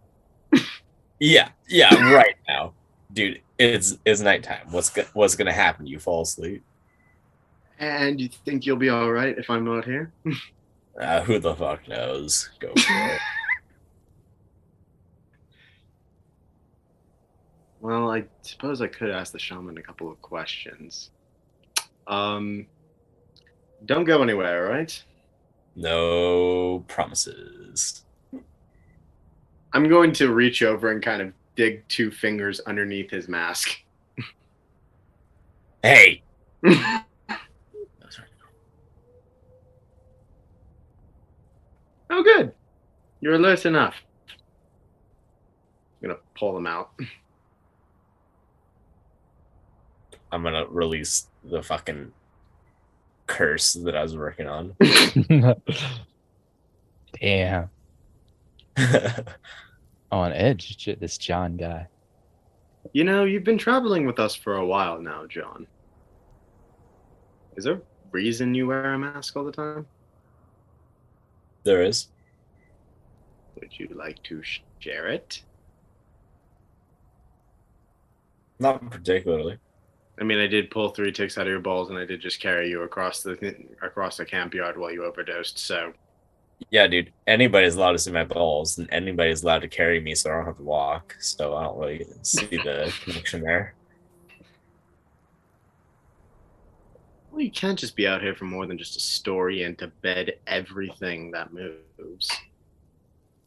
Yeah, right now. Dude, it's nighttime. What's gonna happen? You fall asleep? And you think you'll be all right if I'm not here? Who the fuck knows? Go for it. Well, I suppose I could ask the shaman a couple of questions. Don't go anywhere, all right? No promises. I'm going to reach over and kind of dig 2 fingers underneath his mask. Hey! Oh, good. You're alert enough. I'm going to pull them out. I'm gonna release the fucking curse that I was working on. Damn. On edge, this John guy. You know, you've been traveling with us for a while now, John. Is there a reason you wear a mask all the time? There is. Would you like to share it? Not particularly. I mean, I did pull 3 ticks out of your balls, and I did just carry you across the camp yard while you overdosed. So, yeah, dude. Anybody's allowed to see my balls, and anybody's allowed to carry me, so I don't have to walk. So I don't really see the connection there. Well, you can't just be out here for more than just a story and to bed everything that moves.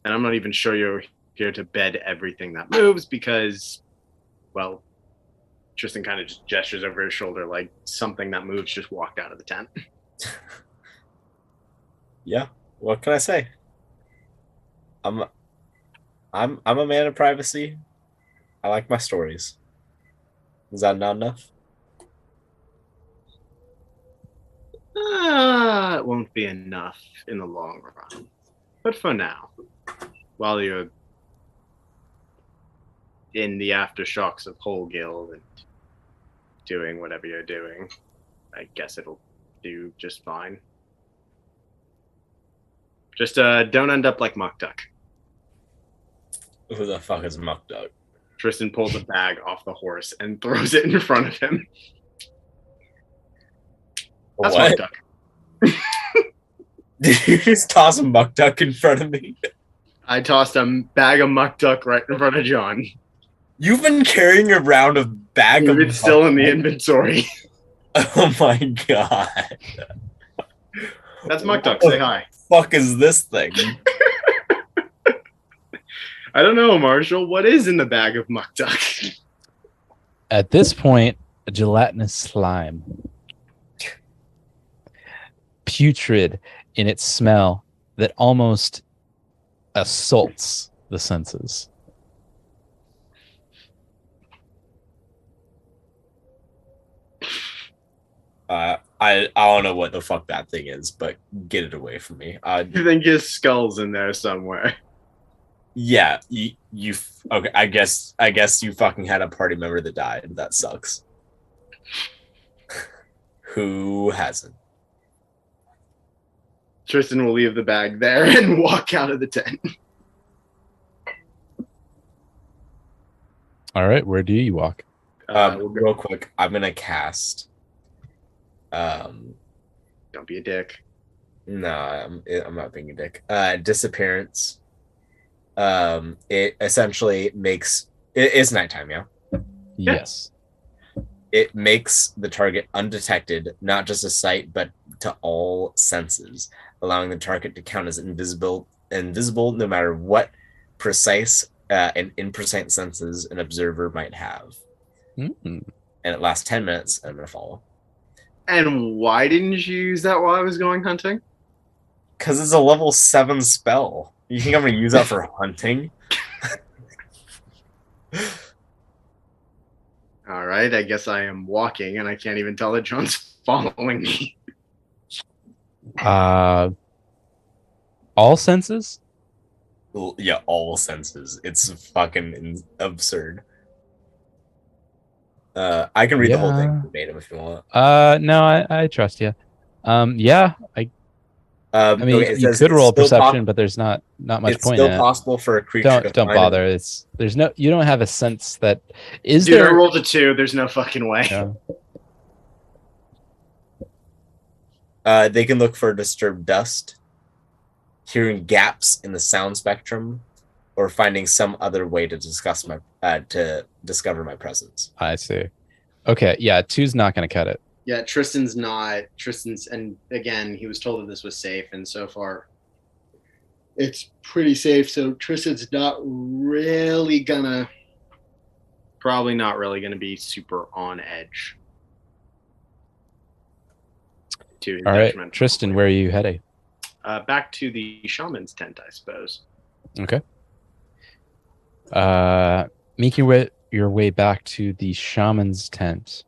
And I'm not even sure you're here to bed everything that moves because, well, Tristan kind of just gestures over his shoulder like something that moves just walked out of the tent. Yeah, what can I say? I'm I'm a man of privacy. I like my stories. Is that not enough? It won't be enough in the long run. But for now, while you're in the aftershocks of Whole Guild and doing whatever you're doing, I guess it'll do just fine. Just don't end up like Muck Duck. Who the fuck is Muck Duck? Tristan pulls a bag off the horse and throws it in front of him. That's What? Muck Duck. Did you just toss a Muck Duck in front of me? I tossed a bag of Muck Duck right in front of John. You've been carrying around a bag of It's still in the inventory. Oh my god. That's Muck Duck. Say hi. Fuck is this thing? I don't know, Marshall. What is in the bag of Muck Duck? At this point, a gelatinous slime. Putrid in its smell that almost assaults the senses. I don't know what the fuck that thing is, but get it away from me. I think his skull's in there somewhere. Yeah, you okay? I guess you fucking had a party member that died. That sucks. Who hasn't? Tristan will leave the bag there and walk out of the tent. All right, where do you walk? Real quick, I'm gonna cast. Don't be a dick. No, I'm not being a dick. Disappearance. It essentially makes it is nighttime, yeah. Yes. It makes the target undetected, not just a sight, but to all senses, allowing the target to count as invisible no matter what precise and imprecise senses an observer might have. Mm-hmm. And it lasts 10 minutes, and I'm gonna follow. And why didn't you use that while I was going hunting? Because it's a level 7 spell. You think I'm gonna use that for hunting? All right, I guess I am walking, and I can't even tell that John's following me. All senses? Yeah, all senses. It's fucking absurd. I can read the whole thing verbatim if you want. No, I trust you. Yeah, I mean, okay, you could roll perception, but there's not much it's point still in it. possible for a creature to Don't find bother. You don't have a sense that is Dude, there. I rolled a 2. There's no fucking way. They can look for disturbed dust, hearing gaps in the sound spectrum, or finding some other way to discover my presence. I see. Okay, yeah, 2's not going to cut it. Yeah, Tristan's not. And again, he was told that this was safe, and so far, it's pretty safe. So Tristan's probably not really gonna be super on edge. All right, Tristan, where are you heading? Back to the shaman's tent, I suppose. Okay. Making your way back to the shaman's tent.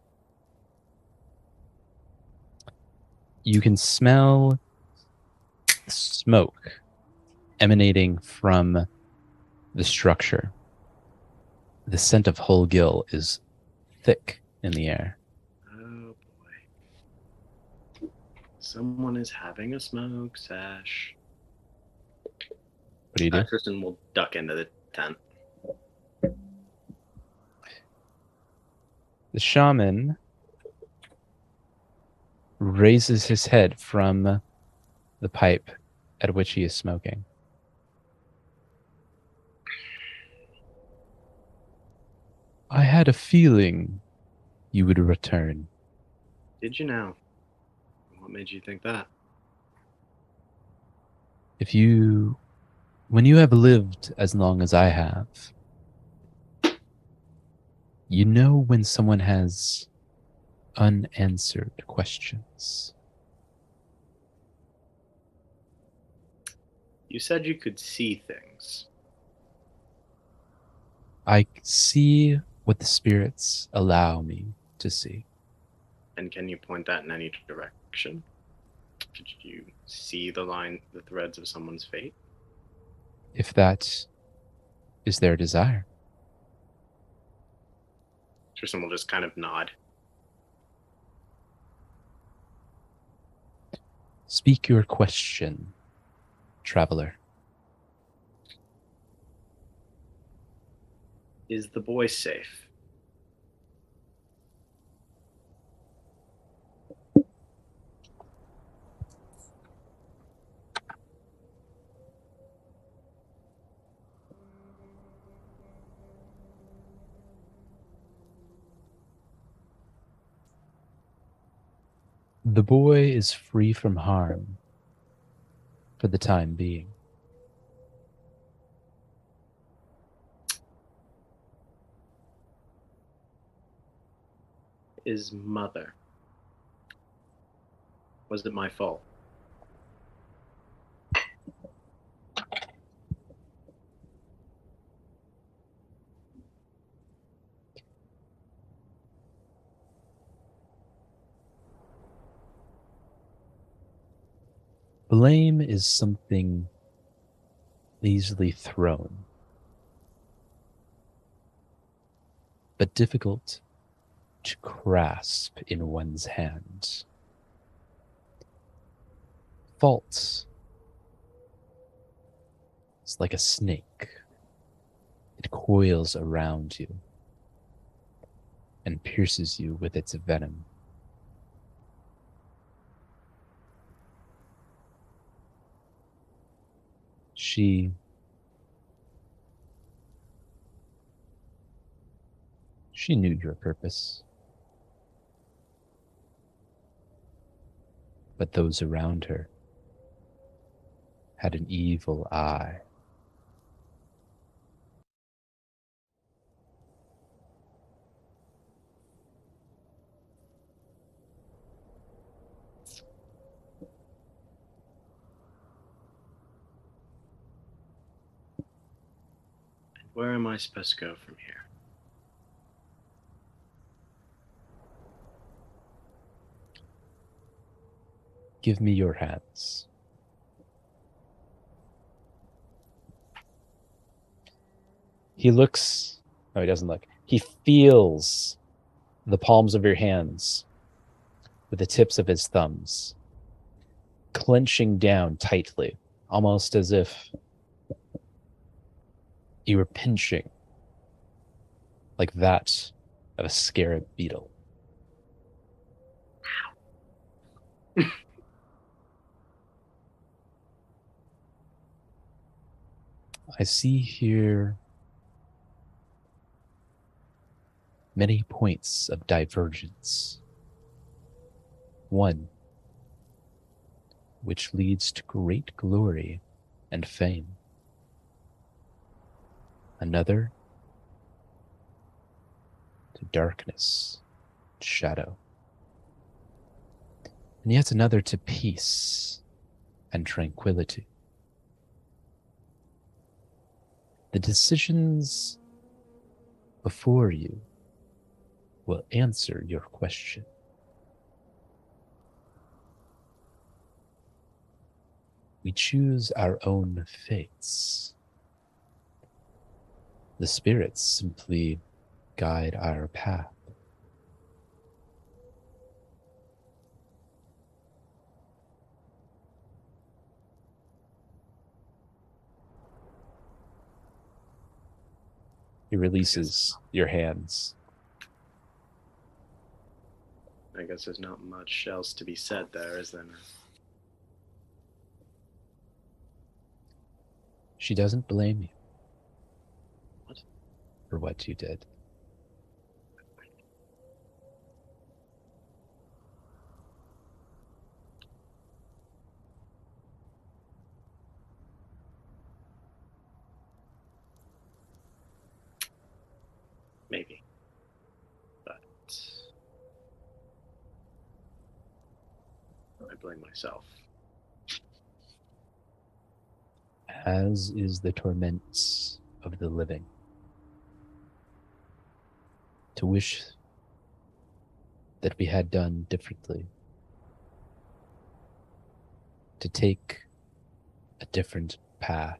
You can smell smoke emanating from the structure. The scent of whole gill is thick in the air. Oh boy. Someone is having a smoke sesh. What do you do? Tristan will duck into the tent. The shaman raises his head from the pipe at which he is smoking. I had a feeling you would return. Did you now? What made you think that? When you have lived as long as I have, you know when someone has unanswered questions. You said you could see things. I see what the spirits allow me to see. And can you point that in any direction? Could you see the threads of someone's fate? If that is their desire. Tristan will just kind of nod. Speak your question, traveler. Is the boy safe? The boy is free from harm for the time being. Is mother? Was it my fault? Blame is something easily thrown, but difficult to grasp in one's hand. Fault is like a snake. It coils around you and pierces you with its venom. She knew your purpose. But those around her had an evil eye. Where am I supposed to go from here? Give me your hands. He looks, no, he doesn't look. He feels the palms of your hands with the tips of his thumbs, clenching down tightly, almost as if you were pinching like that of a scarab beetle. I see here many points of divergence. One, which leads to great glory and fame. Another, to darkness, shadow. And yet another to peace and tranquility. The decisions before you will answer your question. We choose our own fates. The spirits simply guide our path. He releases your hands. I guess there's not much else to be said there, is there? She doesn't blame you. What? For what you did. Maybe. But I blame myself. as is the torments of the living. To wish that we had done differently, to take a different path.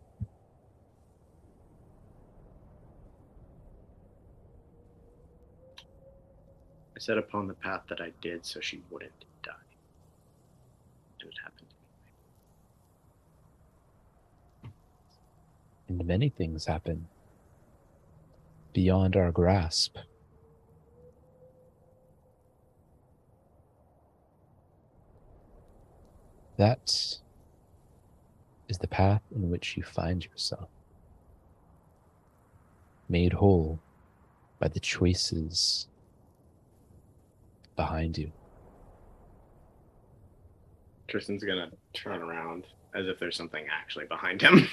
I set upon the path that I did so she wouldn't die. It would happen to me. And many things happen beyond our grasp. That is the path in which you find yourself, made whole by the choices behind you. Tristan's gonna turn around as if there's something actually behind him.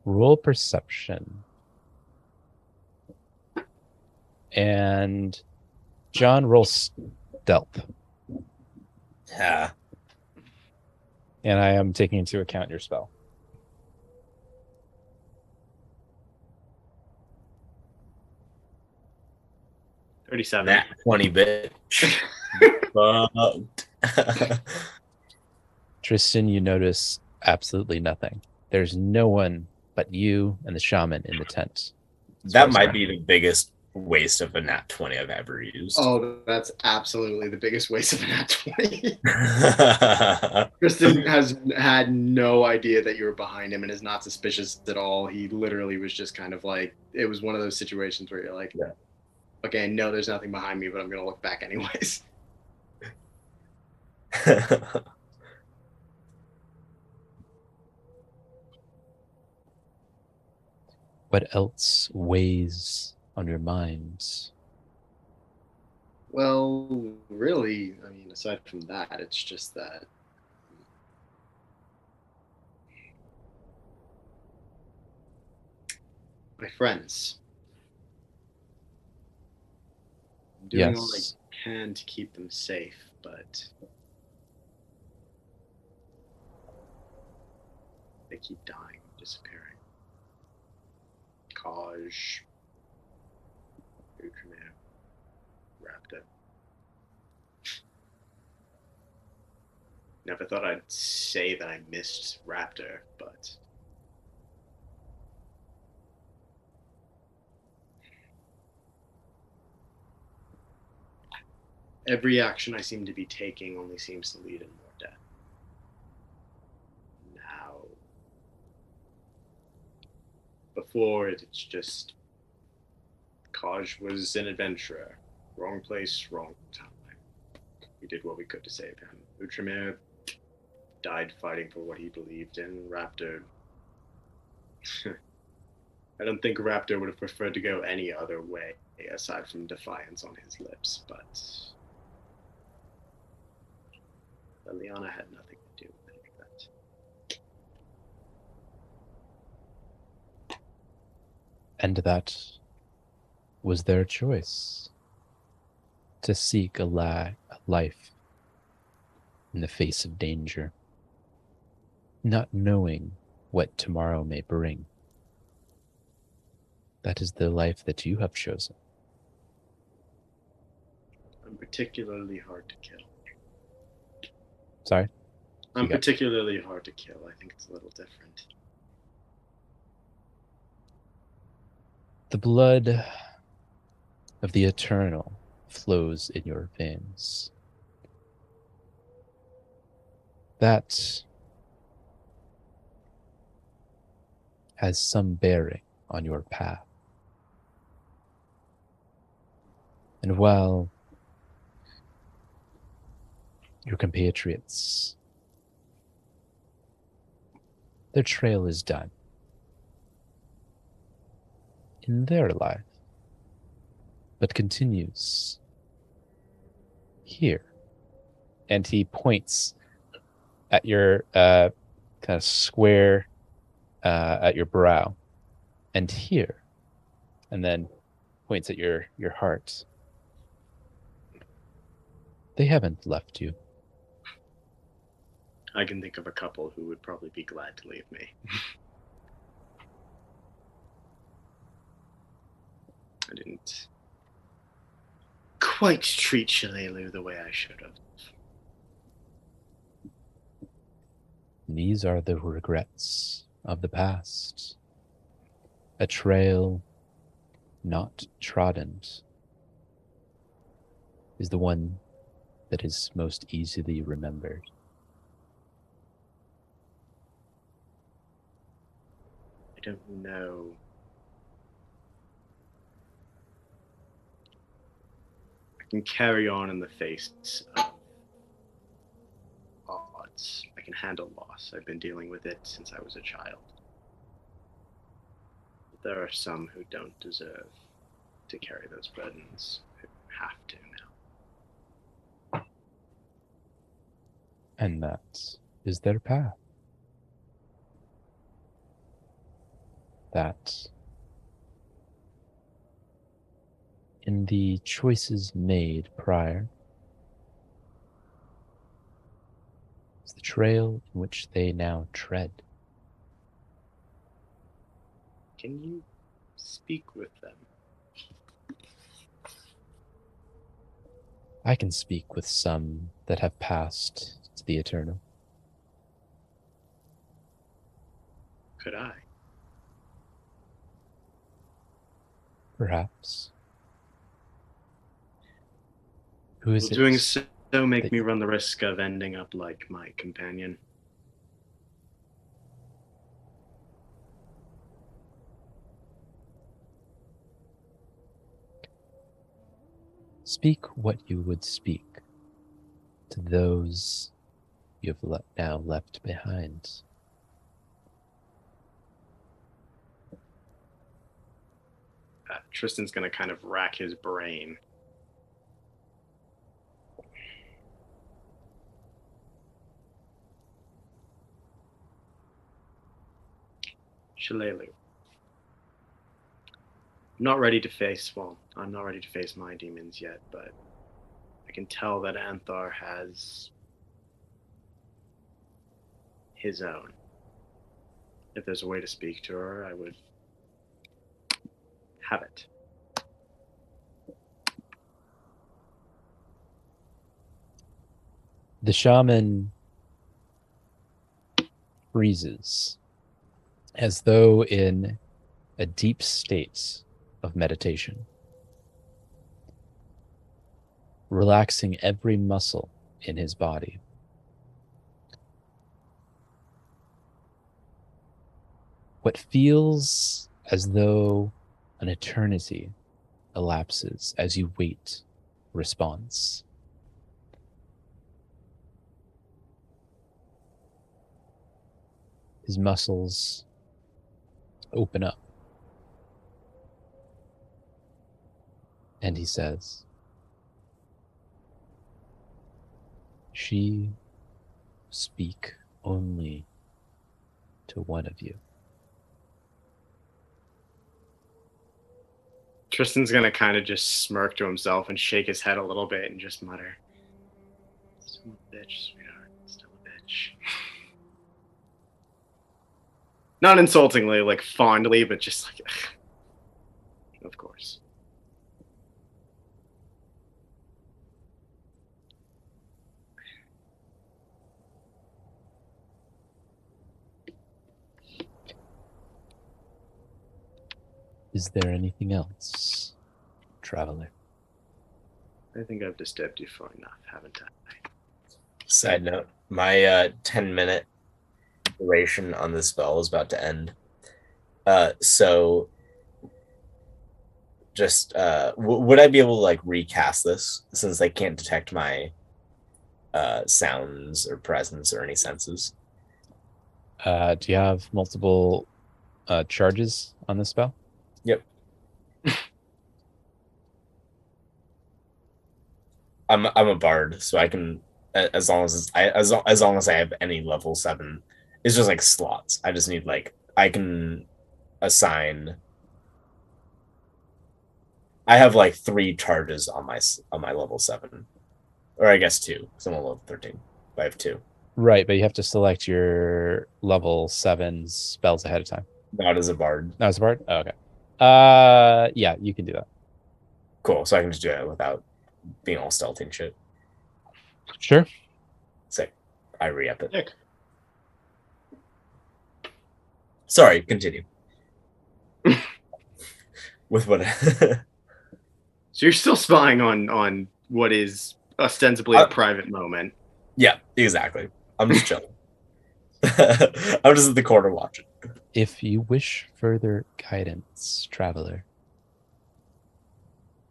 Roll perception. And John, roll stealth. Yeah. And I am taking into account your spell. 37. Nat 20, bitch. Fucked. Tristan, you notice absolutely nothing. There's no one but you and the shaman in the tent. That might be the biggest waste of a nat 20 I've ever used. Oh, that's absolutely the biggest waste of a nat 20. Tristan has had no idea that you were behind him and is not suspicious at all. He literally was just kind of like, it was one of those situations where you're like, Yeah. Okay, no, there's nothing behind me, but I'm going to look back anyways. What else weighs on your minds? Well, really, I mean, aside from that, it's just that my friends. I'm doing all I can to keep them safe, but they keep dying, disappearing. Kaj, Ultraman, Raptor. Never thought I'd say that I missed Raptor, but every action I seem to be taking only seems to lead in more death. Now, before it's just Kaj was an adventurer. Wrong place, wrong time. We did what we could to save him. Ultraman died fighting for what he believed in. Raptor, I don't think Raptor would have preferred to go any other way aside from defiance on his lips, but Liliana had nothing to do with any of that. And that was their choice, to seek a life in the face of danger, not knowing what tomorrow may bring. That is the life that you have chosen. I'm particularly hard to kill. Sorry? I'm particularly hard to kill. I think it's a little different. The blood of the eternal flows in your veins. That has some bearing on your path. And while your compatriots, their trail is done in their life, but continues here. And he points at your kind of square at your brow, and here, and then points at your heart. They haven't left you. I can think of a couple who would probably be glad to leave me. I didn't quite treat Shalelu the way I should have. These are the regrets of the past. A trail not trodden is the one that is most easily remembered. I don't know. I can carry on in the face of odds. I can handle loss. I've been dealing with it since I was a child. But there are some who don't deserve to carry those burdens, who have to now. And that is their path. That in the choices made prior is the trail in which they now tread. Can you speak with them? I can speak with some that have passed to the eternal. Could I? Perhaps. Who is Will it? doing so make that me run the risk of ending up like my companion? Speak what you would speak to those you have now left behind. Tristan's going to kind of rack his brain. Shalelu. I'm not ready to face my demons yet, but I can tell that Anthar has his own. If there's a way to speak to her, I would have it. The shaman freezes as though in a deep state of meditation, relaxing every muscle in his body. What feels as though an eternity elapses as you wait response. His muscles open up. And he says, "She speak only to one of you." Tristan's going to kind of just smirk to himself and shake his head a little bit and just mutter, "Still a bitch, sweetheart. Still a bitch." Not insultingly, like fondly, but just like, of course. Is there anything else, traveler? I think I've disturbed you for enough, haven't I? Side note, my 10-minute duration on this spell is about to end. So just would I be able to like recast this since they can't detect my sounds or presence or any senses? Do you have multiple charges on this spell? Yep. I'm a bard, so I can as long as as long as I have any level 7, it's just like slots. I just need like I can assign. I have like 3 charges on my level 7, or I guess 2. Because I'm on level 13, but I have 2. Right, but you have to select your level 7 spells ahead of time. Not as a bard. That was a bard? Oh, okay. Yeah, you can do that. Cool. So I can just do it without being all stealthy and shit. Sure. Sick. I re-up it. Sick. Sorry, continue. With what? So you're still spying on what is ostensibly a private moment. Yeah, exactly. I'm just chilling. I'm just at the corner watching. If you wish further guidance, traveler,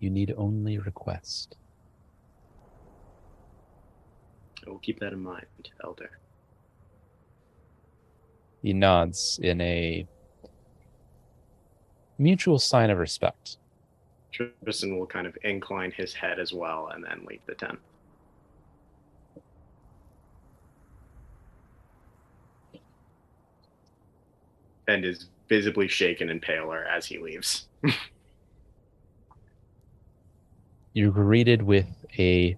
you need only request. I will keep that in mind, Elder. He nods in a mutual sign of respect. Tristan will kind of incline his head as well and then leave the tent. And is visibly shaken and paler as he leaves. You're greeted with the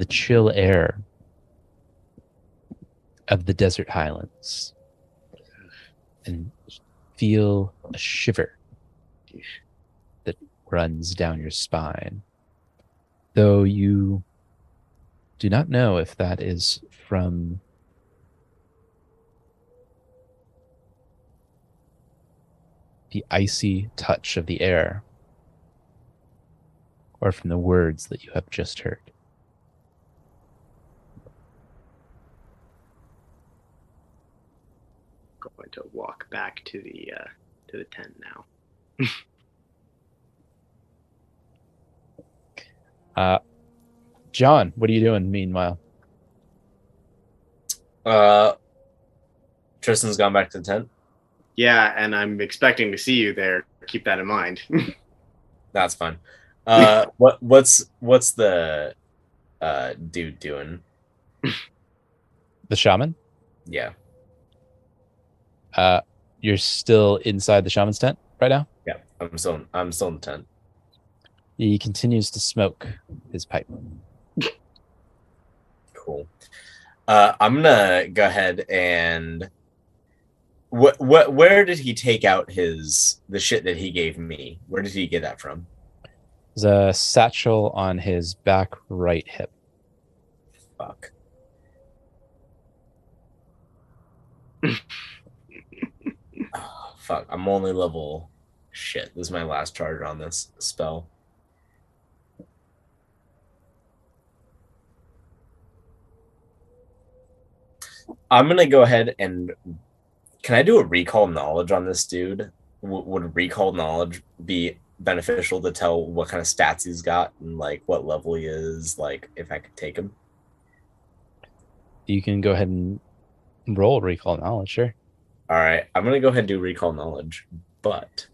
chill air of the desert highlands and feel a shiver that runs down your spine, though you do not know if that is from the icy touch of the air or from the words that you have just heard. Going to walk back to the tent now. John, what are you doing meanwhile? Tristan's gone back to the tent. Yeah, and I'm expecting to see you there. Keep that in mind. That's fine. What's the dude doing? The shaman? Yeah. You're still inside the shaman's tent right now? Yeah. I'm still in the tent. He continues to smoke his pipe. Cool. I'm gonna go ahead and where did he take out the shit that he gave me? Where did he get that from? There's a satchel on his back right hip. Fuck. Oh, fuck. I'm only level shit. This is my last charge on this spell. I'm gonna go ahead and can I do a recall knowledge on this dude? Would recall knowledge be beneficial to tell what kind of stats he's got and like what level he is, like if I could take him? You can go ahead and roll recall knowledge, sure. All right, I'm gonna go ahead and do recall knowledge, but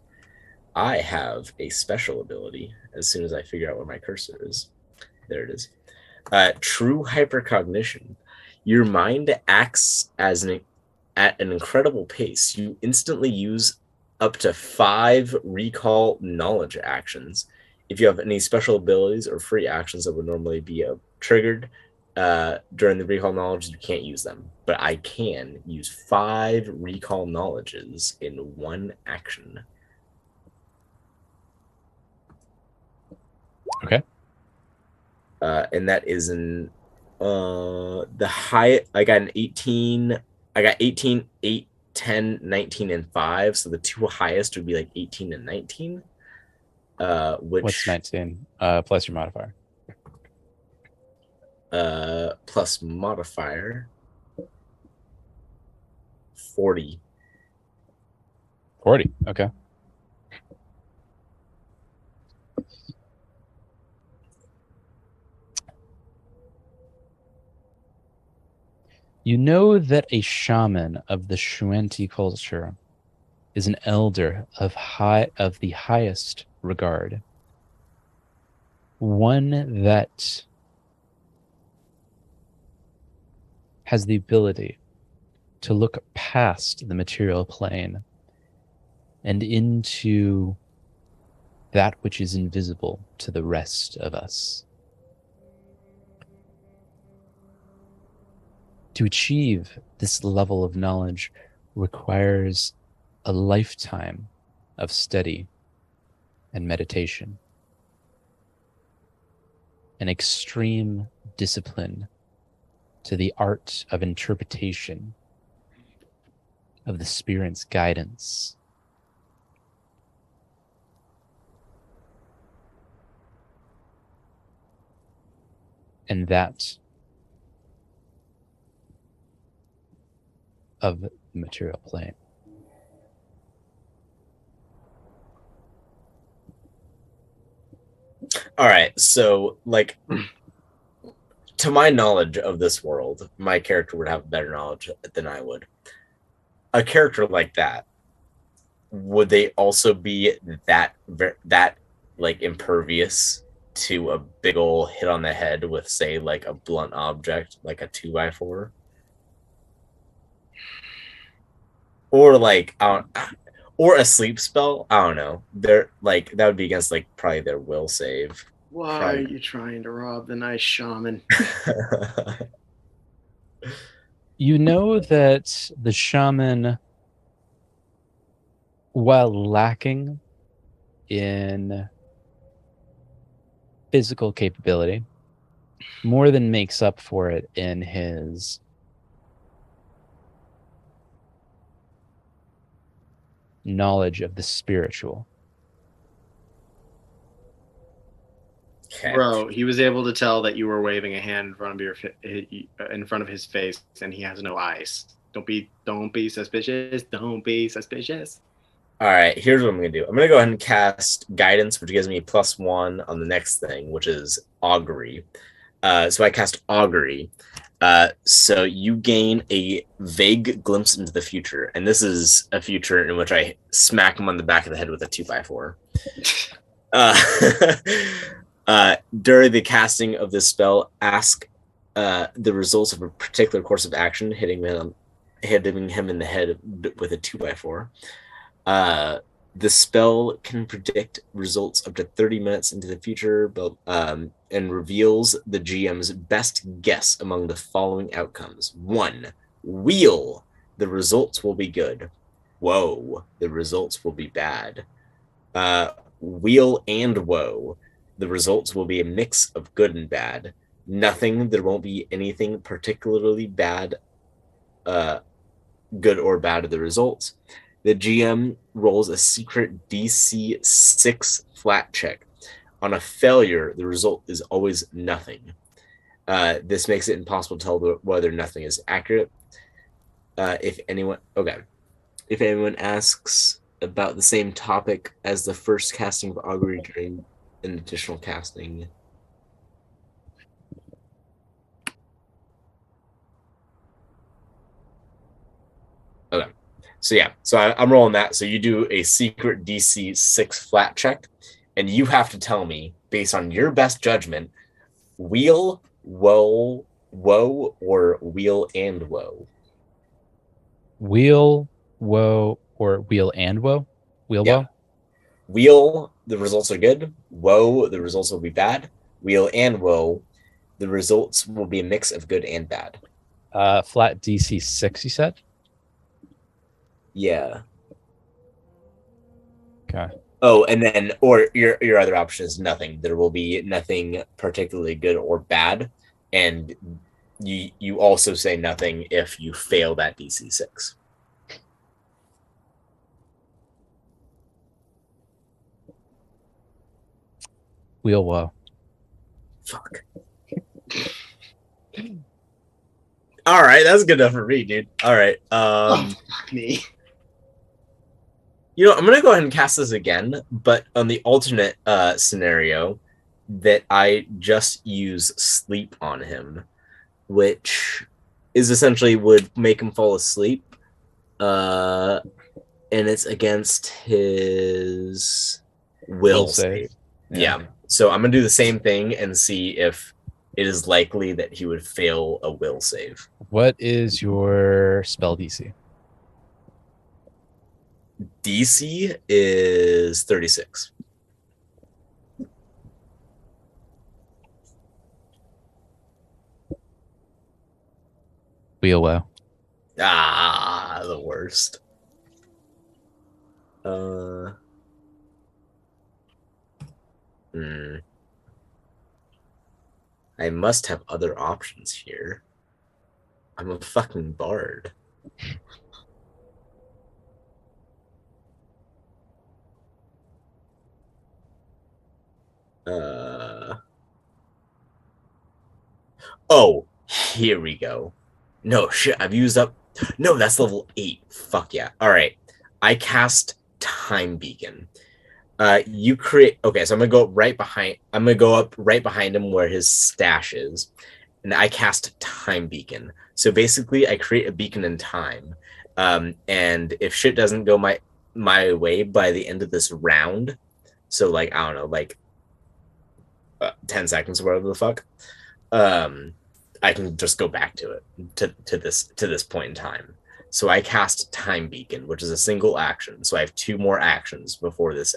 I have a special ability as soon as I figure out where my cursor is. There it is. True hypercognition. Your mind acts at an incredible pace. You instantly use up to 5 recall knowledge actions. If you have any special abilities or free actions that would normally be triggered during the recall knowledge, you can't use them. But I can use 5 recall knowledges in 1 action. Okay. And that is the high. I got an 18. I got 18, 8, 10, 19, and 5. So the 2 highest would be like 18 and 19. What's 19? Plus your modifier. Plus modifier 40. 40. Okay. You know that a shaman of the Shuanti culture is an elder of the highest regard. One that has the ability to look past the material plane and into that which is invisible to the rest of us. To achieve this level of knowledge requires a lifetime of study and meditation, an extreme discipline to the art of interpretation of the Spirit's guidance. And that of the material plane. All right, so like to my knowledge of this world, my character would have better knowledge than I would. A character like that, would they also be that like impervious to a big ol' hit on the head with, say, like a blunt object, like a 2x4? Or like or a sleep spell? I don't know. They're like that would be against like probably their will save. Why are you trying to rob the nice shaman? You know that the shaman, while lacking in physical capability, more than makes up for it in his knowledge of the spiritual. Okay. Bro, he was able to tell that you were waving a hand in front of his face, and he has no eyes. Don't be suspicious. Don't be suspicious. All right, here's what I'm gonna do. I'm gonna go ahead and cast guidance, which gives me +1 on the next thing, which is augury. So I cast augury. So you gain a vague glimpse into the future, and this is a future in which I smack him on the back of the head with a 2x4. During the casting of this spell, ask the results of a particular course of action, hitting him in the head with a 2x4. The spell can predict results up to 30 minutes into the future, and reveals the GM's best guess among the following outcomes. 1. Wheel. The results will be good. Woe. The results will be bad. Wheel and woe. The results will be a mix of good and bad. Nothing. There won't be anything particularly bad, good or bad of the results. The GM rolls a secret DC 6 flat check. On a failure, the result is always nothing. This makes it impossible to tell whether nothing is accurate. If anyone asks about the same topic as the first casting of augury during an additional casting. Okay. So yeah, so I'm rolling that. So you do a secret DC 6 flat check, and you have to tell me, based on your best judgment, wheel, woe, or wheel and woe. Wheel, woe, or wheel and woe? Wheel, Yeah. woe? Wheel, the results are good. Woe, the results will be bad. Wheel and woe, the results will be a mix of good and bad. Flat DC 6, you said? Yeah. Okay. Oh, and then, or your other option is nothing. There will be nothing particularly good or bad, and you also say nothing if you fail that DC 6. Wheel, woe. Fuck. All right, that's good enough for me, dude. All right. Fuck me. You know, I'm gonna go ahead and cast this again, but on the alternate scenario that I just use sleep on him, which is essentially would make him fall asleep, and it's against his will save. Yeah. So I'm gonna do the same thing and see if it is likely that he would fail a will save. What is your spell DC? DC is 36. Wheel well. Ah, the worst. I must have other options here. I'm a fucking bard. Oh, here we go. No, shit, I've used up. No, that's level 8. Fuck yeah. All right. I cast Time Beacon. You create. Okay, so I'm gonna go right behind. I'm gonna go up right behind him where his stash is, and I cast Time Beacon. So basically, I create a beacon in time. And if shit doesn't go my way by the end of this round, so like I don't know, like 10 seconds or whatever the fuck, I can just go back to it to this point in time. So I cast Time Beacon, which is a single action. So I have 2 more actions before this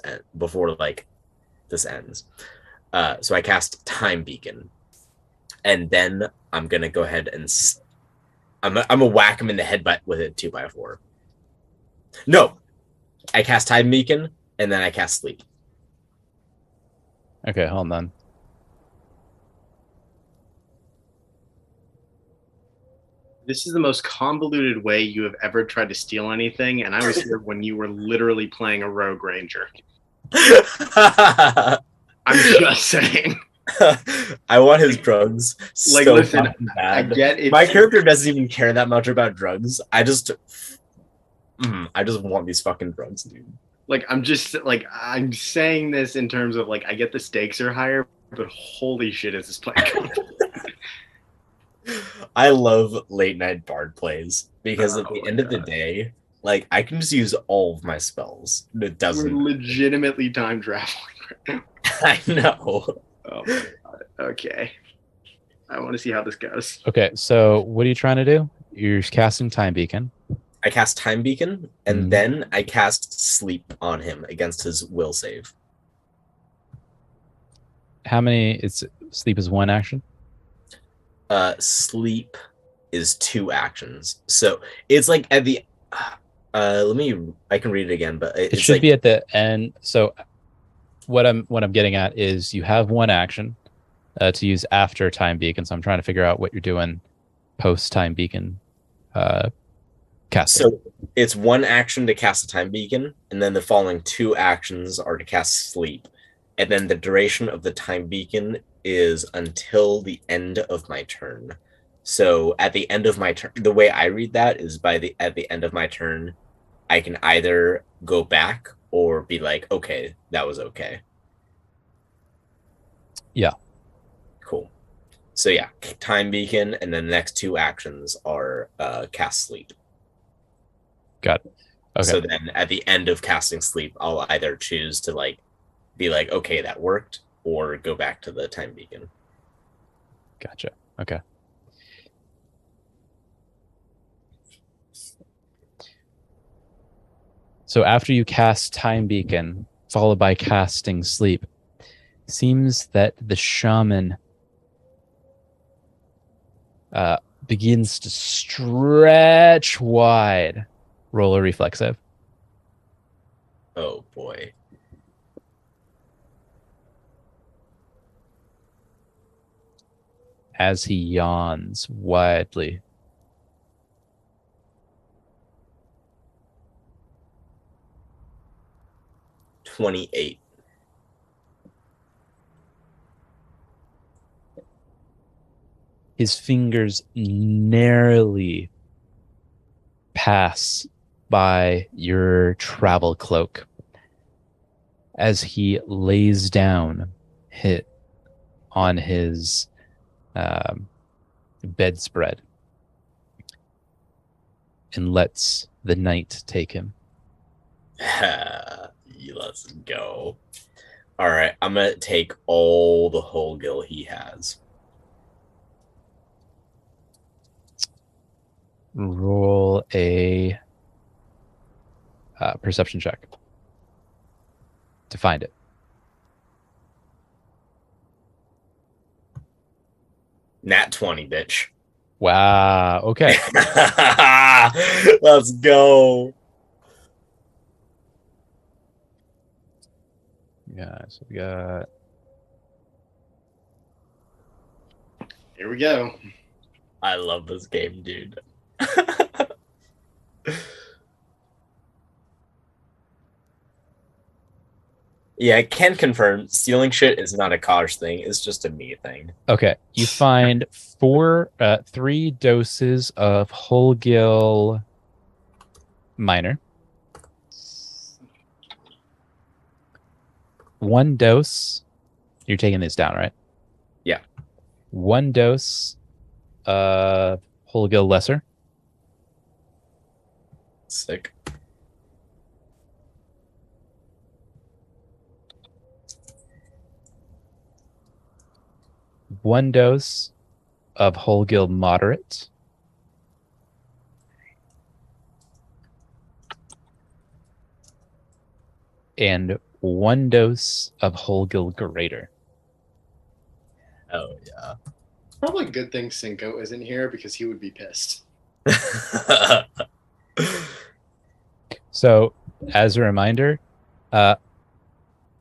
ends. So I cast Time Beacon, and then I'm gonna go ahead and I'm gonna whack him in the head with a 2x4. No, I cast Time Beacon and then I cast Sleep. Okay, hold on. This is the most convoluted way you have ever tried to steal anything, and I was here when you were literally playing a rogue ranger. I'm just saying. I want his drugs. Like, so listen, bad. I get it. My character doesn't even care that much about drugs. I just want these fucking drugs, dude. Like, I'm saying this in terms of like, I get the stakes are higher, but holy shit, is this play going? I love late night bard plays because at the end of the day, like I can just use all of my spells. It doesn't. We're legitimately time traveling right now. I know. Oh my god. Okay. I want to see how this goes. Okay, so what are you trying to do? You're casting Time Beacon. I cast Time Beacon, and then I cast Sleep on him against his will save. How many? Sleep is 1 action. Sleep is 2 actions, so it's like at the. I can read it again, but it should be at the end. So what I'm getting at is you have 1 action to use after Time Beacon. So I'm trying to figure out what you're doing post Time Beacon casting. So it's 1 action to cast a Time Beacon, and then the following 2 actions are to cast Sleep, and then the duration of the Time Beacon is until the end of my turn. So at the end of my turn, the way I read that is at the end of my turn, I can either go back or be like, okay, that was okay. Yeah. Cool. So yeah, Time Beacon, and then the next 2 actions are cast Sleep. Got it. Okay. So then at the end of casting Sleep, I'll either choose to like be like, okay, that worked, or go back to the Time Beacon. Gotcha. Okay. So after you cast Time Beacon, followed by casting Sleep, seems that the shaman begins to stretch wide. Roll a reflexive. Oh boy. As he yawns widely. $28. His fingers narrowly pass by your travel cloak as he lays down hit on his bedspread and lets the night take him. Let's go. All right, I'm gonna take all the Holgil he has. Roll a perception check to find it. Nat 20, bitch. Wow. Okay. Let's go. Yeah. So we got. Here we go. I love this game, dude. Yeah, I can confirm stealing shit is not a Kosh thing. It's just a me thing. Okay. You find 3 doses of Holgil Minor. 1 dose. You're taking this down, right? Yeah. 1 dose of Holgil Lesser. Sick. One dose of Holgil Moderate. And 1 dose of Holgil Greater. Oh, yeah. Probably a good thing Cinco isn't here because he would be pissed. So, as a reminder,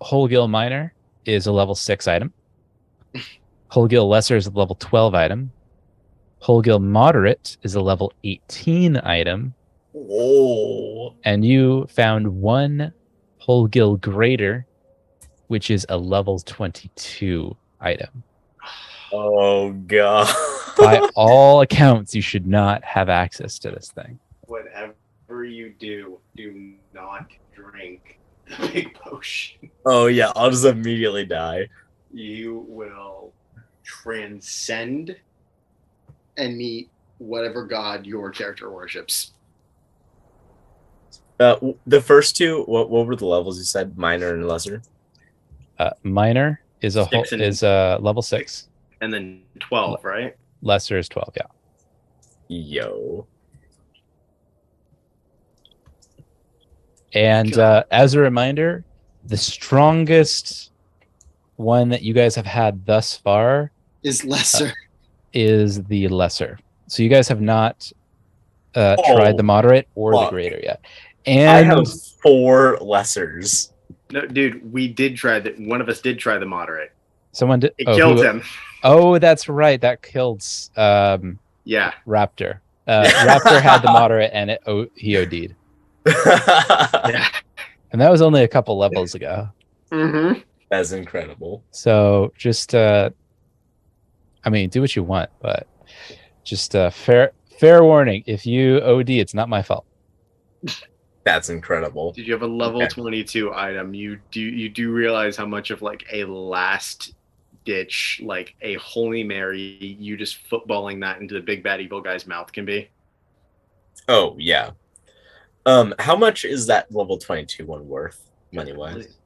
Holgil Minor is a level 6 item. Holgil Lesser is a level 12 item. Holgil Moderate is a level 18 item. Whoa. And you found 1 Holgil Greater, which is a level 22 item. Oh, God. By all accounts, you should not have access to this thing. Whatever you do not drink the big potion. Oh, yeah. I'll just immediately die. You will transcend and meet whatever god your character worships. The first 2, what were the levels you said? Minor and lesser? Minor is a Six and- level 6. And then 12, right? Lesser is 12, yeah. Yo. And as a reminder, the strongest one that you guys have had thus far Is lesser. is the lesser. So you guys have not tried the moderate or the greater yet. And I have 4 lessers. No, dude, we did try that. One of us did try the moderate. someone did. It killed him. Oh, that's right. That killed Yeah. Raptor. Raptor had the moderate and he OD'd. Yeah. And that was only a couple levels ago. Mm-hmm. That's incredible. So just, I mean, do what you want, but just fair warning. If you OD, it's not my fault. That's incredible. Did you have a level 22 item? You do realize how much of like a last ditch, like a Holy Mary, you just footballing that into the big bad evil guy's mouth can be? Oh, yeah. How much is that level 22 one worth, money-wise?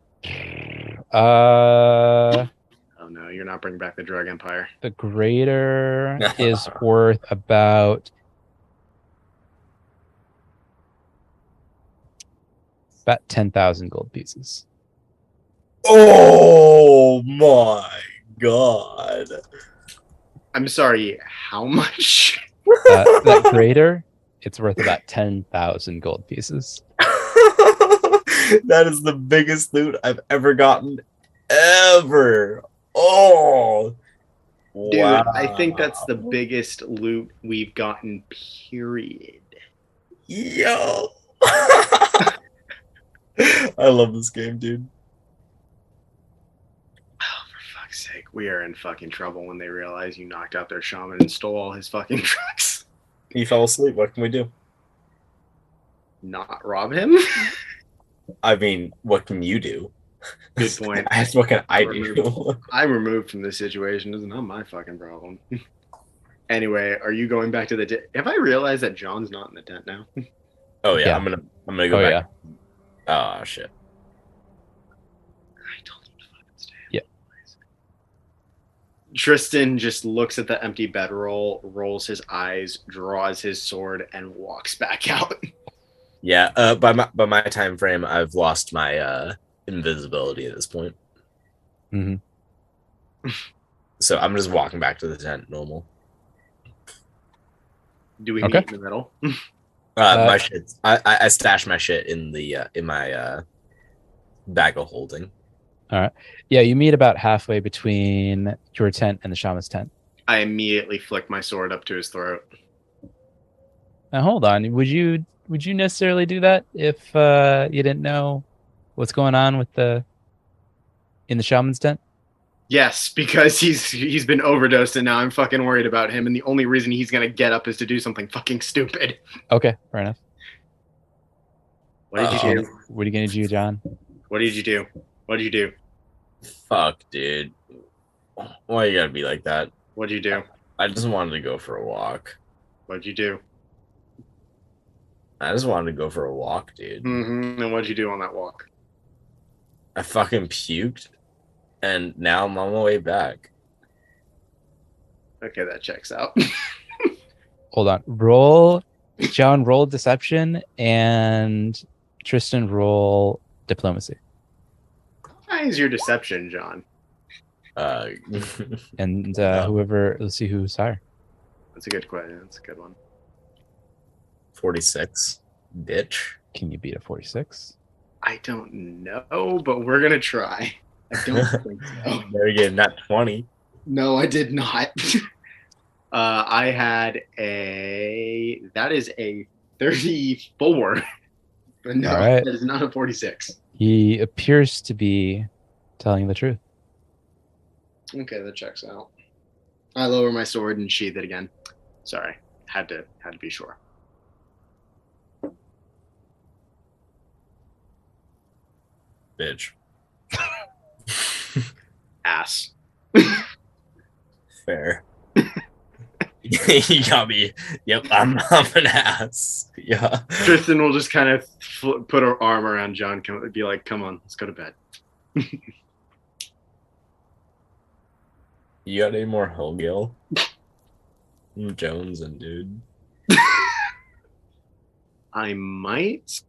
Oh no, you're not bringing back the drug empire. The greater is worth about 10,000 gold pieces. Oh my god. I'm sorry, how much? That greater, it's worth about 10,000 gold pieces. That is the biggest loot I've ever gotten ever. Oh, dude, wow. I think that's the biggest loot we've gotten, period. Yo. I love this game, dude. Oh, for fuck's sake. We are in fucking trouble when they realize you knocked out their shaman and stole all his fucking trucks. He fell asleep. What can we do? Not rob him? I mean, what can you do? Good point. What can I do? I'm removed from this situation. It's not my fucking problem. Anyway, are you going back to the tent? Have I realized that John's not in the tent now? Oh yeah, Yeah. I'm gonna go back. Yeah. Oh shit. I told him to fucking stay. Yeah. Tristan just looks at the empty bedroll, rolls his eyes, draws his sword, and walks back out. Yeah. By my time frame, I've lost my invisibility at this point. Mm-hmm. So I'm just walking back to the tent normal. Do we Okay. meet in the middle? My shit. I stash my shit in my bag of holding. All right. Yeah, you meet about halfway between your tent and the shaman's tent. I immediately flick my sword up to his throat. Now hold on. Would you necessarily do that if you didn't know what's going on with in the shaman's tent? Yes, because he's been overdosed and now I'm fucking worried about him, and the only reason he's gonna get up is to do something fucking stupid. Okay, fair enough. What did you do? What are you gonna do, John? What did you do? What did you do? Fuck, dude. Why you gotta be like that? What did you do? I just wanted to go for a walk. What did you do? I just wanted to go for a walk, dude. Mm-hmm. And what did you do on that walk? I fucking puked, and now I'm on my way back. Okay, that checks out. Hold on. Roll, John. Roll deception, and Tristan roll diplomacy. How high is your deception, John? And whoever, let's see who's higher. That's a good question. That's a good one. 46, bitch. Can you beat a 46? I don't know, but we're gonna try. I don't think so. There you go, not 20. No, I did not. I had that is a 34. But no, All right. that is not a 46. He appears to be telling the truth. Okay, that checks out. I lower my sword and sheath it again. Sorry, had to be sure. Bitch. Ass. Fair. You got me. Yep, I'm an ass. Yeah. Tristan will just kind of put her arm around John, be like, "Come on, let's go to bed." You got any more Hogil? Jones and dude. I might,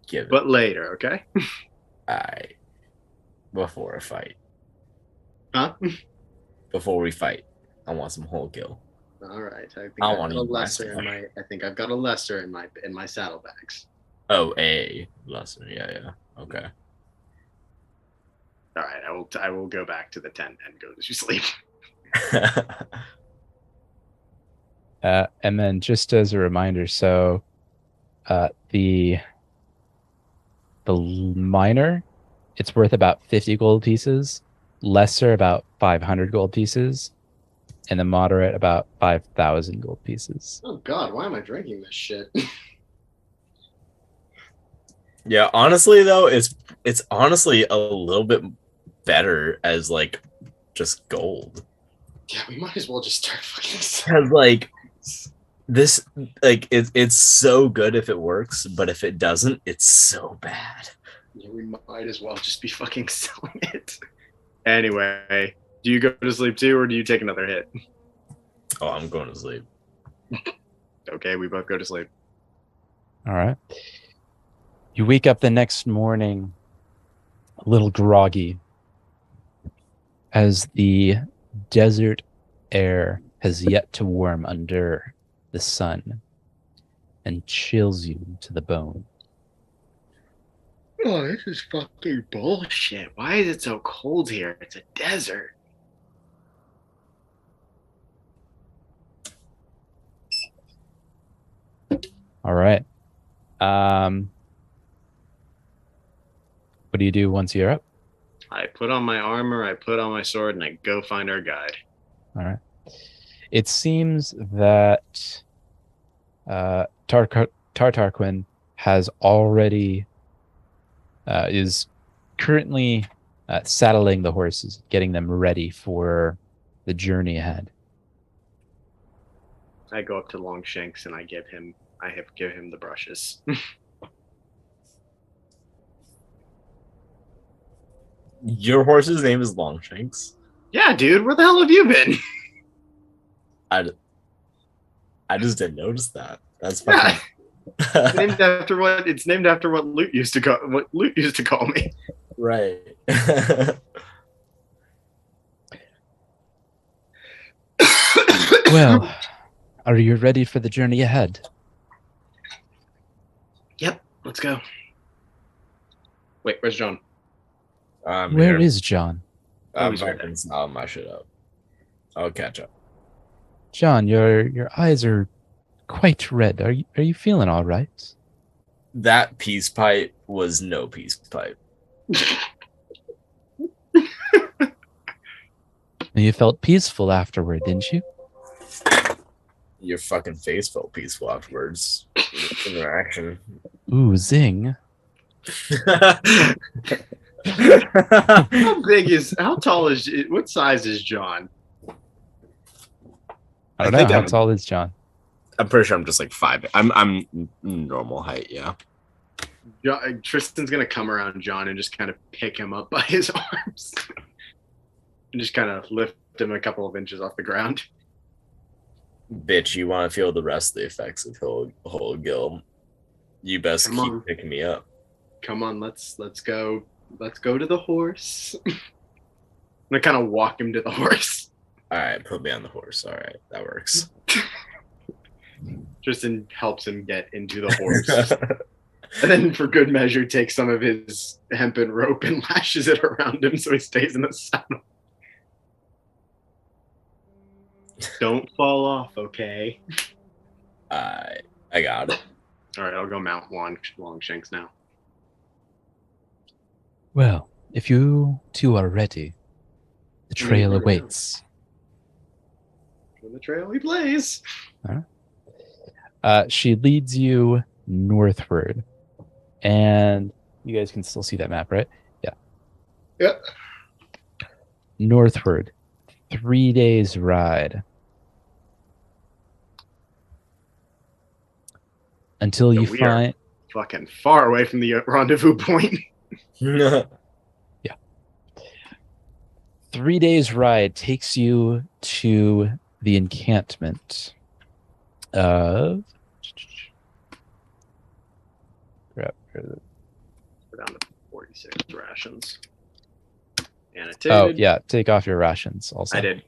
Give it. but later, okay? Alright. Before a fight. Huh? Before we fight, I want some Hogil. All right. I think I I've want got a to eat lesser in myself. my. I think I've got a lesser in my saddlebags. Oh, a lesson. Yeah. Okay. All right. I will go back to the tent and go to sleep. And then just as a reminder, so the minor, it's worth about 50 gold pieces, lesser about 500 gold pieces, and the moderate about 5,000 gold pieces. Oh God, why am I drinking this shit? Yeah, honestly though, it's honestly a little bit better as like just gold. Yeah, we might as well just start fucking. Because like this, like it's so good if it works, but if it doesn't, it's so bad. Yeah, we might as well just be fucking selling it. Anyway, do you go to sleep too, or do you take another hit? Oh, I'm going to sleep. Okay, we both go to sleep. All right. You wake up the next morning a little groggy as the desert air has yet to warm under the sun and chills you to the bone. Oh, this is fucking bullshit. Why is it so cold here? It's a desert. All right. What do you do once you're up? I put on my armor, I put on my sword, and I go find our guide. All right. It seems that Tartarquin has already is currently saddling the horses, getting them ready for the journey ahead. I go up to Longshanks and I give him the brushes. Your horse's name is Longshanks. Yeah, dude, where the hell have you been? I just didn't notice that. That's Yeah. fucking It's named after what Luke used to call me. right. Well, Are you ready for the journey ahead? Yep, let's go. Wait, where's John? Where is John? Oh, I'm he's right fucking solving my shit up. I'll catch up. John, your eyes are quite red. Are you feeling all right? That peace pipe was no peace pipe. You felt peaceful afterward, didn't you? Your fucking face felt peaceful afterwards. Interaction. Ooh, zing. How tall is, what size is John? I don't think know. How I'm- tall is John? I'm pretty sure I'm just like 5. I'm normal height, yeah. Tristan's gonna come around John and just kind of pick him up by his arms and just kind of lift him a couple of inches off the ground. Bitch, you want to feel the rest of the effects of whole guild. You best Come keep on. picking me up. Come on, let's go to the horse. I'm gonna kind of walk him to the horse. All right, put me on the horse. All right, that works. Tristan helps him get into the horse. And then, for good measure, takes some of his hempen rope and lashes it around him so he stays in the saddle. Don't fall off, okay? I got it. All right, I'll go mount Longshanks now. Well, if you two are ready, the trail Yeah. awaits. For the trail he plays. She leads you northward, and you guys can still see that map, right? Yeah. Yep. Northward, 3 days ride until So you we are- find. Fucking far away from the rendezvous point. 3 days ride takes you to the encampment of. We're down to 46 rations. Oh Annotated. yeah, take off your rations also. I did.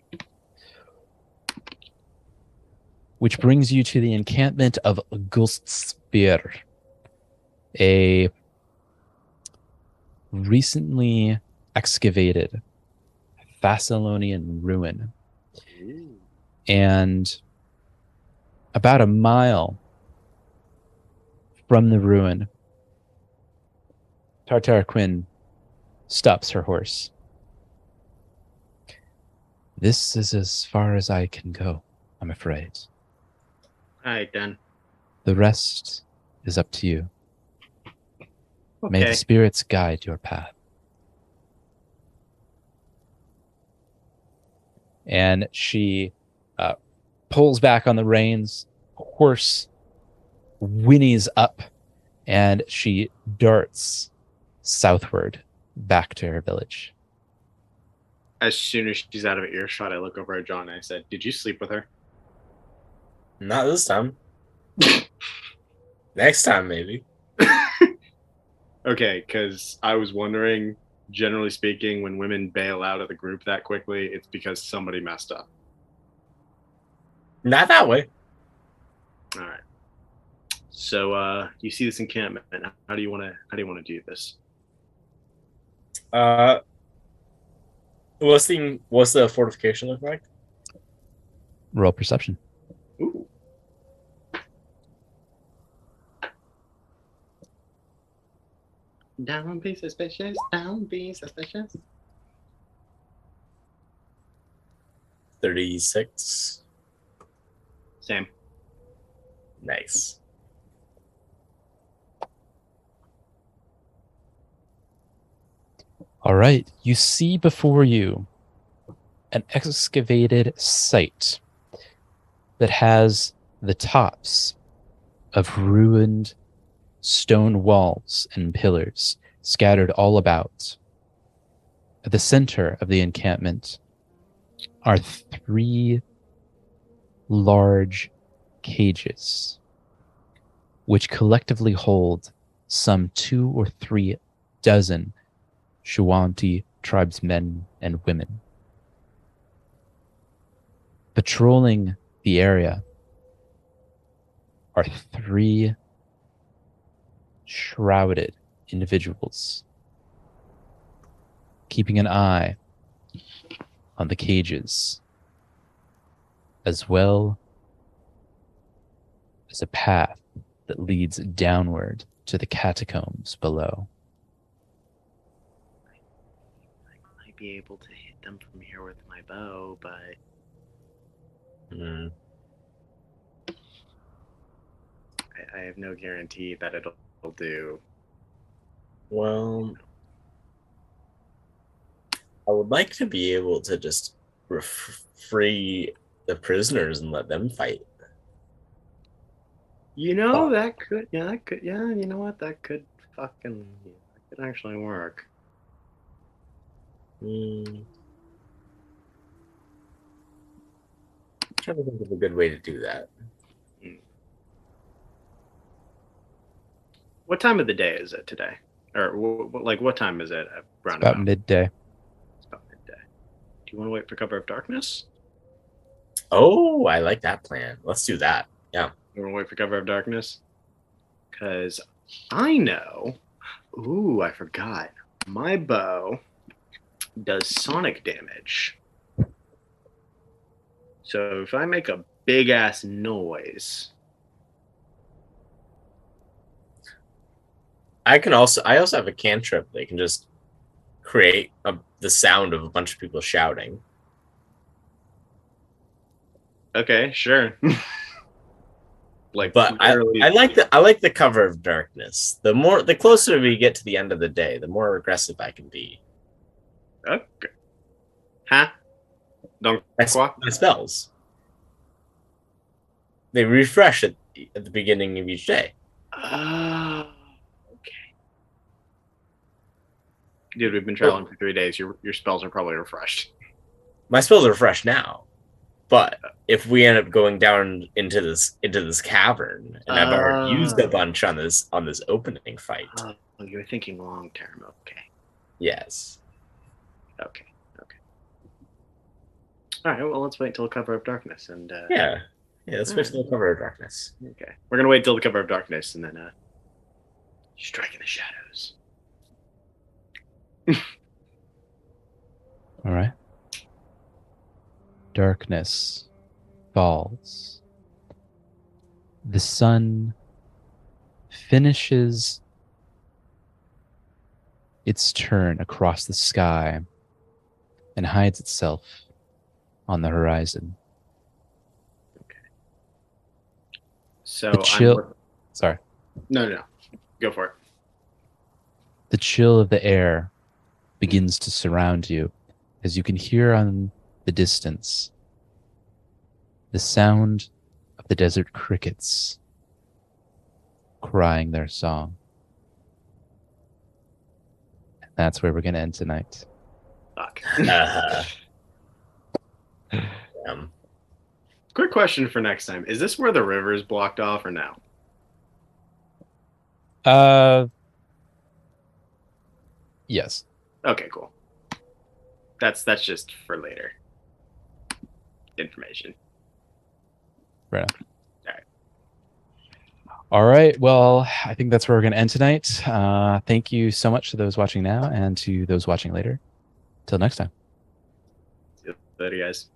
Which brings you to the encampment of Gulstspear, a recently excavated Thessalonian ruin. And about a mile from the ruin, Tartar Quinn stops her horse. This is as far as I can go, I'm afraid. All right, then. The rest is up to you. May Okay. the spirits guide your path. And she pulls back on the reins. Horse whinnies up, and she darts southward back to her village. As soon as she's out of earshot, I look over at John and I said, "Did you sleep with her?" Not this time. Next time, maybe. Okay, because I was wondering, generally speaking, when women bail out of the group that quickly, it's because somebody messed up. Not that way. All right. So you see this encampment. How do you want to do this? What's the fortification look like? Roll perception. Ooh. Don't be suspicious. Don't be suspicious. 36. Same. Nice. All right. You see before you an excavated site that has the tops of ruined stone walls and pillars scattered all about. At the center of the encampment are 3 large cages, which collectively hold some 2 or 3 dozen Shuanti tribesmen and women. Patrolling the area are 3 shrouded individuals keeping an eye on the cages, as well as a path that leads downward to the catacombs below. I might be able to hit them from here with my bow, but I have no guarantee that it'll do. Well, I would like to be able to just free the prisoners and let them fight. You know, that could, you know what, that could actually work. I'm trying to think of a good way to do that. What time of the day is it today? Or what time is it? It's about midday. It's about midday. Do you want to wait for cover of darkness? Oh, I like that plan. Let's do that. Yeah. You want to wait for cover of darkness? Because I know. Ooh, I forgot. My bow does sonic damage. So if I make a big ass noise, I also have a cantrip that can just create the sound of a bunch of people shouting. okay, sure. But I like the cover of darkness. The closer we get to the end of the day, the more aggressive I can be. Okay. Huh? Don't my spells. They refresh at the beginning of each day. Okay. Dude, we've been traveling for 3 days. Your spells are probably refreshed. My spells are fresh now. But if we end up going down into this cavern, and I've already used a bunch on this opening fight. Oh, you're thinking long term. Okay. Yes. Okay. All right. Well, let's wait until cover of darkness, and yeah. Let's wait till the cover of darkness. Okay, we're gonna wait till the cover of darkness, and then strike in the shadows. All right. Darkness falls. The sun finishes its turn across the sky and hides itself on the horizon. Okay. So the chill. Sorry. No. Go for it. The chill of the air begins to surround you as you can hear on the distance the sound of the desert crickets crying their song. And that's where we're going to end tonight. Fuck. Quick question for next time. Is this where the river is blocked off or no? Yes. Okay, cool. That's just for later information. Right on. All right. Well, I think that's where we're going to end tonight. Thank you so much to those watching now and to those watching later. Till next time. See you later, guys.